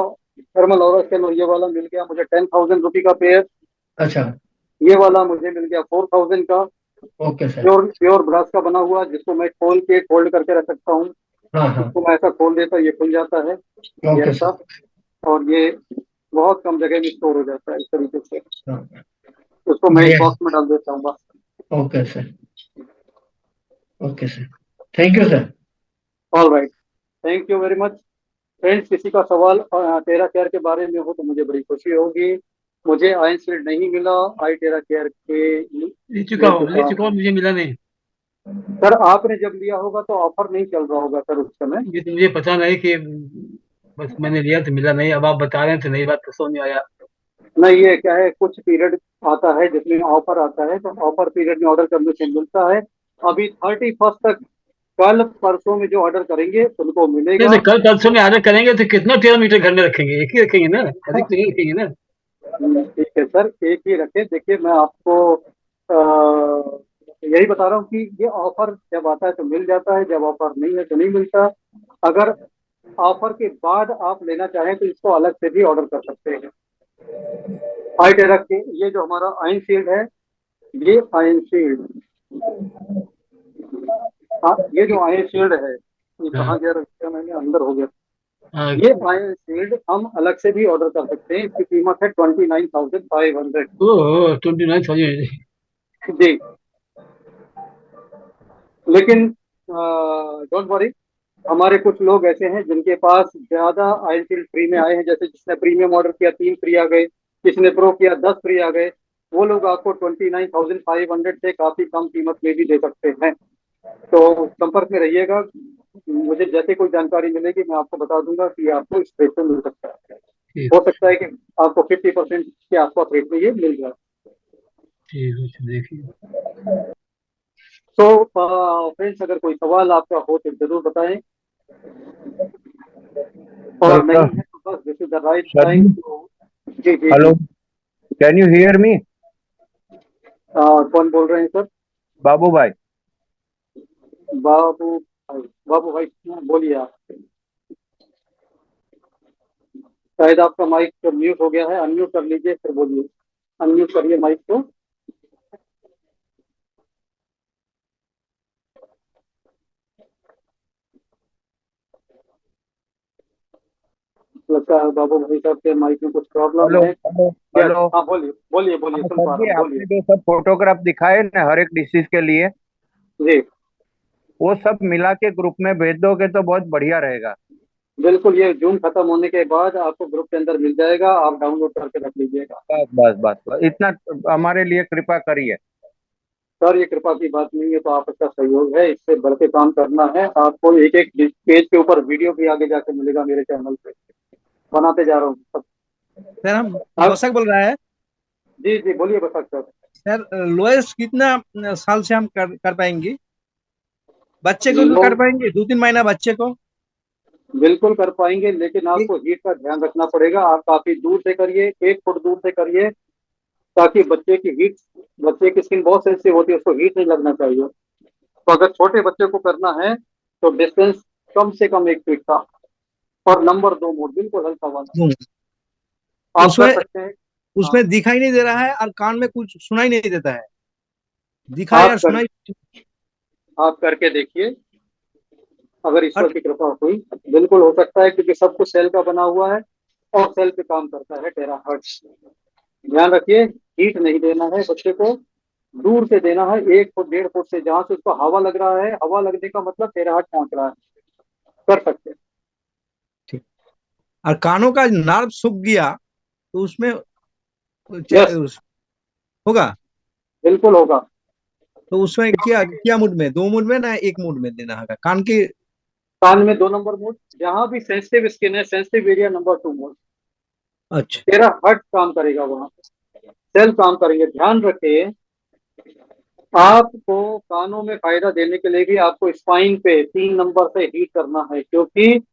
थर्मल और स्कैनर ये वाला मिल गया मुझे 10,000 रुपी का पेयर। अच्छा। ये वाला मुझे मिल गया 4,000 का। Okay sir. Pure pure brass का बना हुआ, जिसको मैं खोल के फोल्ड करके रख सकता हूँ। हाँ हाँ। इसको मैं ऐसा खोल देता, ये खुल जाता है। ये ओके ऐसा। सर। और ये बहुत कम जगह में स्टोर हो जाता है इस तरीके से। हाँ, उसको मैं एक बढ़िया। बॉक्स में डाल देता हूँ बस। Okay sir. Okay sir. Thank you sir. All right, thank you very much. Friends, किसी का सवाल टेरा केयर के बारे में हो तो मुझे बड़ी खुशी होगी। मुझे आयन सील्ड नहीं मिला, आई टेरा केयर के ले चुका हूँ, मुझे मिला नहीं। सर, आपने जब लिया होगा तो ऑफर नहीं चल रहा होगा सर उस समय। ये तो मुझे पता नहीं कि बस मैंने लिया तो मिला नहीं, अब आप बता रहे हैं तो नई बात तो समझ में आया। नहीं, ये क्या है, कुछ पीरियड आता है जिसमें ऑफर आता है, तो ऑफर पीरियड में ऑर्डर करने से मिलता है। अभी 31 तक, कल परसों में जो ऑर्डर करेंगे उनको नहीं मिलेगा। तो कल परसों में ऑर्डर करेंगे तो कितना टेरा मीटर घर में रखेंगे? एक ही रखेंगे ना, अधिक तो नहीं रखेंगे ना। ठीक है सर, एक ही रखें। देखिए, मैं आपको यही बता रहा हूँ कि ये ऑफर जब आता है तो मिल जाता है, जब ऑफर नहीं है तो नहीं मिलता। अगर ऑफर के बाद आप लेना चाहें तो इसको अलग से भी ऑर्डर कर सकते हैं। आई टेरा के ये जो हमारा आयन शील्ड है, ये आयन शील्ड, हाँ, ये जो आयन शील्ड है, ये हाँ कहाँ गया, रखा मैंने, अंदर हो गया। हाँ। ये आयन शील्ड हम अलग से भी ऑर्डर कर सकते हैं। इसकी कीमत है 29,500। ओह, 29,000। जी। लेकिन डोंट वरी, हमारे कुछ लोग ऐसे हैं जिनके पास ज्यादा आयन शील्ड फ्री में आए हैं। जैसे जिसने प्रीमियम ऑर्डर किया 3 फ्री आ गए, किसने प्रो किया 10 फ्री आ गए। वो लोग आपको 29,500 से काफी कम कीमत में भी दे सकते हैं। तो संपर्क में रहिएगा। मुझे जैसे कोई जानकारी मिलेगी मैं आपको बता दूंगा कि आपको इस रेट में मिल सकता है। ठीक। हो सकता है कि आपको 50% के आसपास रेट में ये मिल जाए। ठीक है, अच्छा, देखिए। तो फ्रेंड्स, अगर कोई सवाल आपका हो तो जरूर बताएं, और Hello, नहीं है तो बस this is the right time Sharmi. Too. जी जी जी। Hello, can you hear me? कौन बोल रहे हैं सर? बाबू भाई. बाबू भाई, बाबू भाई, बोलिए आप। शायद आपका माइक म्यूट हो गया है, अनम्यूट कर लीजिए फिर बोलिए। अनम्यूट करिए माइक को। लगता है बाबू भाई साहब के माइक में कुछ प्रॉब्लम हेलो है। Hello yes, hello. हाँ, बोलिए बोलिए बोलिए, हाँ सुन सर पा रहा जी, हूँ, बोलिए। आपने जो सब फोटोग्राफ दिखाए ना हर एक डिसीज के लिए, जी, वो सब मिला के ग्रुप में भेज दोगे तो बहुत बढ़िया रहेगा. बिल्कुल। ये जूम खत्म होने के बाद आपको ग्रुप के अंदर मिल जाएगा, आप डाउनलोड करके रख लीजिएगा। बस बस बस बस इतना हमारे लिए कृपा करिए. सर ये कृपा की बात नहीं है, तो आपका सहयोग है, इससे बढ़ के काम करना है। आपको एक एक पेज के ऊपर वीडियो भी आगे जाके मिलेगा मेरे चैनल पे, बनाते जा रहा हूँ सब। सर हम अब बसक बोल रहा है। जी जी बोलिए बसक सर। सर लोएस्ट कितना साल से हम कर पाएंगे? बच्चे को भी लोग कर पाएंगे, 2-3 महीना बच्चे को? बिल्कुल कर पाएंगे, लेकिन एक आपको हीट का ध्यान रखना पड़ेगा। आप काफी दूर से करिए, 1 फुट दूर से करिए, ताकि बच्चे की हीट, बच्चे की स्किन बहुत सेंसिटिव होती है, उसको हीट नहीं लगना चाहिए। तो अगर छोटे बच्चे को करना है तो डिस्टेंस कम से कम 1 फीट का, और नंबर 2 मोड बिल्कुल हल्का वाला रूम। आप कर उसमें सकते हैं। हाँ उसमें दिखाई नहीं दे रहा है और कान में कुछ सुनाई नहीं देता है। दिखाई आप और कर सुनाई। आप करके देखिए, अगर ईश्वर और की कृपा हुई बिल्कुल हो सकता है, क्योंकि सब कुछ सेल का बना हुआ है और सेल पे काम करता है टेराहर्ट्ज। ध्यान रखिए, हीट नहीं देना है बच्चे को, दूर से देना है, 1 फुट 1.5 फुट से, जहां से उसको हवा लग रहा है, हवा लगने का मतलब टेराहर्ट्ज पहुंच रहा है। कर सकते हैं। ठीक। और कानों का नर्व सूख गया तो उसमें यस होगा? बिल्कुल होगा। तो उसमें क्या क्या मूड में, 2 मूड में ना 1 मूड में देना होगा कान के? कान में 2 नंबर मोड, जहां भी सेंसिटिव स्किन है, सेंसिटिव एरिया नंबर 2 मोड। अच्छा। टेराहर्ट्ज काम करेगा वहां, सेल काम करेंगे। ध्यान रखिए, आपको कानों में फायदा देने के लिए भी आपको स्पाइन पे 3 नंबर से हीट करना है, क्योंकि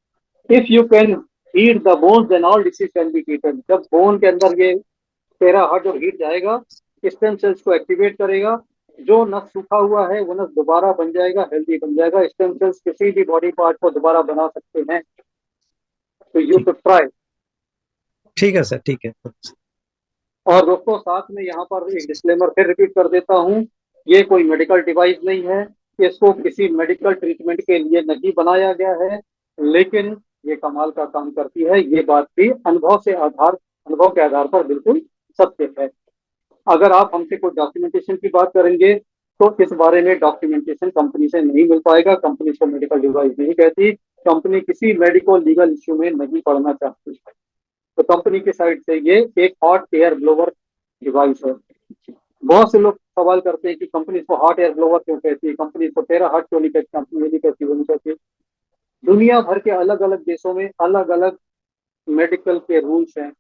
if you can heat the bones then all disease can be treated. जब बोन के अंदर ये टेराहर्ट्ज और हीट जाएगा, स्टेम सेल्स को एक्टिवेट करेगा, जो नस सूखा हुआ है वो नस दोबारा बन जाएगा, हेल्दी बन जाएगा। स्टेम सेल्स किसी भी बॉडी पार्ट को दोबारा बना सकते हैं, तो यू ठीक। Should try. ठीक है सर, ठीक है। और दोस्तों साथ में यहाँ पर एक डिस्क्लेमर फिर रिपीट कर देता हूँ, ये कोई मेडिकल डिवाइस नहीं है, इसको किसी मेडिकल ट्रीटमेंट के लिए नहीं बनाया गया है, लेकिन ये कमाल का काम करती है। ये बात भी अनुभव के आधार पर बिल्कुल सत्य है। अगर आप हमसे कोई डॉक्यूमेंटेशन की बात करेंगे तो इस बारे में डॉक्यूमेंटेशन कंपनी से नहीं मिल पाएगा। कंपनी को मेडिकल डिवाइस नहीं कहती, कंपनी किसी मेडिकल लीगल इश्यू में नहीं पड़ना चाहती। तो कंपनी की साइड से ये एक हॉट एयर ब्लोवर डिवाइस है। बहुत से लोग सवाल करते हैं कि कंपनी इसको हॉट एयर ब्लोवर क्यों कहती है, कंपनी इसको टेराहर्ट्ज क्यों नहीं कहती, कंपनी ये नहीं कहती वो नहीं कहती। दुनिया भर के अलग अलग देशों में अलग अलग मेडिकल के रूल्स हैं,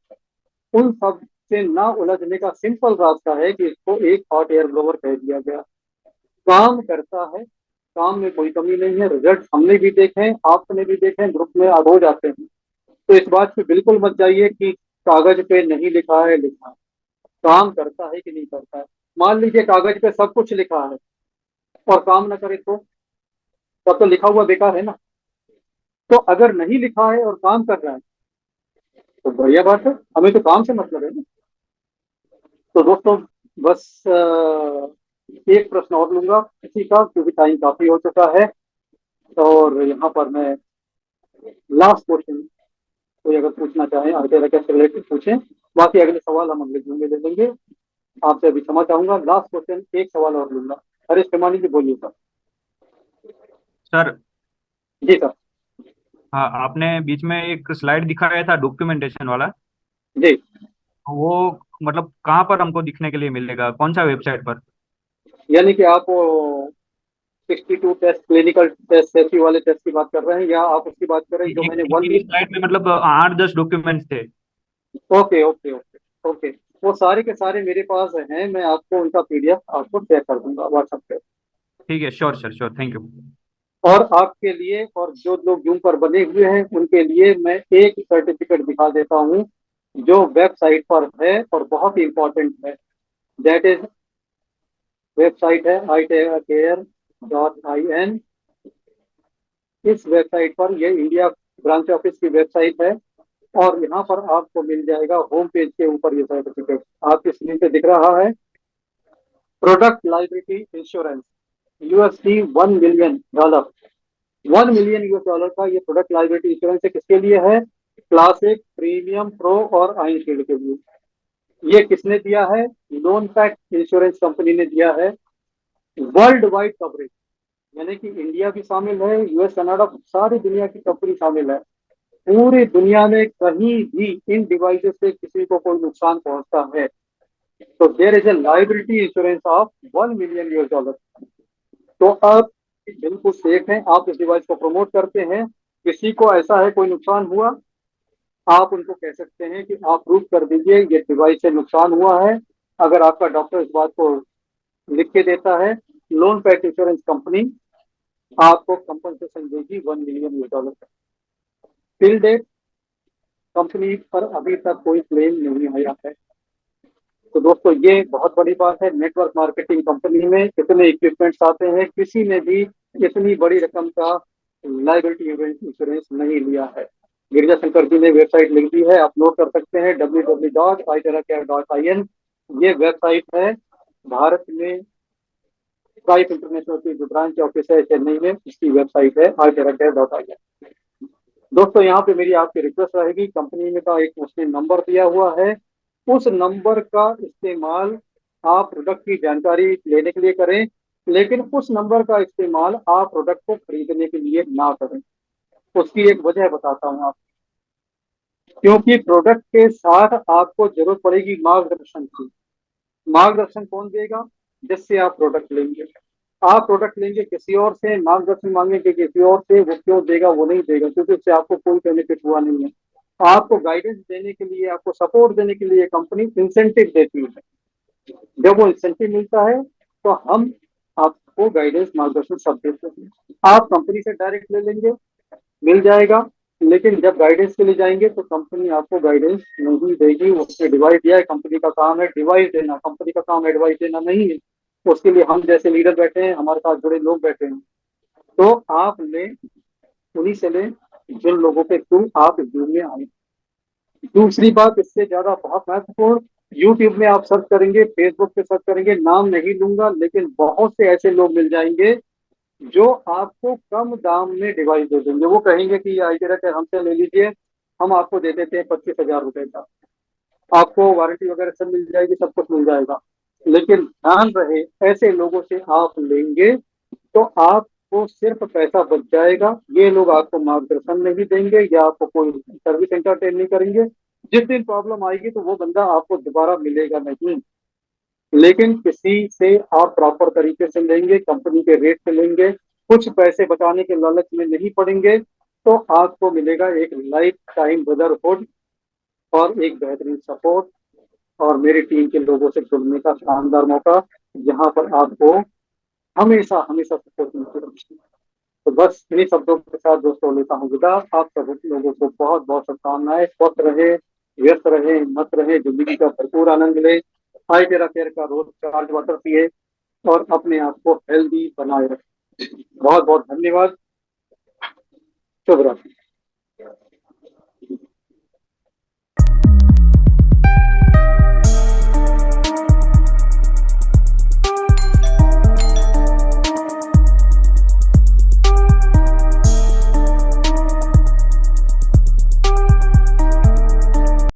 उन सब से ना उलझने का सिंपल रास्ता है कि इसको एक हॉट एयर ब्लोवर कह दिया गया। काम करता है, काम में कोई कमी नहीं है, रिजल्ट हमने भी देखे हैं, आपने भी देखे हैं, ग्रुप में अब हो जाते हैं। तो इस बात पे बिल्कुल मत जाइए कि कागज पे नहीं लिखा है, लिखा है। काम करता है कि नहीं करता है। मान लीजिए कागज पे सब कुछ लिखा है और काम ना करे तो तब तो लिखा हुआ बेकार है ना। तो अगर नहीं लिखा है और काम कर रहा है तो बढ़िया बात है, हमें तो काम से मतलब है ना। तो दोस्तों बस एक प्रश्न और लूंगा इसी का, क्योंकि टाइम काफी हो चुका है। और यहाँ पर मैं लास्ट क्वेश्चन, कोई अगर पूछना चाहें आगे रखे से रिलेटेड पूछें, बाकी अगले सवाल हम अगले जून में ले लेंगे। आपसे अभी क्षमा चाहूंगा, लास्ट क्वेश्चन एक सवाल और लूंगा। हरीश खेमानी जी बोलिए सर। सर। जी सर। हाँ, आपने बीच में एक स्लाइड दिखाया था डॉक्यूमेंटेशन वाला। जी वो मतलब कहाँ पर हमको दिखने के लिए मिलेगा, कौन सा वेबसाइट पर? यानी कि आप 62 टेस्ट, क्लिनिकल टेस्ट, सेफ्टी वाले टेस्ट की बात कर रहे हैं, या आप उसकी बात कर रहे हैं जो मैंने एक मेरी स्लाइड में मतलब 8-10 डॉक्यूमेंट्स थे। ओके ओके ओके ओके, वो सारे के सारे मेरे पास हैं, मैं आपको उनका पीडीएफ आपको शेयर कर दूंगा व्हाट्सएप पे। ठीक है, sure sir, sure, thank you. और आपके लिए और जो लोग जूम पर बने हुए हैं उनके लिए मैं एक सर्टिफिकेट दिखा देता हूँ जो वेबसाइट पर है और बहुत ही इंपॉर्टेंट है। दैट इज, वेबसाइट है itacare.in। इस वेबसाइट पर, ये इंडिया ब्रांच ऑफिस की वेबसाइट है, और यहाँ पर आपको मिल जाएगा होम पेज के ऊपर ये सर्टिफिकेट आपकी स्क्रीन पे दिख रहा है। Product liability insurance, USD $1 million, $1 million का ये प्रोडक्ट लाइबिलिटी इंश्योरेंस किसके लिए है? क्लासिक, प्रीमियम, प्रो और आइन शील्ड के लिए। ये किसने दिया है? लोन पैक इंश्योरेंस कंपनी ने दिया है। वर्ल्ड वाइड कवरेज, यानी कि इंडिया भी शामिल है, यूएस, कनाडा, सारी दुनिया की कंपनी शामिल है। पूरी दुनिया में कहीं भी इन डिवाइसेस से किसी को कोई नुकसान पहुंचता है तो there is a liability insurance of $1 million। तो आप बिल्कुल सेफ हैं, आप इस डिवाइस को प्रमोट करते हैं, किसी को ऐसा है कोई नुकसान हुआ, आप उनको कह सकते हैं कि आप प्रूफ कर दीजिए ये डिवाइस से नुकसान हुआ है। अगर आपका डॉक्टर इस बात को लिख के देता है, लोन पैक इंश्योरेंस कंपनी आपको कंपनसेशन देगी $1 million। टिल डेट कंपनी पर अभी तक कोई क्लेम नहीं आया है। तो दोस्तों ये बहुत बड़ी बात है, नेटवर्क मार्केटिंग कंपनी में कितने इक्विपमेंट्स आते हैं, किसी ने भी इतनी बड़ी रकम का लाइबिलिटी इंश्योरेंस नहीं लिया है। गिरिजा शंकर जी ने वेबसाइट लिख दी है, आप नोट कर सकते हैं www.iteracare.in। ये वेबसाइट है भारत में स्ट्राइप इंटरनेशनल की जो ब्रांच ऑफिस है चेन्नई में, इसकी वेबसाइट है iteracare.in। दोस्तों यहाँ पे मेरी आपकी रिक्वेस्ट रहेगी, कंपनी में का एक उसने नंबर दिया हुआ है, उस नंबर का इस्तेमाल आप प्रोडक्ट की जानकारी लेने के लिए करें, लेकिन उस नंबर का इस्तेमाल आप प्रोडक्ट को खरीदने के लिए ना करें। उसकी एक वजह बताता हूँ आप, क्योंकि प्रोडक्ट के साथ आपको जरूरत पड़ेगी मार्गदर्शन की। मार्गदर्शन कौन देगा? जिससे आप प्रोडक्ट लेंगे। आप प्रोडक्ट लेंगे किसी और से, मार्गदर्शन मांगेंगे किसी और से, वो क्यों देगा? वो नहीं देगा, क्योंकि उससे आपको कोई बेनिफिट हुआ नहीं है। आपको गाइडेंस देने के लिए, आपको सपोर्ट देने के लिए कंपनी इंसेंटिव देती है। जब वो इंसेंटिव मिलता है तो हम आपको गाइडेंस मार्गदर्शन सब देते हैं। आप कंपनी से डायरेक्ट ले लेंगे, मिल जाएगा, लेकिन जब गाइडेंस के लिए जाएंगे तो कंपनी आपको गाइडेंस नहीं देगी। उसने डिवाइस दिया है, कंपनी का काम है डिवाइस देना, कंपनी का काम एडवाइस देना नहीं है। उसके लिए हम जैसे लीडर बैठे हैं, हमारे साथ जुड़े लोग बैठे हैं। तो आप लें, उन्हीं से लें जिन लोगों के थ्रू आप इस टीम में आए। दूसरी बात इससे ज्यादा बहुत महत्वपूर्ण, यूट्यूब में आप सर्च करेंगे, फेसबुक पे सर्च करेंगे, नाम नहीं लूंगा, लेकिन बहुत से ऐसे लोग मिल जाएंगे जो आपको कम दाम में डिवाइस दे देंगे। वो कहेंगे कि ये आइटेरा हमसे ले लीजिए, हम आपको दे देते हैं $25,000 का, आपको वारंटी वगैरह सब मिल जाएगी, सब कुछ मिल जाएगा। लेकिन ध्यान रहे, ऐसे लोगों से आप लेंगे तो आपको सिर्फ पैसा बच जाएगा। ये लोग आपको मार्गदर्शन नहीं देंगे या आपको कोई सर्विस एंटरटेन नहीं करेंगे। जिस दिन प्रॉब्लम आएगी तो वो बंदा आपको दोबारा मिलेगा नहीं। लेकिन किसी से आप प्रॉपर तरीके से लेंगे, कंपनी के रेट से लेंगे, कुछ पैसे बचाने के लालच में नहीं पड़ेंगे, तो आपको मिलेगा एक लाइफ टाइम ब्रदरहुड और एक बेहतरीन सपोर्ट और मेरी टीम के लोगों से जुड़ने का शानदार मौका, जहां पर आपको हमेशा हमेशा सपोर्ट मिलती रहेगी। तो बस इन्हीं शब्दों के साथ दोस्तों लेता हूँ विदा। आप सब लोगों को बहुत बहुत शुभकामनाएं। स्वस्थ रहे, व्यस्त रहे, मत रहे, जिंदगी का भरपूर आनंद ले। हाई टेरा केयर का रोज चार्ज वाटर पिए और अपने आप को हेल्दी बनाए रखें। बहुत बहुत धन्यवाद। शुभ रात्रि।